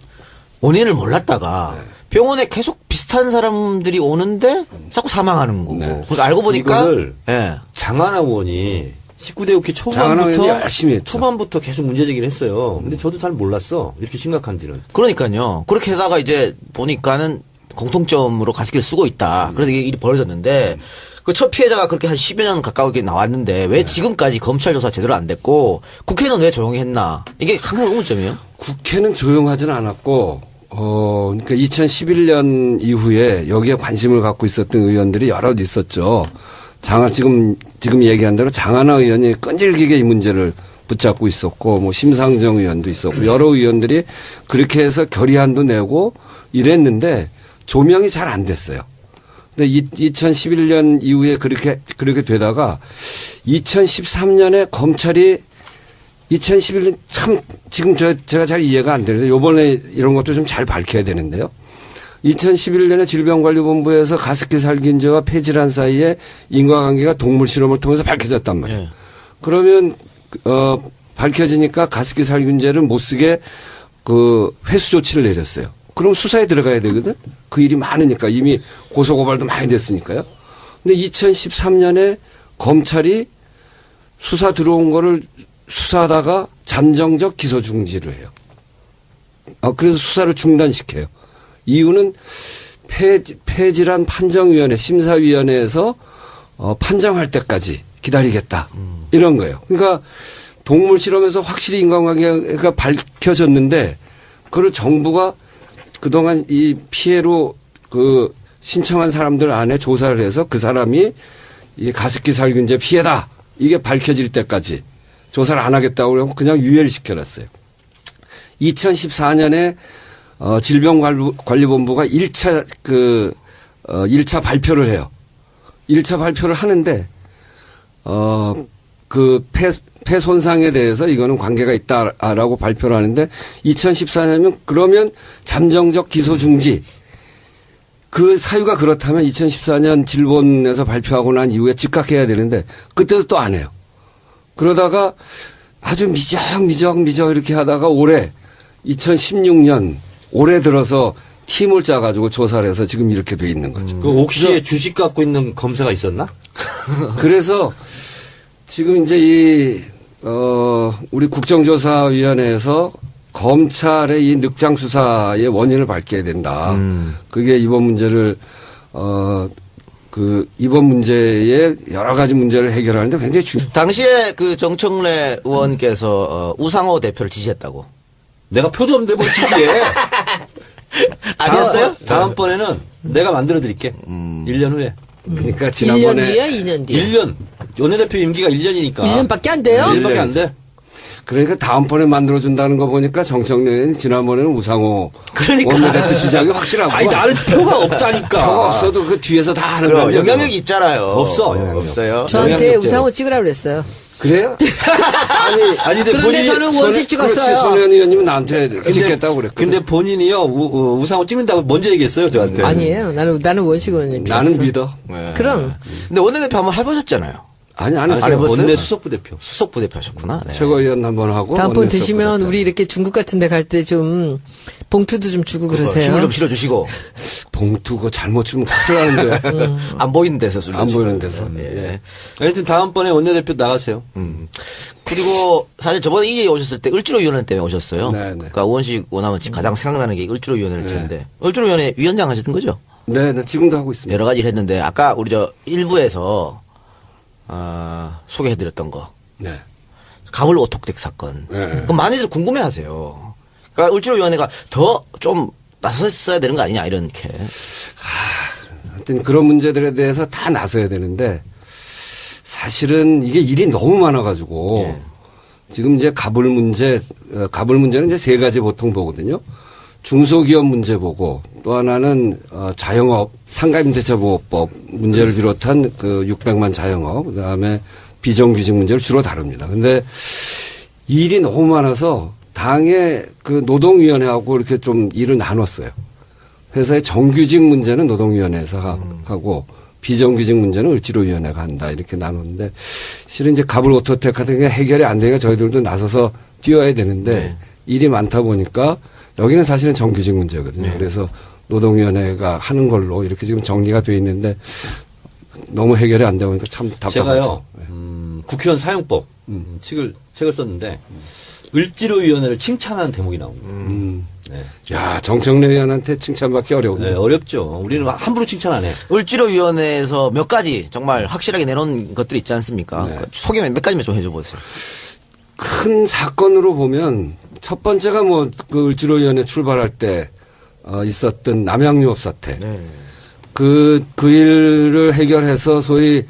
Speaker 1: 원인을 몰랐다가 병원에 계속 비슷한 사람들이 오는데 자꾸 사망하는 거고.
Speaker 2: 네.
Speaker 1: 그러니까 알고 보니까
Speaker 4: 이거를
Speaker 1: 예.
Speaker 4: 장하나 의원이 19대 국회
Speaker 2: 장하나 의원이 열심히 했죠.
Speaker 4: 초반부터 계속 문제 제기를 했어요. 근데 저도 잘 몰랐어. 이렇게 심각한지는.
Speaker 1: 그러니까요. 그렇게 하다가 이제 보니까는 공통점으로 가습기를 쓰고 있다. 그래서 이게 일이 벌어졌는데 그 첫 피해자가 그렇게 한 10여 년 가까우게 나왔는데 왜 지금까지 검찰 조사 제대로 안 됐고 국회는 왜 조용히 했나. 이게 항상 의문점이에요.
Speaker 2: 국회는 조용하지는 않았고 그러니까 2011년 이후에 여기에 관심을 갖고 있었던 의원들이 여럿 있었죠. 지금 얘기한 대로 장하나 의원이 끈질기게 이 문제를 붙잡고 있었고 뭐 심상정 의원도 있었고 여러 의원들이 그렇게 해서 결의안도 내고 이랬는데 조명이 잘 안 됐어요. 근데 2011년 이후에 그렇게 되다가 2013년에 검찰이 2011년 참 지금 제가 잘 이해가 안 되는데 요번에 이런 것도 좀 잘 밝혀야 되는데요. 2011년에 질병관리본부에서 가습기 살균제와 폐질환 사이에 인과관계가 동물 실험을 통해서 밝혀졌단 말이에요.
Speaker 1: 네.
Speaker 2: 그러면 밝혀지니까 가습기 살균제를 못 쓰게 그 회수 조치를 내렸어요. 그럼 수사에 들어가야 되거든. 그 일이 많으니까 이미 고소고발도 많이 됐으니까요. 근데 2013년에 검찰이 수사 들어온 거를 수사하다가 잠정적 기소 중지를 해요. 그래서 수사를 중단시켜요. 이유는 폐질환 판정위원회 심사위원회에서 판정할 때까지 기다리겠다 이런 거예요. 그러니까 동물 실험에서 확실히 인과관계가 밝혀졌는데 그걸 정부가 그동안 이 피해로 그 신청한 사람들 안에 조사를 해서 그 사람이 이 가습기 살균제 피해다 이게 밝혀질 때까지 조사를 안 하겠다고 그러고 그냥 유예를 시켜놨어요. 2014년에 질병관리본부가 1차 발표를 해요. 1차 발표를 하는데 그 폐 손상에 대해서 이거는 관계가 있다라고 발표를 하는데 2014년이면 그러면 잠정적 기소 중지 그 사유가 그렇다면 2014년 질본에서 발표하고 난 이후에 즉각해야 되는데 그때도 또 안 해요. 그러다가 아주 미적 이렇게 하다가 올해 2016년 올해 들어서 팀을 짜가지고 조사를 해서 지금 이렇게 돼 있는 거죠.
Speaker 4: 그 옥시에 주식 갖고 있는 검사가 있었나?
Speaker 2: 그래서 지금 이제 우리 국정조사위원회에서 검찰의 이 늑장 수사의 원인을 밝혀야 된다. 그게 이번 문제를 이번 문제의 여러 가지 문제를 해결하는데 굉장히
Speaker 1: 당시에 그 정청래 의원께서 우상호 대표를 지지했다고.
Speaker 4: 내가 표도 없는데 뭘 지지해.
Speaker 1: 아니었어요?
Speaker 4: 다음번에는 내가 만들어 드릴게. 1년 후에.
Speaker 2: 그러니까
Speaker 3: 1년
Speaker 2: 지난번에
Speaker 3: 뒤야 2년 뒤야?
Speaker 4: 1년. 원내대표 임기가 1년이니까.
Speaker 3: 1년밖에 안 돼요?
Speaker 4: 1년밖에 안 돼.
Speaker 2: 그러니까 다음번에 만들어준다는 거 보니까 정청래 의원이 지난번에는 우상호
Speaker 1: 그러니까.
Speaker 2: 원내대표 지지하기 확실하고.
Speaker 4: 아니 나는 표가 없다니까.
Speaker 2: 표가 없어도 그 뒤에서 다 하는
Speaker 1: 그럼
Speaker 2: 거예요.
Speaker 1: 영향력이 있잖아요.
Speaker 4: 없어, 영향력.
Speaker 1: 없어요.
Speaker 3: 저한테
Speaker 2: 영향력제로.
Speaker 3: 우상호 찍으라고 그랬어요.
Speaker 2: 그래요?
Speaker 4: 아니 근데
Speaker 3: 그런데
Speaker 4: 본인이
Speaker 3: 저는 원식 찍었어요.
Speaker 2: 그렇지. 손혜원 의원님은 나한테 찍겠다고 그랬거든.
Speaker 4: 근데 본인이요 우상호 찍는다고 먼저 얘기했어요 저한테.
Speaker 3: 아니에요. 나는 원식 의원님
Speaker 2: 나는
Speaker 3: 찍었어.
Speaker 2: 믿어.
Speaker 1: 네.
Speaker 3: 그럼.
Speaker 1: 근데 원내대표 한번 해보셨잖아요.
Speaker 2: 아니 안
Speaker 1: 안
Speaker 2: 했어요.
Speaker 1: 해봤어요?
Speaker 4: 원내 수석부 대표.
Speaker 1: 수석 부대표셨구나. 네.
Speaker 2: 최고위원 한번 하고.
Speaker 3: 다음번
Speaker 2: 원내
Speaker 3: 되시면
Speaker 2: 수석부대표.
Speaker 3: 우리 이렇게 중국 같은 데 갈 때 좀 봉투도 좀 주고 그러세요.
Speaker 1: 힘을 좀 실어주시고
Speaker 2: 봉투 그거 잘못 주면 큰일 나는데.
Speaker 1: 안 보이는 데서 쓸
Speaker 2: 안 보이는 데서.
Speaker 1: 예.
Speaker 4: 하여튼 다음번에 원내대표 나가세요.
Speaker 1: 그리고 사실 저번에 이 얘기 오셨을 때 을지로위원회 때문에 오셨어요.
Speaker 2: 네, 네.
Speaker 1: 그러니까 의원식 원하면 가장 생각나는 게 을지로위원회를 텐데 을지로위원회 위원장 하셨던 거죠?
Speaker 2: 네, 지금도 하고 있습니다.
Speaker 1: 여러 가지를 했는데 아까 우리 저 일부에서 소개해드렸던 거
Speaker 2: 네.
Speaker 1: 가물 오톡텍 사건.
Speaker 2: 네.
Speaker 1: 그럼 많이들 궁금해하세요. 그러니까 을지로위원회가 더 좀 나섰어야 되는 거 아니냐 이렇게.
Speaker 2: 하여튼 그런 문제들에 대해서 다 나서야 되는데 사실은 이게 일이 너무 많아가지고
Speaker 1: 예.
Speaker 2: 지금 이제 가불 문제는 이제 세 가지 보통 보거든요. 중소기업 문제 보고 또 하나는 자영업 상가임대차보호법 문제를 비롯한 그 600만 자영업 그다음에 비정규직 문제를 주로 다룹니다. 근데 일이 너무 많아서 당의 그 노동위원회하고 이렇게 좀 일을 나눴어요. 회사의 정규직 문제는 노동위원회에서 하고 비정규직 문제는 을지로위원회가 한다 이렇게 나눴는데 실은 이제 가불 오토텍 같은 게 해결이 안 되니까 저희들도 나서서 뛰어야 되는데
Speaker 1: 네.
Speaker 2: 일이 많다 보니까 여기는 사실은 정규직 문제거든요.
Speaker 1: 네. 그래서
Speaker 2: 그래서 노동위원회가 하는 걸로 이렇게 지금 정리가 돼 있는데 너무 해결이 안 되고 참 답답하죠.
Speaker 4: 제가요 국회의원 사용법 책을 썼는데 을지로위원회를 칭찬하는 대목이 나옵니다. 네.
Speaker 2: 야 정청래 의원한테 칭찬받기 어려운데.
Speaker 4: 네, 어렵죠. 우리는 함부로 칭찬 안 해.
Speaker 1: 을지로위원회에서 몇 가지 정말 확실하게 내놓은 것들이 있지 않습니까?
Speaker 2: 네.
Speaker 1: 그 소개 몇 가지만 좀 해줘 보세요.
Speaker 2: 큰 사건으로 보면 첫 번째가 뭐 그 을지로위원회 출발할 때 있었던 남양유업 사태. 그 일을 해결해서 소위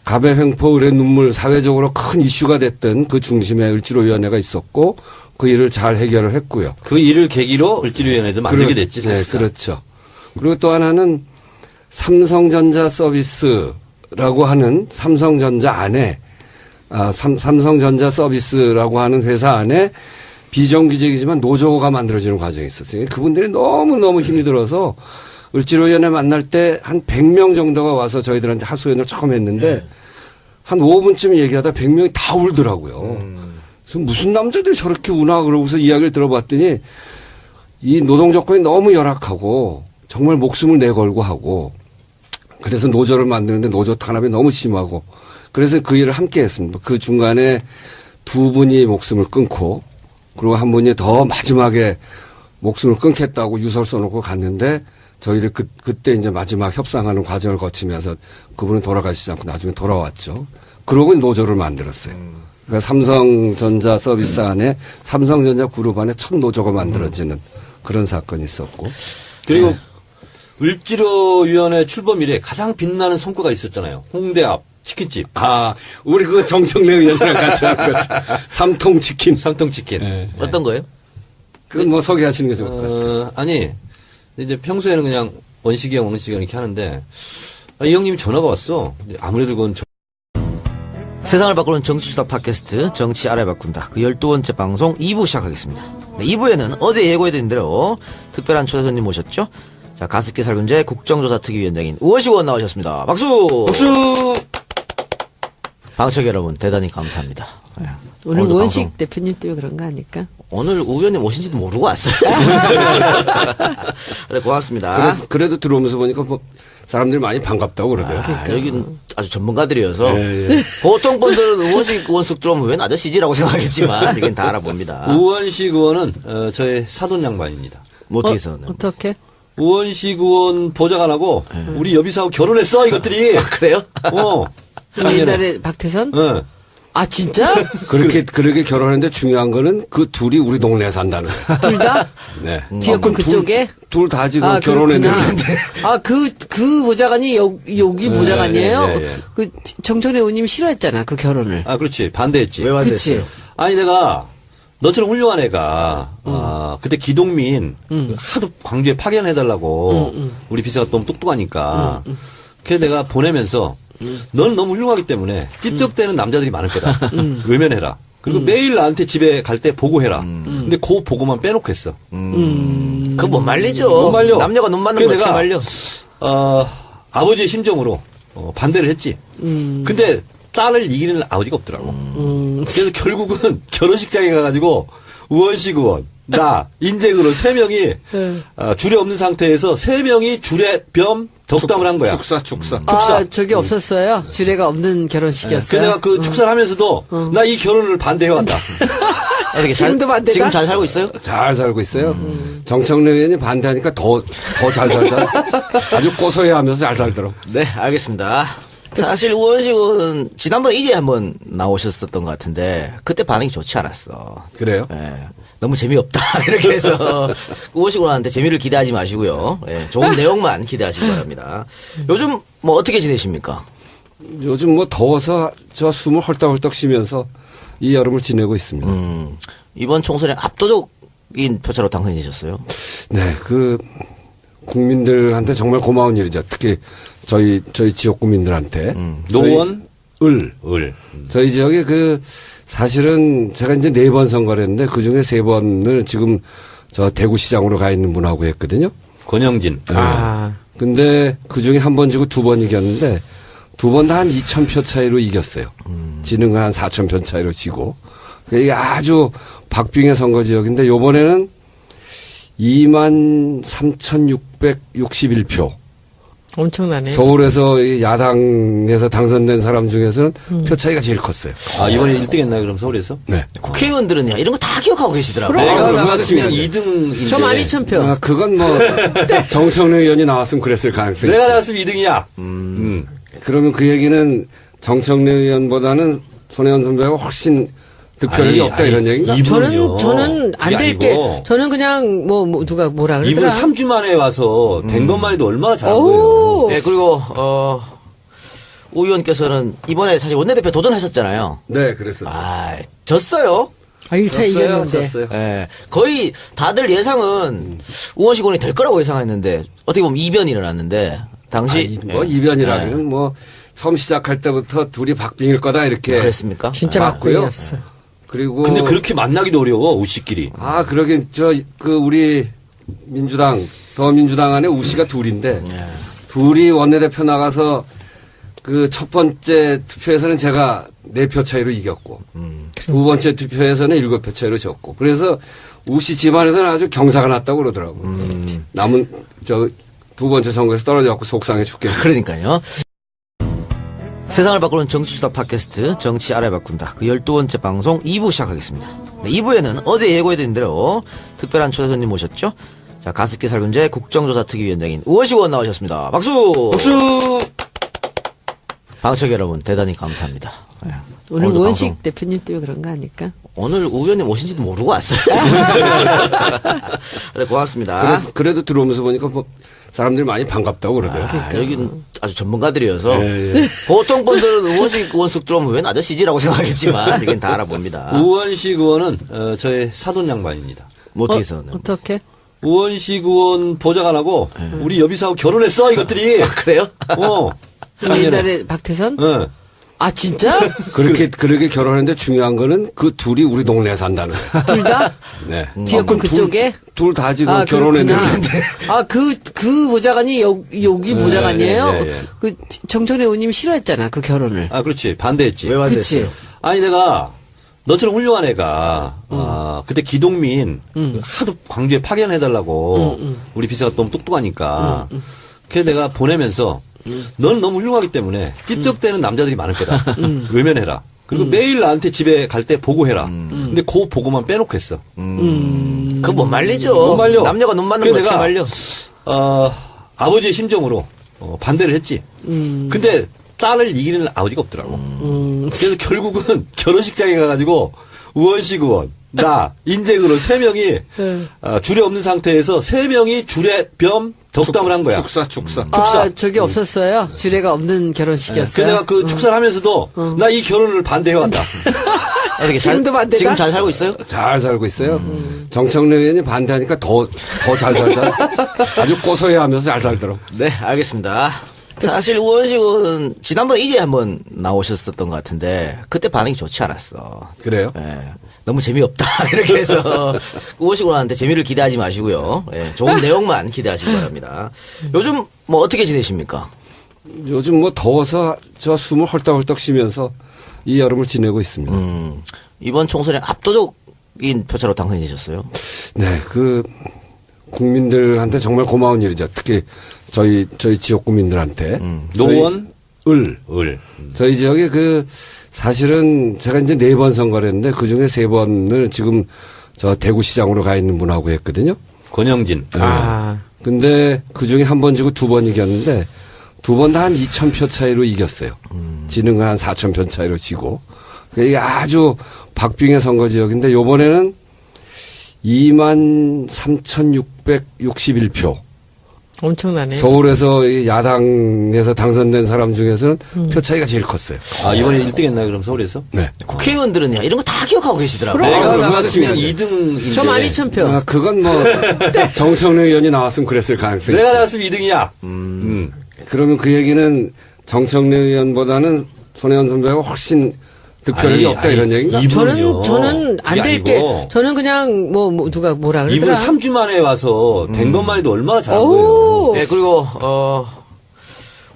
Speaker 2: 갑의 횡포 을의 눈물 사회적으로 큰 이슈가 됐던 그 중심에 을지로위원회가 있었고 그 일을 잘 해결을 했고요.
Speaker 4: 그 일을 계기로 을지로위원회도 만들게 됐지.
Speaker 2: 네,
Speaker 4: 사실상.
Speaker 2: 그렇죠. 그리고 또 하나는 삼성전자 서비스라고 하는 삼성전자 안에 삼성전자 서비스라고 하는 회사 안에 비정규직이지만 노조가 만들어지는 과정이 있었어요. 그분들이 너무너무 힘이 들어서 을지로위원회 만날 때 한 100명 정도가 와서 저희들한테 하소연을 처음 했는데 한 5분쯤 얘기하다 100명이 다 울더라고요. 그래서 무슨 남자들이 저렇게 우나 그러고서 이야기를 들어봤더니 이 노동 조건이 너무 열악하고 정말 목숨을 내걸고 하고 그래서 노조를 만드는데 노조 탄압이 너무 심하고 그래서 그 일을 함께 했습니다. 그 중간에 두 분이 목숨을 끊고 그리고 한 분이 더 마지막에 목숨을 끊겠다고 유서를 써놓고 갔는데 저희들 그때 이제 마지막 협상하는 과정을 거치면서 그분은 돌아가시지 않고 나중에 돌아왔죠. 그러고 노조를 만들었어요. 그러니까 삼성전자 서비스 안에 삼성전자 그룹 안에 첫 노조가 만들어지는 그런 사건이 있었고.
Speaker 4: 그리고 을지로위원회 출범 이래 가장 빛나는 성과가 있었잖아요. 홍대 앞 치킨집.
Speaker 2: 우리 그 정청래 의원이랑 같이 한 거지. 삼통치킨.
Speaker 4: 삼통치킨.
Speaker 2: 네.
Speaker 1: 어떤 거예요?
Speaker 2: 그건 뭐 소개하시는 게 좋을 것 같아요.
Speaker 4: 아니, 이제 평소에는 그냥 원식이 형 이렇게 하는데, 이 형님이 전화가 왔어. 근데 아무래도 그건
Speaker 1: 세상을 바꾸는 정치수다 팟캐스트 정치 알아야 바꾼다. 그 12번째 방송 2부 시작하겠습니다. 네, 2부에는 어제 예고해드린 대로 특별한 초대 손님 모셨죠. 자, 가습기 살균제 국정조사 특위위원장인 우원식 의원 나오셨습니다. 박수!
Speaker 2: 박수!
Speaker 1: 방청 여러분 대단히 감사합니다. 네.
Speaker 3: 오늘
Speaker 1: 오늘도
Speaker 3: 원식
Speaker 1: 방송.
Speaker 3: 대표님 때문에 그런 거 아닐까?
Speaker 1: 오늘 우 의원님 오신지도 모르고 왔어요. 네, 고맙습니다.
Speaker 2: 그래도 들어오면서 보니까 뭐 사람들이 많이 반갑다고 그러더라고요.
Speaker 1: 여기는 아주 전문가들이어서
Speaker 2: 예.
Speaker 1: 보통 분들은 우원식 의원숙 들어오면 웬 아저씨지라고 생각하겠지만 이건 다 알아봅니다.
Speaker 4: 우원식 의원은 저의 사돈 양반입니다.
Speaker 1: 뭐 어떻게 해서
Speaker 3: 어떻게?
Speaker 4: 우원식 의원 보좌관하고 우리 여비사하고 결혼했어 이것들이.
Speaker 1: 그래요?
Speaker 3: 옛날에 박태선?
Speaker 4: 네.
Speaker 3: 아 진짜?
Speaker 2: 그렇게 결혼했는데 중요한 거는 그 둘이 우리 동네에 산다는 거예요.
Speaker 3: 둘 다?
Speaker 2: 네.
Speaker 3: 지역구 그쪽에?
Speaker 2: 둘 다 지금
Speaker 3: 아,
Speaker 2: 결혼했는데.
Speaker 3: 그 보좌관이 여기 보좌관이에요?
Speaker 4: 예, 예.
Speaker 3: 그 정청래 의원님 싫어했잖아, 그 결혼을.
Speaker 4: 아, 그렇지. 반대했지.
Speaker 1: 왜
Speaker 3: 그치.
Speaker 1: 반대했어요?
Speaker 4: 아니, 내가 너처럼 훌륭한 애가, 그때 기동민 하도 광주에 파견해달라고 우리 비서가 너무 똑똑하니까. 그래서 내가 보내면서 너는 너무 훌륭하기 때문에 찝쩍대는 남자들이 많을 거다. 외면해라. 그리고 매일 나한테 집에 갈 때 보고해라. 근데 그 보고만 빼놓고 했어.
Speaker 1: 그거 못 말리죠.
Speaker 4: 못 말려.
Speaker 1: 남녀가 눈 맞는
Speaker 4: 그래서
Speaker 1: 거 어떻게 말려?
Speaker 4: 아버지의 심정으로 반대를 했지. 근데 딸을 이기는 아버지가 없더라고. 그래서 결국은 결혼식장에 가가지고 우원식 의원, 나, 인재그로 3명이 줄에 없는 상태에서 3명이 줄에 겸 덕담을 한 거야.
Speaker 2: 축사.
Speaker 3: 아, 저게 없었어요? 주례가 없는 결혼식이었어요?
Speaker 4: 그래서 내가 그 축사를 하면서도 나 이 결혼을 반대해왔다.
Speaker 1: 어떻게
Speaker 3: 지금도 반대다?
Speaker 1: 지금 잘 살고 있어요?
Speaker 2: 잘 살고 있어요. 정청래 의원이 반대하니까 더 잘 살잖아. 아주 고소해 하면서 잘 살더라고.
Speaker 1: 네, 알겠습니다. 사실 우원식 의원은 지난번에 이제 한번 나오셨었던 것 같은데 그때 반응이 좋지 않았어.
Speaker 2: 그래요?
Speaker 1: 예, 너무 재미없다 이렇게 해서 우원식 의원한테 재미를 기대하지 마시고요. 예, 좋은 내용만 기대하시기 바랍니다. 요즘 뭐 어떻게 지내십니까?
Speaker 2: 요즘 뭐 더워서 저 숨을 헐떡헐떡 쉬면서 이 여름을 지내고 있습니다.
Speaker 1: 이번 총선에 압도적인 표차로 당선이 되셨어요.
Speaker 2: 네, 그 국민들한테 정말 고마운 일이죠. 특히 저희 지역 국민들한테.
Speaker 4: 노원?
Speaker 2: 을.
Speaker 4: 저희
Speaker 2: 지역에 사실은 제가 이제 4번 선거를 했는데 그 중에 3번을 지금 저 대구시장으로 가 있는 분하고 했거든요.
Speaker 4: 권영진.
Speaker 2: 근데 그 중에 한 번 지고 2번 이겼는데 2번 다 한 2,000표 차이로 이겼어요. 지는 건 한 4,000표 차이로 지고. 이게 아주 박빙의 선거 지역인데 요번에는 23,661표.
Speaker 3: 엄청나네.
Speaker 2: 서울에서 야당에서 당선된 사람 중에서는 표 차이가 제일 컸어요.
Speaker 4: 이번에 1등 했나요, 그럼 서울에서?
Speaker 2: 네.
Speaker 1: 국회의원들은 이런 거 다 기억하고 계시더라고요.
Speaker 4: 내가
Speaker 2: 그럼
Speaker 4: 나갔으면
Speaker 2: 맞습니다.
Speaker 4: 2등인데.
Speaker 3: 저 12,000표.
Speaker 2: 그건 뭐 정청래 의원이 나왔으면 그랬을 가능성이
Speaker 4: 내가
Speaker 2: 있어요.
Speaker 4: 나갔으면 2등이야.
Speaker 2: 그러면 그 얘기는 정청래 의원보다는 손혜원 선배가 훨씬 득표력이 없다 이런 얘기인가?
Speaker 3: 저는 안 될 게, 저는 그냥 누가 뭐라
Speaker 4: 이분
Speaker 3: 그러더라.
Speaker 4: 3주 만에 와서 된 것만 해도 얼마나 잘한 거예요.
Speaker 3: 오.
Speaker 1: 네, 그리고 우 의원께서는 이번에 사실 원내대표 도전하셨잖아요.
Speaker 2: 네, 그랬었죠.
Speaker 1: 졌어요.
Speaker 3: 1차 이겼는데.
Speaker 2: 졌어요.
Speaker 1: 예, 거의 다들 예상은 우원식 의원이 될 거라고 예상했는데 어떻게 보면 이변이 일어났는데 당시
Speaker 2: 뭐
Speaker 1: 예.
Speaker 2: 이변이라기는 뭐 처음 시작할 때부터 둘이 박빙일 거다 이렇게
Speaker 1: 그랬습니까?
Speaker 3: 진짜
Speaker 2: 맞고요.
Speaker 3: 막고였어.
Speaker 2: 그리고
Speaker 4: 근데 그렇게 만나기도 어려워 우씨끼리.
Speaker 2: 그러긴 우리 민주당 더민주당 안에 우씨가 둘인데 둘이 원내대표 나가서 그 첫 번째 투표에서는 제가 4표 차이로 이겼고 두 번째 투표에서는 7표 차이로 졌고 그래서 우씨 집안에서는 아주 경사가 났다고 그러더라고요. 남은 두 번째 선거에서 떨어져갖고 속상해 죽겠네.
Speaker 1: 그러니까요. 세상을 바꾸는 정치수다 팟캐스트 정치 알아야 바꾼다. 그 12번째 방송 2부 시작하겠습니다. 네, 2부에는 어제 예고해드린 대로 특별한 초대 손님 모셨죠. 자, 가습기 살균제 국정조사특위위원장인 우원식 의원 나오셨습니다. 박수!
Speaker 2: 박수!
Speaker 1: 방청 여러분 대단히 감사합니다. 네.
Speaker 3: 오늘
Speaker 1: 오늘도
Speaker 3: 우원식
Speaker 1: 방송-
Speaker 3: 대표님 때문에 그런 거 아닐까?
Speaker 1: 오늘 우 의원님 오신지도 모르고 왔어요. 네, 고맙습니다.
Speaker 2: 그래도 들어오면서 보니까 뭐 사람들이 많이 반갑다고 그러더라고요.
Speaker 1: 아, 여기는 아주 전문가들이어서
Speaker 2: 예.
Speaker 1: 보통 분들은 우원식 의원 쓱 들어오면 웬 아저씨지라고 생각하겠지만 여긴 다 알아봅니다.
Speaker 4: 우원식 의원은 저의 사돈 양반입니다.
Speaker 1: 뭐 어떻게 해서
Speaker 3: 어떻게?
Speaker 4: 우원식 의원 보좌관하고 우리 여비사하고 결혼했어 이것들이.
Speaker 1: 그래요?
Speaker 3: 옛날에 박태선?
Speaker 4: 예.
Speaker 3: 아 진짜?
Speaker 2: 그렇게 결혼했는데 중요한 거는 그 둘이 우리 동네에 산다는 거예요.
Speaker 3: 둘 다?
Speaker 2: 네.
Speaker 3: 지역구 그쪽에?
Speaker 2: 둘 다 지금
Speaker 3: 아,
Speaker 2: 결혼했는데.
Speaker 3: 그 보좌관이 여기 보좌관이에요?
Speaker 4: 예, 예.
Speaker 3: 그 정청래 의원님이 싫어했잖아, 그 결혼을.
Speaker 4: 아 그렇지 반대했지.
Speaker 1: 왜
Speaker 3: 그치.
Speaker 1: 반대했어요?
Speaker 4: 아니 내가 너처럼 훌륭한 애가 그때 기동민 하도 광주에 파견해달라고 우리 비서가 너무 똑똑하니까 그래서 내가 보내면서 너는 너무 훌륭하기 때문에 찝쩍대는 남자들이 많을 거다. 외면해라. 그리고 매일 나한테 집에 갈 때 보고해라. 근데 그 보고만 빼놓고 했어.
Speaker 1: 그거 못 말리죠.
Speaker 4: 못 말려.
Speaker 1: 남녀가 눈 맞는
Speaker 4: 그래서
Speaker 1: 거 어떻게
Speaker 4: 내가
Speaker 1: 말려?
Speaker 4: 아버지의 심정으로 반대를 했지. 근데 딸을 이기는 아버지가 없더라고. 그래서 결국은 결혼식장에 가가지고 우원식 의원, 나, 인재그룹 3명이 줄에 없는 상태에서 3명이 줄에 겸 덕담을 한 거야.
Speaker 2: 축사.
Speaker 3: 아, 저기 없었어요? 주례가 없는 결혼식이었어요?
Speaker 4: 그래서 내가 그 축사를 하면서도 나 이 결혼을 반대해왔다.
Speaker 1: 어떻게
Speaker 3: 지금도 반대다?
Speaker 1: 지금 잘 살고 있어요?
Speaker 2: 잘 살고 있어요. 정청래 의원이 반대하니까 더 잘 살잖아. 아주 고소해 하면서 잘 살더라고.
Speaker 1: 네, 알겠습니다. 사실 우원식은 지난번에 이제 한번 나오셨었던 것 같은데 그때 반응이 좋지 않았어.
Speaker 2: 그래요?
Speaker 1: 예, 너무 재미없다 이렇게 해서 우원식 의원한테 재미를 기대하지 마시고요. 예, 좋은 내용만 기대하시기 바랍니다. 요즘 뭐 어떻게 지내십니까?
Speaker 2: 요즘 뭐 더워서 저 숨을 헐떡헐떡 쉬면서 이 여름을 지내고 있습니다.
Speaker 1: 이번 총선에 압도적인 표차로 당선이 되셨어요.
Speaker 2: 네, 국민들한테 정말 고마운 일이죠. 특히 저희 지역 구민들한테.
Speaker 4: 노원?
Speaker 2: 을. 저희 지역에 사실은 제가 이제 4번 선거를 했는데 그 중에 3번을 지금 저 대구시장으로 가 있는 분하고 했거든요.
Speaker 4: 권영진.
Speaker 3: 아.
Speaker 2: 근데 그 중에 한 번 지고 2번 이겼는데 2번 다 한 2,000표 차이로 이겼어요. 지는 건 한 4,000표 차이로 지고. 이게 아주 박빙의 선거 지역인데 요번에는 23,661표.
Speaker 3: 엄청나네.
Speaker 2: 서울에서 야당에서 당선된 사람 중에서는 표 차이가 제일 컸어요.
Speaker 4: 아, 이번에 1등 했나요, 그럼 서울에서?
Speaker 2: 네.
Speaker 1: 국회의원들은요 이런 거 다 기억하고 계시더라고요.
Speaker 4: 내가
Speaker 2: 얼마나
Speaker 4: 나갔으면
Speaker 2: 중요하죠.
Speaker 4: 2등.
Speaker 3: 저 12,000표.
Speaker 2: 그건 뭐 정청래 의원이 나왔으면 그랬을 가능성이
Speaker 4: 내가
Speaker 2: 있어요.
Speaker 4: 나갔으면 2등이야.
Speaker 2: 그러면 그 얘기는 정청래 의원보다는 손혜원 선배가 훨씬 득표율이 없다 이런 얘기인가?
Speaker 4: 이분은요.
Speaker 3: 저는 안
Speaker 4: 그게
Speaker 3: 될 게,
Speaker 4: 아니고
Speaker 3: 저는 그냥 누가 뭐라
Speaker 4: 이분
Speaker 3: 그러더라.
Speaker 4: 3주 만에 와서 된 것만 해도 얼마나 잘한
Speaker 3: 오.
Speaker 4: 거예요.
Speaker 1: 네, 그리고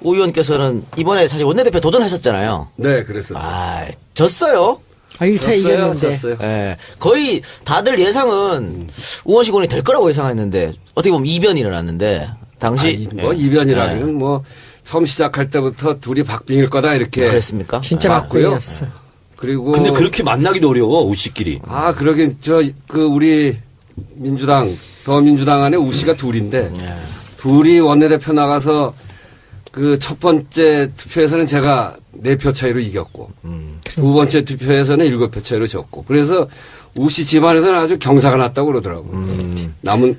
Speaker 1: 우 의원께서는 이번에 사실 원내대표 도전하셨잖아요.
Speaker 2: 네, 그랬었죠.
Speaker 1: 아, 졌어요.
Speaker 3: 아, 1차 이겼는데.
Speaker 2: 졌어요.
Speaker 1: 예, 거의 다들 예상은 우원식 의원이 될 거라고 예상했는데 어떻게 보면 이변이 일어났는데 당시
Speaker 2: 뭐 이변이라기는 뭐 처음 시작할 때부터 둘이 박빙일 거다 이렇게
Speaker 1: 그랬습니까?
Speaker 3: 진짜
Speaker 2: 맞고요.
Speaker 3: 막고였어.
Speaker 2: 그리고
Speaker 4: 근데 그렇게 만나기도 어려워, 우씨끼리.
Speaker 2: 그러긴 우리 민주당 더민주당 안에 우씨가 둘인데 둘이 원내대표 나가서 그 첫 번째 투표에서는 제가 4표 차이로 이겼고 두 번째 투표에서는 7표 차이로 졌고 그래서 우씨 집안에서는 아주 경사가 났다고 그러더라고요. 남은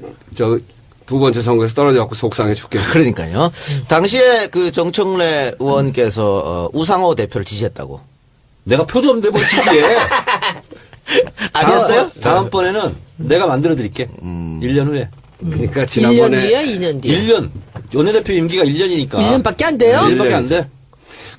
Speaker 2: 두 번째 선거에서 떨어져갖고 속상해 죽겠네.
Speaker 1: 그러니까요. 당시에 그 정청래 의원께서 우상호 대표를 지지했다고.
Speaker 4: 내가 표도 없는데 뭘 지지해.
Speaker 1: 아니었어요?
Speaker 4: 다음번에는 내가 만들어 드릴게. 1년 후에.
Speaker 2: 그러니까
Speaker 3: 1년
Speaker 2: 지난번에
Speaker 3: 뒤야, 2년 뒤야?
Speaker 4: 1년. 원내대표 임기가 1년이니까.
Speaker 3: 1년밖에 안 돼요?
Speaker 4: 1년밖에 안 돼.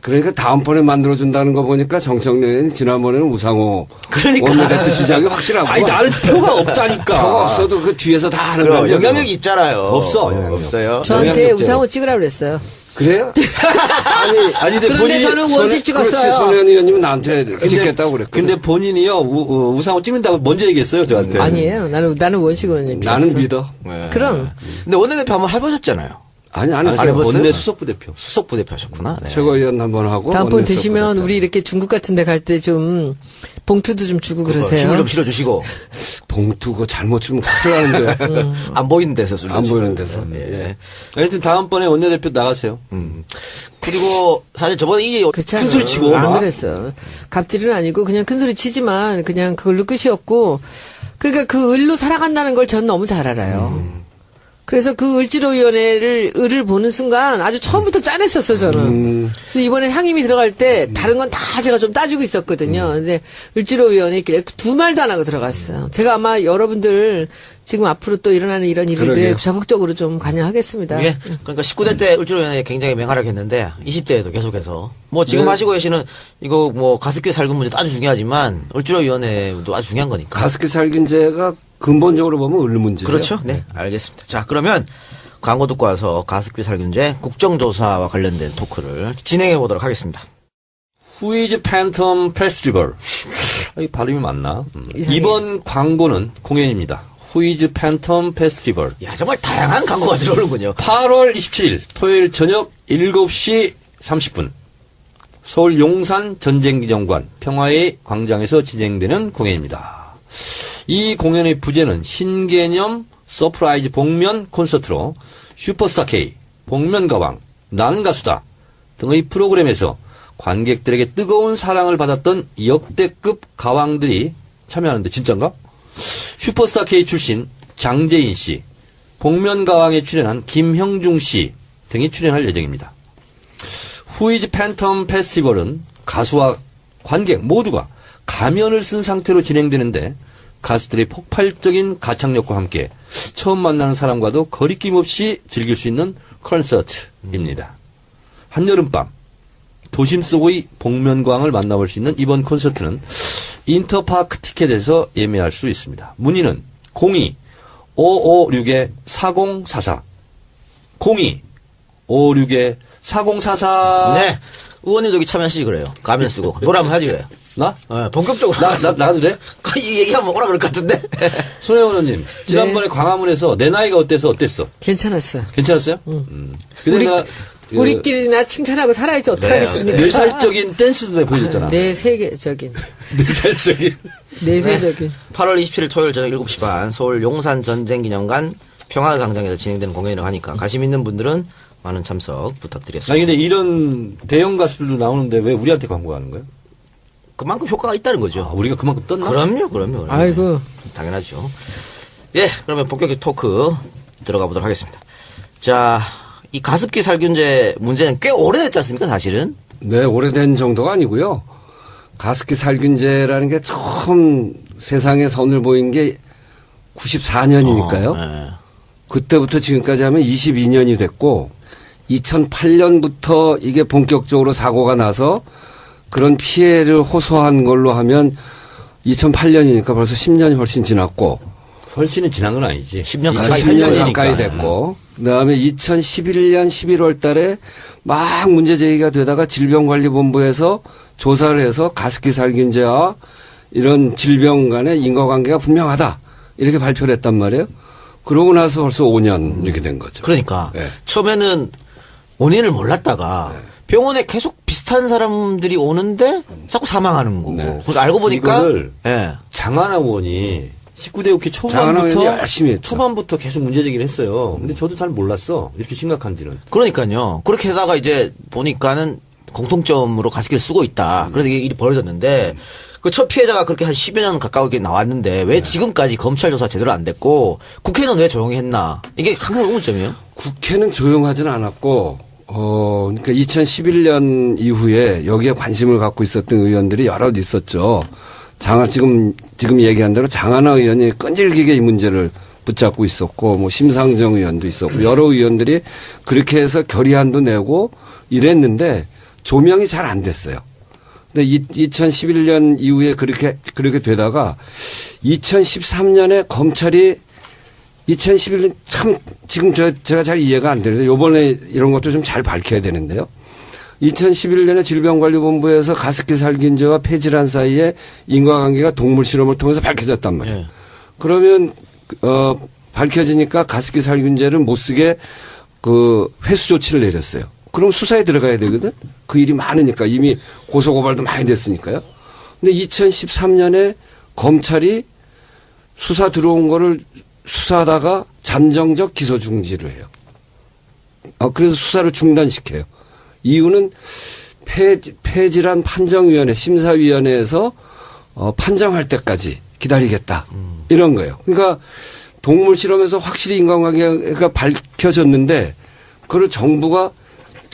Speaker 2: 그러니까 다음번에 만들어준다는 거 보니까 정청래 의원이 지난번에는 우상호
Speaker 1: 그러니까.
Speaker 2: 원내대표 지장이 확실하고.
Speaker 4: 아니, 나는 표가 없다니까.
Speaker 2: 표가 없어도 그 뒤에서 다 하는
Speaker 1: 그럼
Speaker 2: 거예요.
Speaker 1: 영향력이 있잖아요.
Speaker 4: 없어, 영향력.
Speaker 1: 없어요.
Speaker 3: 저한테
Speaker 4: 영향력제로.
Speaker 3: 우상호 찍으라고 그랬어요.
Speaker 2: 그래요?
Speaker 4: 아니, 근데
Speaker 3: 그런데
Speaker 4: 본인이.
Speaker 3: 저는 원식
Speaker 2: 그렇지.
Speaker 3: 찍었어요.
Speaker 2: 손혜원 의원님은 나한테 찍겠다고 그랬거든.
Speaker 4: 근데 본인이요, 우상호 찍는다고 먼저 얘기했어요, 저한테.
Speaker 3: 아니에요. 나는 원식 의원님
Speaker 2: 나는
Speaker 3: 찍었어.
Speaker 2: 믿어.
Speaker 1: 네.
Speaker 3: 그럼.
Speaker 1: 근데 원내대표 한번 해보셨잖아요.
Speaker 2: 아니, 안
Speaker 1: 안
Speaker 2: 했어요.
Speaker 1: 해봤어요?
Speaker 4: 원내 수석부 대표.
Speaker 1: 수석부 대표 하셨구나. 네.
Speaker 2: 최고위원 한번 하고.
Speaker 3: 다음번
Speaker 2: 원내
Speaker 3: 드시면
Speaker 2: 수석부대표.
Speaker 3: 우리 이렇게 중국 같은 데 갈 때 좀 봉투도 좀 주고 그러세요.
Speaker 1: 힘을 좀 실어주시고
Speaker 2: 봉투 그거 잘못 주면 큰일 나는데.
Speaker 1: 안 보이는 데서 쓸
Speaker 2: 안 보이는 데서.
Speaker 1: 예.
Speaker 4: 하여튼 다음번에 원내대표 나가세요.
Speaker 1: 그리고 사실 저번에 이
Speaker 3: 그렇잖아.
Speaker 1: 큰 소리 치고
Speaker 3: 안
Speaker 1: 막
Speaker 3: 그랬어. 갑질은 아니고 그냥 큰 소리 치지만 그냥 그걸로 끝이었고 그러니까 그 을로 살아간다는 걸 전 너무 잘 알아요. 그래서 그 을지로위원회를 보는 순간 아주 처음부터 짠했었어 저는. 근데 이번에 상임위 들어갈 때 다른 건 다 제가 좀 따지고 있었거든요. 근데 을지로위원회 두 말도 안 하고 들어갔어요. 제가 아마 여러분들 지금 앞으로 또 일어나는 이런 일들에
Speaker 2: 그러게요.
Speaker 3: 적극적으로 좀 관여하겠습니다.
Speaker 1: 예. 그러니까 19대 때 을지로위원회 굉장히 맹활약했는데 20대에도 계속해서 뭐 지금 하시고 계시는 이거 뭐 가습기 살균 문제도 아주 중요하지만 을지로위원회도 아주 중요한 거니까.
Speaker 2: 가습기 살균제가 근본적으로 보면 을 문제예요.
Speaker 1: 그렇죠. 네, 알겠습니다. 자, 그러면 광고 듣고 와서 가습기 살균제 국정조사와 관련된 토크를 진행해 보도록 하겠습니다.
Speaker 4: 후이즈 팬텀 페스티벌. 이 발음이 맞나?
Speaker 3: 이상해.
Speaker 4: 이번 광고는 공연입니다. 후이즈 팬텀 페스티벌.
Speaker 1: 야, 정말 다양한 광고가 들어오는군요.
Speaker 4: 8월 27일 토요일 저녁 7시 30분 서울 용산 전쟁기념관 평화의 광장에서 진행되는 공연입니다. 이 공연의 부제는 신개념 서프라이즈 복면 콘서트로 슈퍼스타 K, 복면 가왕, 나는 가수다 등의 프로그램에서 관객들에게 뜨거운 사랑을 받았던 역대급 가왕들이 참여하는데 진짠가? 슈퍼스타 K 출신 장재인 씨, 복면 가왕에 출연한 김형중 씨 등이 출연할 예정입니다. 후이즈 팬텀 페스티벌은 가수와 관객 모두가 가면을 쓴 상태로 진행되는데 가수들의 폭발적인 가창력과 함께 처음 만나는 사람과도 거리낌 없이 즐길 수 있는 콘서트입니다. 한여름밤 도심 속의 복면광을 만나볼 수 있는 이번 콘서트는 인터파크 티켓에서 예매할 수 있습니다. 문의는 02-556-4044 02-556-4044
Speaker 1: 네. 의원님도 여기 참여하시지 그래요. 가면 쓰고. 노래 한번 하지 그래요.
Speaker 4: 나?
Speaker 1: 본격적으로.
Speaker 4: 나가도 돼?
Speaker 1: 이 얘기하면 오라 그럴 것 같은데.
Speaker 4: 손혜원 의원님, 지난번에 광화문에서 내 나이가 어때서?
Speaker 3: 괜찮았어.
Speaker 4: 괜찮았어요? 근데 내가
Speaker 3: 우리끼리나 칭찬하고 살아야지 어떡하겠습니까?
Speaker 4: 늘살적인 댄스도 내가 보여줬잖아.
Speaker 3: 내 세계적인,
Speaker 4: 늘살적인.
Speaker 3: 내세적인.
Speaker 1: 8월 27일 토요일 저녁 7시 반 서울 용산 전쟁기념관 평화광장에서 진행되는 공연이라고 하니까 관심 있는 분들은 많은 참석 부탁드리겠습니다.
Speaker 4: 아니 근데 이런 대형 가수들도 나오는데 왜 우리한테 광고하는 거예요?
Speaker 1: 그만큼 효과가 있다는 거죠.
Speaker 4: 아, 우리가 그만큼 떴나?
Speaker 1: 그럼요.
Speaker 3: 아이고.
Speaker 1: 당연하죠. 예, 그러면 본격적 토크 들어가 보도록 하겠습니다. 자, 이 가습기 살균제 문제는 꽤 오래됐지 않습니까, 사실은?
Speaker 2: 네, 오래된 정도가 아니고요. 가습기 살균제라는 게 처음 세상에 선을 보인 게 94년이니까요.
Speaker 1: 네.
Speaker 2: 그때부터 지금까지 하면 22년이 됐고 2008년부터 이게 본격적으로 사고가 나서 그런 피해를 호소한 걸로 하면 2008년이니까 벌써 10년이 훨씬 지났고
Speaker 4: 훨씬은 지난 건 아니지.
Speaker 1: 10년
Speaker 2: 아,
Speaker 1: 가까이
Speaker 2: 10년
Speaker 1: 8년이니까.
Speaker 2: 가까이 됐고 그다음에 2011년 11월 달에 막 문제 제기가 되다가 질병관리본부에서 조사를 해서 가습기 살균제와 이런 질병 간의 인과관계가 분명하다 이렇게 발표를 했단 말이에요. 그러고 나서 벌써 5년 이렇게 된 거죠.
Speaker 1: 그러니까
Speaker 2: 네.
Speaker 1: 처음에는 원인을 몰랐다가 병원에 계속 비슷한 사람들이 오는데 자꾸 사망하는 거고.
Speaker 2: 네.
Speaker 1: 그러니까 알고 보니까
Speaker 4: 이거를
Speaker 1: 예.
Speaker 4: 장하나 의원이 19대 국회
Speaker 2: 장하나 의원이 열심히 했죠.
Speaker 4: 초반부터 계속 문제 제기를 했어요. 근데 저도 잘 몰랐어. 이렇게 심각한지는.
Speaker 1: 그러니까요. 그렇게 하다가 이제 보니까는 공통점으로 가습기를 쓰고 있다. 그래서 이게 일이 벌어졌는데 그 첫 피해자가 그렇게 한 10여 년 가까이 나왔는데 왜 지금까지 검찰 조사 제대로 안 됐고 국회는 왜 조용히 했나. 이게 항상 의문점이에요.
Speaker 2: 국회는 조용하지는 않았고 그러니까 2011년 이후에 여기에 관심을 갖고 있었던 의원들이 여럿 있었죠. 지금 얘기한 대로 장하나 의원이 끈질기게 이 문제를 붙잡고 있었고 뭐 심상정 의원도 있었고 여러 의원들이 그렇게 해서 결의안도 내고 이랬는데 조명이 잘 안 됐어요. 근데 2011년 이후에 그렇게 되다가 2013년에 검찰이 2011년 참 지금 제가 잘 이해가 안 되는데 요번에 이런 것도 좀 잘 밝혀야 되는데요. 2011년에 질병관리본부에서 가습기 살균제와 폐질환 사이에 인과관계가 동물 실험을 통해서 밝혀졌단 말이에요.
Speaker 1: 네.
Speaker 2: 그러면 밝혀지니까 가습기 살균제를 못 쓰게 그 회수 조치를 내렸어요. 그럼 수사에 들어가야 되거든. 그 일이 많으니까 이미 고소고발도 많이 됐으니까요. 근데 2013년에 검찰이 수사 들어온 거를 수사하다가 잠정적 기소 중지를 해요. 그래서 수사를 중단시켜요. 이유는 폐질환 판정위원회 심사위원회에서 판정할 때까지 기다리겠다 이런 거예요. 그러니까 동물 실험에서 확실히 인과관계가 밝혀졌는데 그걸 정부가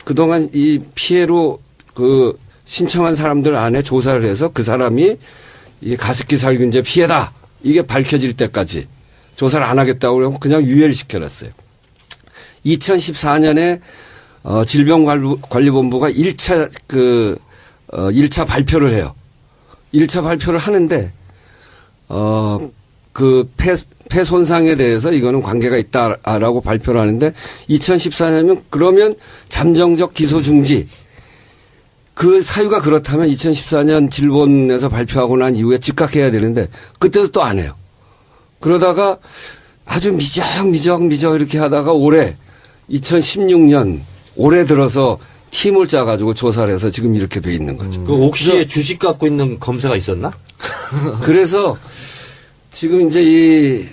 Speaker 2: 그동안 이 피해로 그 신청한 사람들 안에 조사를 해서 그 사람이 이 가습기 살균제 피해다 이게 밝혀질 때까지 조사를 안 하겠다고 하고 그냥 유예를 시켜놨어요. 2014년에 질병관리본부가 1차 발표를 해요. 1차 발표를 하는데 그 폐 손상에 대해서 이거는 관계가 있다라고 발표를 하는데 2014년이면 그러면 잠정적 기소 중지 그 사유가 그렇다면 2014년 질본에서 발표하고 난 이후에 즉각해야 되는데 그때도 또 안 해요. 그러다가 아주 미적 이렇게 하다가 올해 2016년 올해 들어서 팀을 짜가지고 조사를 해서 지금 이렇게 돼 있는 거죠.
Speaker 4: 그 옥시에 주식 갖고 있는 검사가 있었나?
Speaker 2: 그래서 지금 이제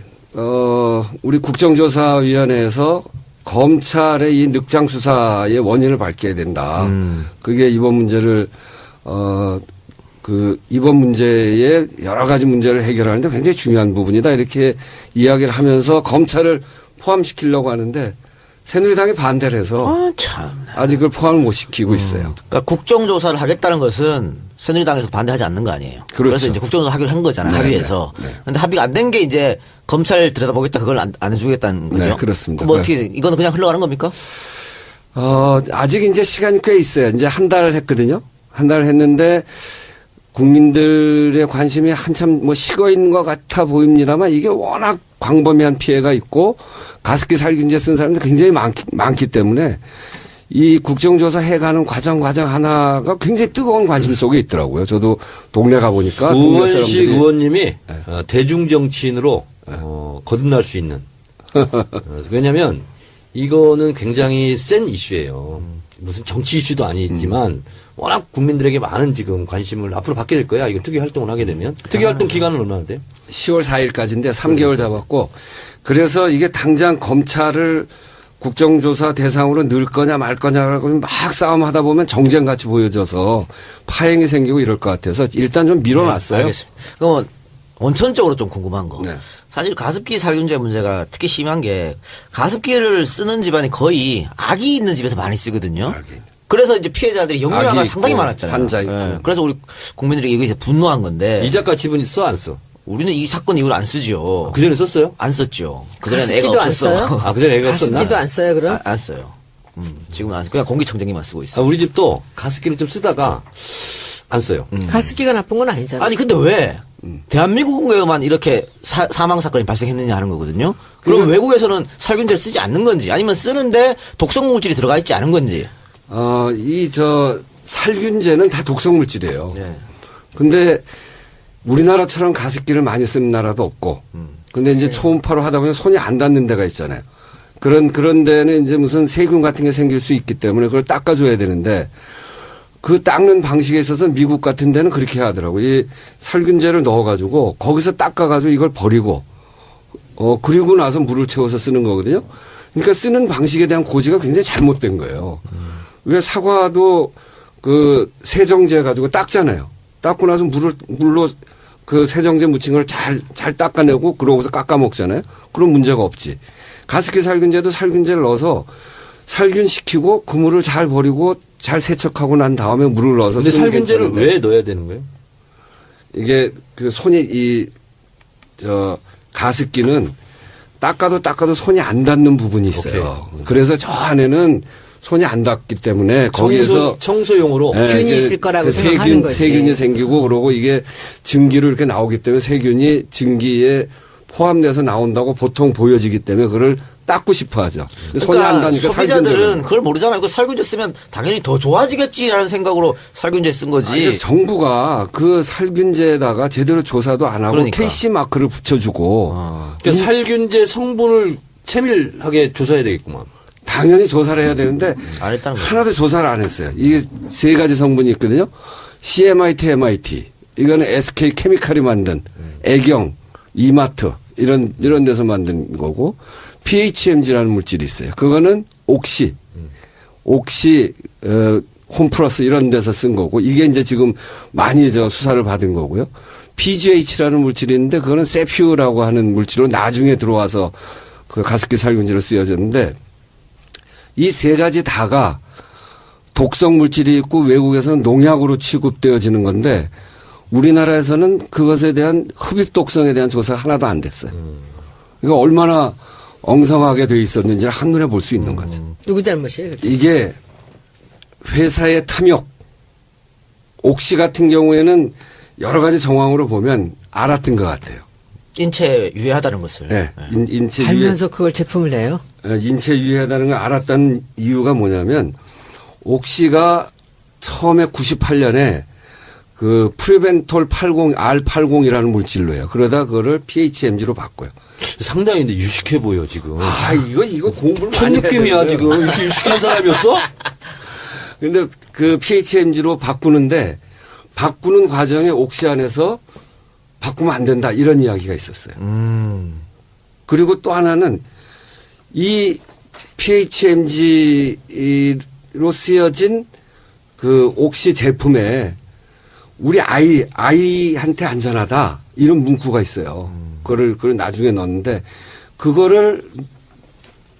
Speaker 2: 우리 국정조사위원회에서 검찰의 이 늑장 수사의 원인을 밝혀야 된다. 그게 이번 문제를 이번 문제의 여러 가지 문제를 해결하는데 굉장히 중요한 부분이다. 이렇게 이야기를 하면서 검찰을 포함시키려고 하는데 새누리당이 반대를 해서 아직 그걸 포함을 못 시키고 있어요.
Speaker 1: 그러니까 국정조사를 하겠다는 것은 새누리당에서 반대하지 않는 거 아니에요.
Speaker 2: 그렇죠.
Speaker 1: 그래서 이제 국정조사 하기로 한 거잖아요.
Speaker 2: 네,
Speaker 1: 합의해서.
Speaker 2: 네, 네.
Speaker 1: 근데 합의가 안 된 게 이제 검찰 들여다보겠다 그걸 안 해주겠다는 거죠.
Speaker 2: 네, 그렇습니다.
Speaker 1: 뭐 어떻게 이거는 그냥 흘러가는 겁니까?
Speaker 2: 아직 이제 시간이 꽤 있어요. 이제 한 달을 했거든요. 한 달을 했는데 국민들의 관심이 한참 뭐 식어 있는 것 같아 보입니다만 이게 워낙 광범위한 피해가 있고 가습기 살균제 쓴 사람들이 굉장히 많기 때문에 이 국정조사 해가는 과정 하나가 굉장히 뜨거운 관심 속에 있더라고요. 저도 동네 가보니까 동네
Speaker 4: 우원식
Speaker 2: 사람들이
Speaker 4: 의원님이 대중정치인으로 거듭날 수 있는 왜냐하면 이거는 굉장히 센 이슈예요. 무슨 정치 이슈도 아니지만 워낙 국민들에게 많은 지금 관심을 앞으로 받게 될 거야. 이거 특위 활동을 하게 되면. 특위 활동 기간은 얼마나 돼요?
Speaker 2: 10월 4일까지인데 3개월 잡았고 그래서 이게 당장 검찰을 국정조사 대상으로 넣을 거냐 말 거냐라고 막 싸움하다 보면 정쟁같이 보여져서 파행이 생기고 이럴 것 같아서 일단 좀 밀어놨어요.
Speaker 1: 네, 알겠습니다. 그럼 원천적으로 좀 궁금한 거.
Speaker 2: 네.
Speaker 1: 사실 가습기 살균제 문제가 특히 심한 게 가습기를 쓰는 집안이 거의 아기 있는 집에서 많이 쓰거든요. 그래서 이제 피해자들이 영유아가
Speaker 2: 아기
Speaker 1: 상당히
Speaker 2: 있고,
Speaker 1: 많았잖아요.
Speaker 2: 환자 있고.
Speaker 1: 예. 그래서 우리 국민들이 여기서 분노한 건데
Speaker 4: 이 작가 집은 써 안 써?
Speaker 1: 우리는 이 사건 이후로 안 쓰죠.
Speaker 4: 그 전에 썼어요?
Speaker 1: 안 썼죠. 그전에는 애가
Speaker 3: 가습기도 안
Speaker 1: 없었어.
Speaker 3: 써요?
Speaker 4: 아, 그 전에 애가 없었나?
Speaker 3: 가습기도 안 써요, 그럼?
Speaker 1: 안 써요. 지금은 안 써. 그냥 공기청정기만 쓰고 있어.
Speaker 4: 우리 집도 가습기를 좀 쓰다가 안 써요.
Speaker 3: 가습기가 나쁜 건 아니잖아요.
Speaker 1: 아니 근데 왜 대한민국에만 이렇게 사망 사건이 발생했느냐 하는 거거든요. 그러면 외국에서는 살균제를 쓰지 않는 건지 아니면 쓰는데 독성 물질이 들어가 있지 않은 건지.
Speaker 2: 살균제는 다 독성 물질이에요.
Speaker 1: 네.
Speaker 2: 근데 우리나라처럼 가습기를 많이 쓰는 나라도 없고. 근데 이제 초음파로 하다 보면 손이 안 닿는 데가 있잖아요. 그런 데는 이제 무슨 세균 같은 게 생길 수 있기 때문에 그걸 닦아줘야 되는데 그 닦는 방식에 있어서 미국 같은 데는 그렇게 하더라고요. 이 살균제를 넣어가지고 거기서 닦아가지고 이걸 버리고 그리고 나서 물을 채워서 쓰는 거거든요. 그러니까 쓰는 방식에 대한 고지가 굉장히 잘못된 거예요. 왜 사과도 그 세정제 가지고 닦잖아요. 닦고 나서 물로 그 세정제 묻힌 걸 잘 닦아내고 그러고서 깎아 먹잖아요. 그런 문제가 없지. 가습기 살균제도 살균제를 넣어서 살균시키고 그 물을 잘 버리고 잘 세척하고 난 다음에 물을 넣어서
Speaker 4: 근데
Speaker 2: 쓰는 게
Speaker 4: 살균제를
Speaker 2: 괜찮은데
Speaker 4: 왜 넣어야 되는 거예요?
Speaker 2: 이게 그 손이 가습기는 닦아도 손이 안 닿는 부분이 있어요. 그래서 저 안에는 손이 안 닿기 때문에 거기에서
Speaker 4: 청소용으로
Speaker 3: 균이
Speaker 2: 이제
Speaker 3: 있을 거라고
Speaker 2: 그
Speaker 3: 생각하는 거지.
Speaker 2: 세균이 생기고 그러고 이게 증기로 이렇게 나오기 때문에 세균이 증기에 포함돼서 나온다고 보통 보여지기 때문에 그걸 닦고 싶어 하죠. 손이 안
Speaker 1: 그러니까
Speaker 2: 닿으니까
Speaker 1: 소비자들은 그걸 모르잖아요. 그 살균제 쓰면 당연히 더 좋아지겠지라는 생각으로 살균제 쓴 거지.
Speaker 2: 그래서 정부가 그 살균제에다가 제대로 조사도 안 하고
Speaker 1: 그러니까.
Speaker 2: KC 마크를 붙여주고
Speaker 4: 그러니까 살균제 성분을 세밀하게 조사해야 되겠구만.
Speaker 2: 당연히 조사를 해야 되는데
Speaker 1: 안 했다는 거죠.
Speaker 2: 하나도 조사를 안 했어요. 이게 세 가지 성분이 있거든요. CMIT, MIT. 이거는 SK 케미칼이 만든 애경, 이마트 이런 데서 만든 거고 PHMG라는 물질이 있어요. 그거는 옥시, 홈플러스 이런 데서 쓴 거고 이게 이제 지금 많이 수사를 받은 거고요. PGH라는 물질이 있는데 그거는 세퓨라고 하는 물질로 나중에 들어와서 그 가습기 살균제로 쓰여졌는데 이 세 가지 다가 독성 물질이 있고 외국에서는 농약으로 취급되어지는 건데 우리나라에서는 그것에 대한 흡입 독성에 대한 조사가 하나도 안 됐어요. 그러니까 얼마나 엉성하게 돼 있었는지를 한눈에 볼 수 있는 거죠.
Speaker 3: 누구 잘못이에요? 그게?
Speaker 2: 이게 회사의 탐욕, 옥시 같은 경우에는 여러 가지 정황으로 보면 알았던 것 같아요.
Speaker 1: 인체 유해하다는 것을.
Speaker 2: 네. 인체 유해.
Speaker 3: 알면서 그걸 제품을 내요?
Speaker 2: 인체 유해하다는 걸 알았다는 이유가 뭐냐면 옥시가 처음에 98년에 그 프리벤톨 80, R80이라는 물질로 해요. 그러다 그거를 PHMG로 바꿔요.
Speaker 4: 상당히 근데 유식해 보여 지금.
Speaker 2: 아, 이거 공부를 많이 해야
Speaker 4: 천육금이야
Speaker 2: 되는데요.
Speaker 4: 지금. 이렇게 유식한 사람이었어?
Speaker 2: 근데 그 PHMG로 바꾸는데 바꾸는 과정에 옥시 안에서 바꾸면 안 된다 이런 이야기가 있었어요. 그리고 또 하나는 이 PHMG로 쓰여진 그 옥시 제품에 우리 아이한테 안전하다 이런 문구가 있어요. 그걸 나중에 넣었는데 그거를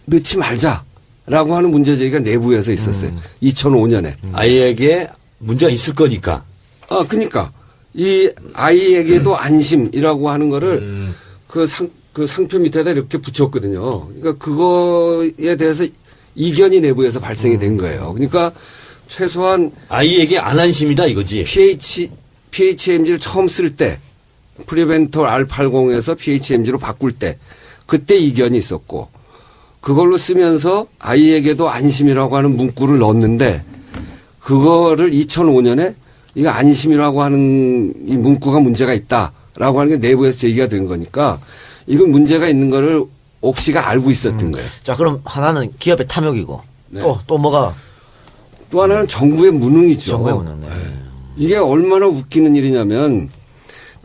Speaker 2: 넣지 말자라고 하는 문제 제기가 내부에서 있었어요. 2005년에.
Speaker 4: 아이에게 문제가 있을 거니까.
Speaker 2: 그러니까 이 아이에게도 안심이라고 하는 거를 그 상표 밑에다 이렇게 붙였거든요. 그러니까 그거에 대해서 이견이 내부에서 발생이 된 거예요. 그러니까 최소한
Speaker 4: 아이에게 안 안심이다 이거지.
Speaker 2: PHMG를 처음 쓸 때 프리벤톨 R80에서 PHMG로 바꿀 때 그때 이견이 있었고 그걸로 쓰면서 아이에게도 안심이라고 하는 문구를 넣었는데 그거를 2005년에 이거 안심이라고 하는 이 문구가 문제가 있다라고 하는 게 내부에서 제기가 된 거니까 이건 문제가 있는 거를 옥시가 알고 있었던 거예요.
Speaker 1: 자, 그럼 하나는 기업의 탐욕이고
Speaker 2: 네.
Speaker 1: 또 뭐가
Speaker 2: 또 하나는 정부의 무능이죠.
Speaker 1: 정부의 무능. 네.
Speaker 2: 이게 얼마나 웃기는 일이냐면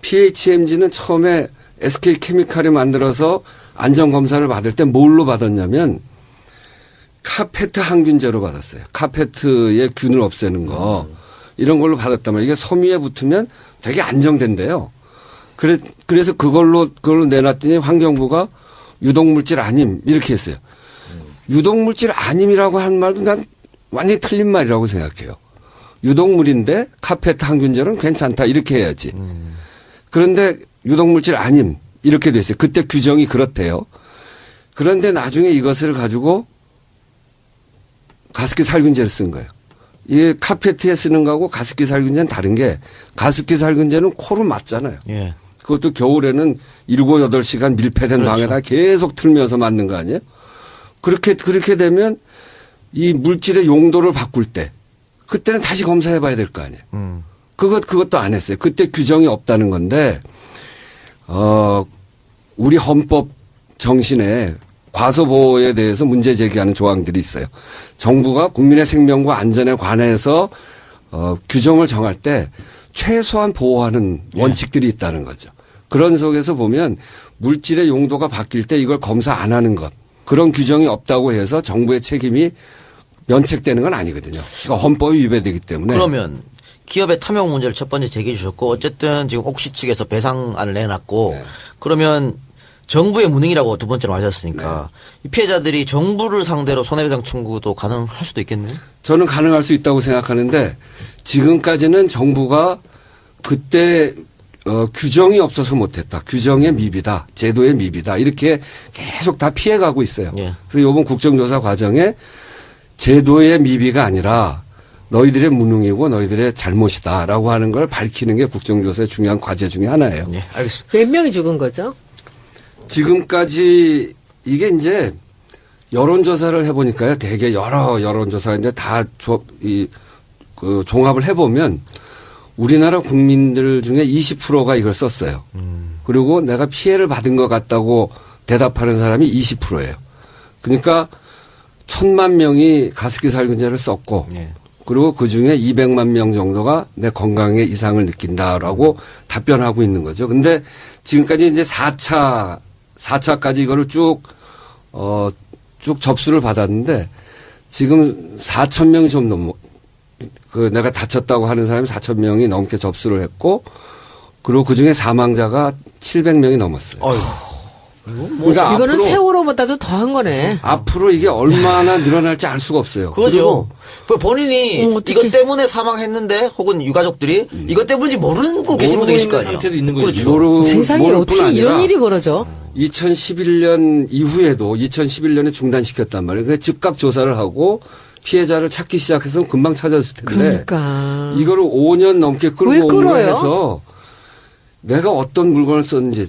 Speaker 2: PHMG는 처음에 SK 케미칼이 만들어서 안전검사를 받을 때 뭘로 받았냐면 카페트 항균제로 받았어요. 카페트의 균을 없애는 거. 이런 걸로 받았단 말이에요. 이게 섬유에 붙으면 되게 안정된대요. 그래서 그걸로 내놨더니 환경부가 유독물질 아님 이렇게 했어요. 유독물질 아님이라고 한 말도 난 완전히 틀린 말이라고 생각해요. 유독물인데 카페트 항균제는 괜찮다 이렇게 해야지. 그런데 유독물질 아님 이렇게 됐어요. 그때 규정이 그렇대요. 그런데 나중에 이것을 가지고 가습기 살균제를 쓴 거예요. 이 카페트에 쓰는 거하고 가습기 살균제는 다른 게 가습기 살균제는 코로 맞잖아요.
Speaker 1: 예.
Speaker 2: 그것도 겨울에는 7, 8시간 밀폐된
Speaker 1: 그렇죠.
Speaker 2: 방에다 계속 틀면서 맞는 거 아니에요? 그렇게 되면 이 물질의 용도를 바꿀 때 그때는 다시 검사해 봐야 될 거 아니에요. 그것도 안 했어요. 그때 규정이 없다는 건데 우리 헌법 정신에 과소보호에 대해서 문제 제기하는 조항들이 있어요. 정부가 국민의 생명과 안전에 관해서 규정을 정할 때 최소한 보호하는 원칙들이 있다는 거죠. 그런 속에서 보면 물질의 용도가 바뀔 때 이걸 검사 안 하는 것 그런 규정이 없다고 해서 정부의 책임이 면책되는 건 아니거든요. 이거 헌법이 위배되기 때문에.
Speaker 1: 그러면 기업의 탐욕 문제를 첫 번째 제기해 주셨고 어쨌든 지금 옥시 측에서 배상안을 내놨고
Speaker 2: 네.
Speaker 1: 그러면 정부의 무능이라고 두 번째로 말하셨으니까 이 피해자들이 정부를 상대로 손해배상 청구도 가능할 수도 있겠네요.
Speaker 2: 저는 가능할 수 있다고 생각하는데 지금까지는 정부가 그때 규정이 없어서 못했다. 규정의 미비다. 제도의 미비다. 이렇게 계속 다 피해가고 있어요.
Speaker 1: 예.
Speaker 2: 그래서 이번 국정조사 과정에 제도의 미비가 아니라 너희들의 무능이고 너희들의 잘못이다라고 하는 걸 밝히는 게 국정조사의 중요한 과제 중에 하나예요.
Speaker 1: 예, 알겠습니다.
Speaker 3: 몇 명이 죽은 거죠?
Speaker 2: 지금까지 이게 이제 여론조사를 해보니까요. 되게 여러 여론조사인데 다 종합을 해보면 우리나라 국민들 중에 20%가 이걸 썼어요. 그리고 내가 피해를 받은 것 같다고 대답하는 사람이 20%예요. 그러니까 1,000만 명이 가습기 살균제를 썼고
Speaker 1: 예.
Speaker 2: 그리고 그중에 200만 명 정도가 내 건강에 이상을 느낀다라고 답변하고 있는 거죠. 근데 지금까지 이제 4차까지 이거를 쭉 접수를 받았는데 지금 4,000명이 좀 넘어 내가 다쳤다고 하는 사람이 4,000명이 넘게 접수를 했고 그리고 그중에 사망자가 700명이 넘었어요. 그러니까
Speaker 3: 이거는
Speaker 2: 앞으로
Speaker 3: 세월호보다도 더한 거네.
Speaker 2: 앞으로 이게 얼마나 늘어날지 알 수가 없어요.
Speaker 1: 그거죠. 본인이
Speaker 3: 어떡해.
Speaker 1: 이것 때문에 사망했는데 혹은 유가족들이 이것 때문인지 모르고 계신 분도 계실 거 아니에요.
Speaker 4: 상태도 있는 거죠.
Speaker 1: 그렇죠.
Speaker 3: 세상에
Speaker 2: 모를
Speaker 3: 어떻게
Speaker 2: 뿐
Speaker 3: 이런
Speaker 2: 아니라
Speaker 3: 일이 벌어져?
Speaker 2: 2011년 이후에도 2011년에 중단시켰단 말이에요. 그래서 즉각 조사를 하고 피해자를 찾기 시작해서 금방 찾았을 텐데
Speaker 3: 그러니까.
Speaker 2: 이거를 5년 넘게
Speaker 3: 왜
Speaker 2: 끌고
Speaker 3: 끌어요?
Speaker 2: 해서 내가 어떤 물건을 썼는지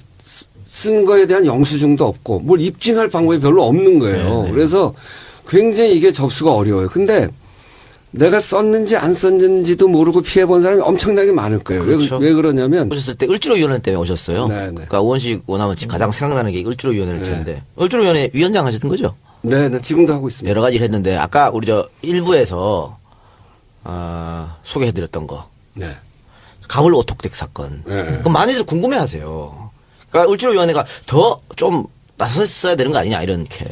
Speaker 2: 쓴 거에 대한 영수증도 없고 뭘 입증할 방법이 별로 없는 거예요. 그래서 굉장히 이게 접수가 어려워요. 근데 내가 썼는지 안 썼는지도 모르고 피해본 사람이 엄청나게 많을 거예요.
Speaker 1: 그렇죠.
Speaker 2: 왜 그러냐면
Speaker 1: 오셨을 때 을지로위원회 때문에 오셨어요.
Speaker 2: 네.
Speaker 1: 그러니까 우원식 원하면 가장 생각나는 게 을지로위원회일 텐데 을지로위원회 위원장 하셨던 거죠?
Speaker 2: 네, 지금도 하고 있습니다.
Speaker 1: 여러 가지를 했는데 아까 우리 일부에서 소개해드렸던 거
Speaker 2: 네.
Speaker 1: 가물 오톡택 사건.
Speaker 2: 네.
Speaker 1: 그럼 많이들 궁금해하세요. 그러니까 을지로위원회가 더 좀 나섰어야 되는 거 아니냐 이렇게.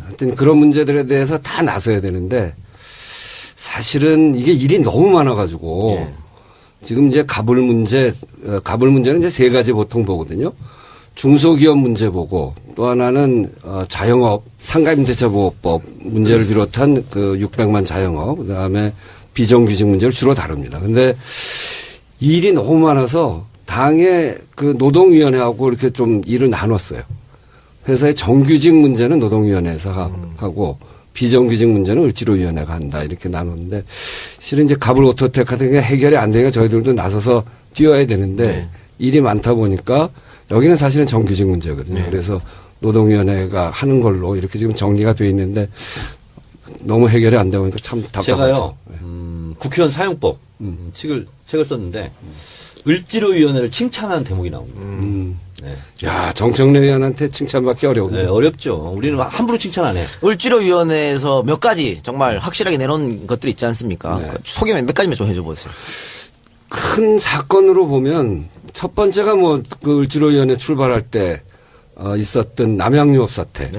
Speaker 2: 하여튼 그런 문제들에 대해서 다 나서야 되는데 사실은 이게 일이 너무 많아가지고
Speaker 1: 예.
Speaker 2: 지금 이제 가불 문제는 이제 세 가지 보통 보거든요. 중소기업 문제 보고 또 하나는 자영업 상가임대차보호법 문제를 비롯한 그 600만 자영업 그다음에 비정규직 문제를 주로 다룹니다. 근데 일이 너무 많아서 당의 그 노동위원회하고 이렇게 좀 일을 나눴어요. 회사의 정규직 문제는 노동위원회에서 하고 비정규직 문제는 을지로위원회가 한다 이렇게 나눴는데 실은 이제 가불 오토텍 같은 게 해결이 안 되니까 저희들도 나서서 뛰어야 되는데 일이 많다 보니까 여기는 사실은 정규직 문제거든요. 그래서 노동위원회가 하는 걸로 이렇게 지금 정리가 돼 있는데 너무 해결이 안 되고 보니까 참 답답하죠.
Speaker 4: 제가요 국회의원 사용법 책을 썼는데 을지로위원회를 칭찬하는 대목이 나옵니다. 네.
Speaker 2: 야 정청래 의원한테 칭찬받기 어려운데.
Speaker 4: 네, 어렵죠. 우리는 함부로 칭찬 안 해.
Speaker 1: 을지로위원회에서 몇 가지 정말 확실하게 내놓은 것들이 있지 않습니까?
Speaker 2: 네.
Speaker 1: 소개만 몇 가지만 좀 해줘 보세요.
Speaker 2: 큰 사건으로 보면 첫 번째가 뭐 그 을지로위원회 출발할 때 있었던 남양유업 사태.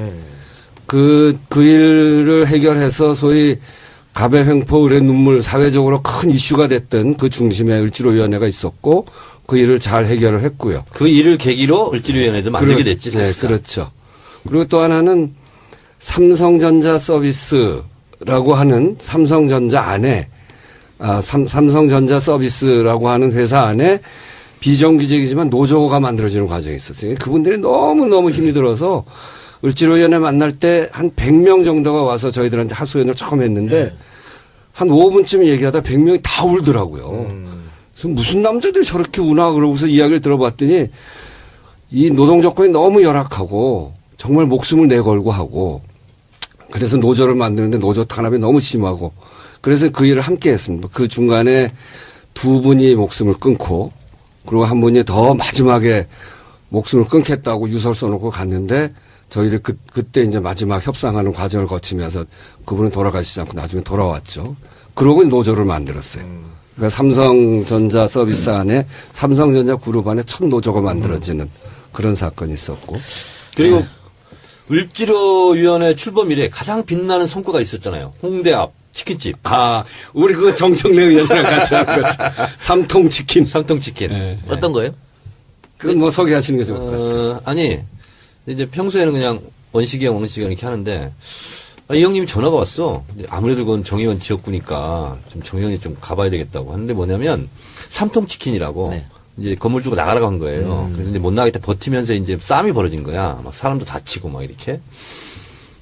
Speaker 2: 그 일을 해결해서 소위 갑의 횡포 을의 눈물 사회적으로 큰 이슈가 됐던 그 중심에 을지로위원회가 있었고 그 일을 잘 해결을 했고요.
Speaker 4: 그 일을 계기로 을지로위원회도 만들게 됐지.
Speaker 2: 네,
Speaker 4: 사실상.
Speaker 2: 그렇죠. 그리고 또 하나는 삼성전자 서비스라고 하는 삼성전자 안에 삼성전자 서비스라고 하는 회사 안에 비정규직이지만 노조가 만들어지는 과정이 있었어요. 그분들이 너무너무 힘이 들어서 을지로위원회 만날 때 한 100명 정도가 와서 저희들한테 하소연을 처음 했는데 한 5분쯤 얘기하다 100명이 다 울더라고요. 그래서 무슨 남자들이 저렇게 우나 그러고서 이야기를 들어봤더니 이 노동 조건이 너무 열악하고 정말 목숨을 내걸고 하고 그래서 노조를 만드는데 노조 탄압이 너무 심하고 그래서 그 일을 함께 했습니다. 그 중간에 두 분이 목숨을 끊고 그리고 한 분이 더 마지막에 목숨을 끊겠다고 유서를 써놓고 갔는데 저희들 그때 이제 마지막 협상하는 과정을 거치면서 그분은 돌아가시지 않고 나중에 돌아왔죠. 그러고 노조를 만들었어요. 그러니까 삼성전자 서비스 안에 삼성전자 그룹 안에 첫 노조가 만들어지는 그런 사건이 있었고.
Speaker 4: 그리고 을지로위원회 출범 이래 가장 빛나는 성과가 있었잖아요. 홍대 앞 치킨집.
Speaker 2: 우리 그거 정청래 의원이랑 같이 한 거죠. 삼통치킨.
Speaker 4: 삼통치킨.
Speaker 2: 네.
Speaker 1: 어떤 거예요?
Speaker 2: 그건 뭐 소개하시는 거죠.
Speaker 4: 아니 이제 평소에는 그냥 원식이 형 이렇게 하는데 이 형님이 전화가 왔어. 아무래도 그건 정의원 지역구니까 좀 정의원이 좀 가봐야 되겠다고 하는데 뭐냐면 삼통치킨이라고 이제 건물주가 나가라고 한 거예요. 그래서 이제 못 나가겠다 버티면서 이제 싸움이 벌어진 거야. 막 사람도 다치고 막 이렇게.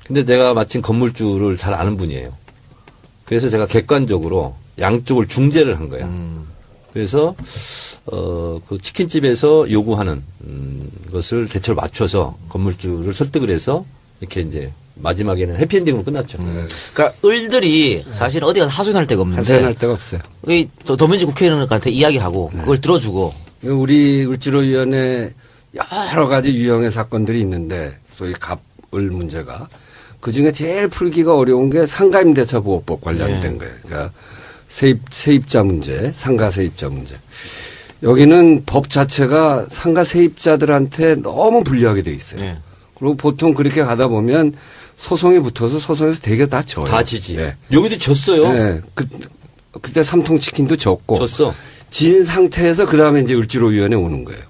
Speaker 4: 근데 내가 마침 건물주를 잘 아는 분이에요. 그래서 제가 객관적으로 양쪽을 중재를 한 거야. 그래서 그 치킨집에서 요구하는 것을 대체로 맞춰서 건물주를 설득을 해서 이렇게 이제 마지막에는 해피엔딩으로 끝났죠.
Speaker 1: 그러니까 을들이 사실 어디 가서 하소연할 데가 없는데
Speaker 2: 하소연할 데가 없어요.
Speaker 1: 이 더민주 국회의원한테 이야기하고 그걸 들어주고
Speaker 2: 우리 을지로위원회 여러 가지 유형의 사건들이 있는데 소위 갑을 문제가 그중에 제일 풀기가 어려운 게 상가임대차보호법 관련된 거예요. 그러니까 세입자 문제, 상가 세입자 문제. 여기는 법 자체가 상가 세입자들한테 너무 불리하게 돼 있어요.
Speaker 1: 네.
Speaker 2: 그리고 보통 그렇게 가다 보면 소송이 붙어서 소송에서 되게 다 져요.
Speaker 4: 다 지지.
Speaker 2: 네.
Speaker 4: 여기도 졌어요.
Speaker 2: 네. 그때 삼통치킨도 졌고.
Speaker 4: 졌어.
Speaker 2: 진 상태에서 그 다음에 이제 을지로위원회 오는 거예요.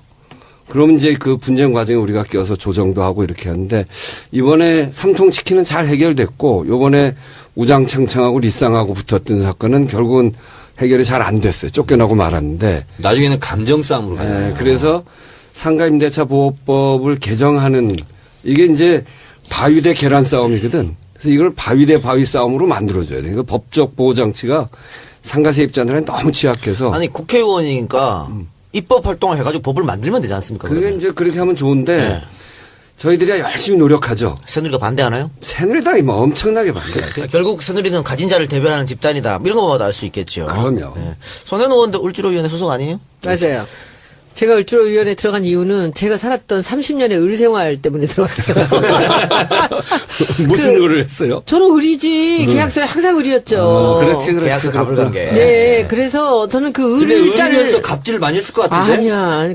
Speaker 2: 그럼 이제 그 분쟁 과정에 우리가 껴서 조정도 하고 이렇게 하는데 이번에 삼통치킨은 잘 해결됐고 요번에 우장창창하고 리쌍하고 붙었던 사건은 결국은 해결이 잘 안 됐어요. 쫓겨나고 말았는데.
Speaker 4: 나중에는 감정 싸움으로 가요.
Speaker 2: 네, 그래서 상가임대차 보호법을 개정하는 이게 이제 바위 대 계란 싸움이거든. 그래서 이걸 바위 대 바위 싸움으로 만들어줘야 돼. 그 법적 보호 장치가 상가 세입자들은 너무 취약해서.
Speaker 1: 아니 국회의원이니까 입법 활동을 해가지고 법을 만들면 되지 않습니까?
Speaker 2: 그게
Speaker 1: 그러면?
Speaker 2: 이제 그렇게 하면 좋은데
Speaker 1: 네.
Speaker 2: 저희들이 열심히 노력하죠.
Speaker 1: 새누리가 반대하나요?
Speaker 2: 새누리당이 뭐 엄청나게 반대하죠.
Speaker 1: 그러니까 결국 새누리는 가진 자를 대변하는 집단이다. 이런 거마다 알 수 있겠죠.
Speaker 2: 그럼요.
Speaker 1: 손현 의원도 을지로위원회 소속 아니에요?
Speaker 3: 맞아요. 제가 을지로위원회 들어간 이유는 제가 살았던 30년의 을 생활 때문에 들어갔어요.
Speaker 2: 무슨 노를 했어요?
Speaker 3: 저는 을이지. 계약서에 항상 을이었죠.
Speaker 2: 그렇지, 그렇지.
Speaker 1: 계약서 갑을 간 게.
Speaker 3: 네, 그래서 저는 그
Speaker 4: 근데
Speaker 3: 을자를
Speaker 4: 의리면서 갑질을 많이 했을 것 같은데.
Speaker 3: 아니야.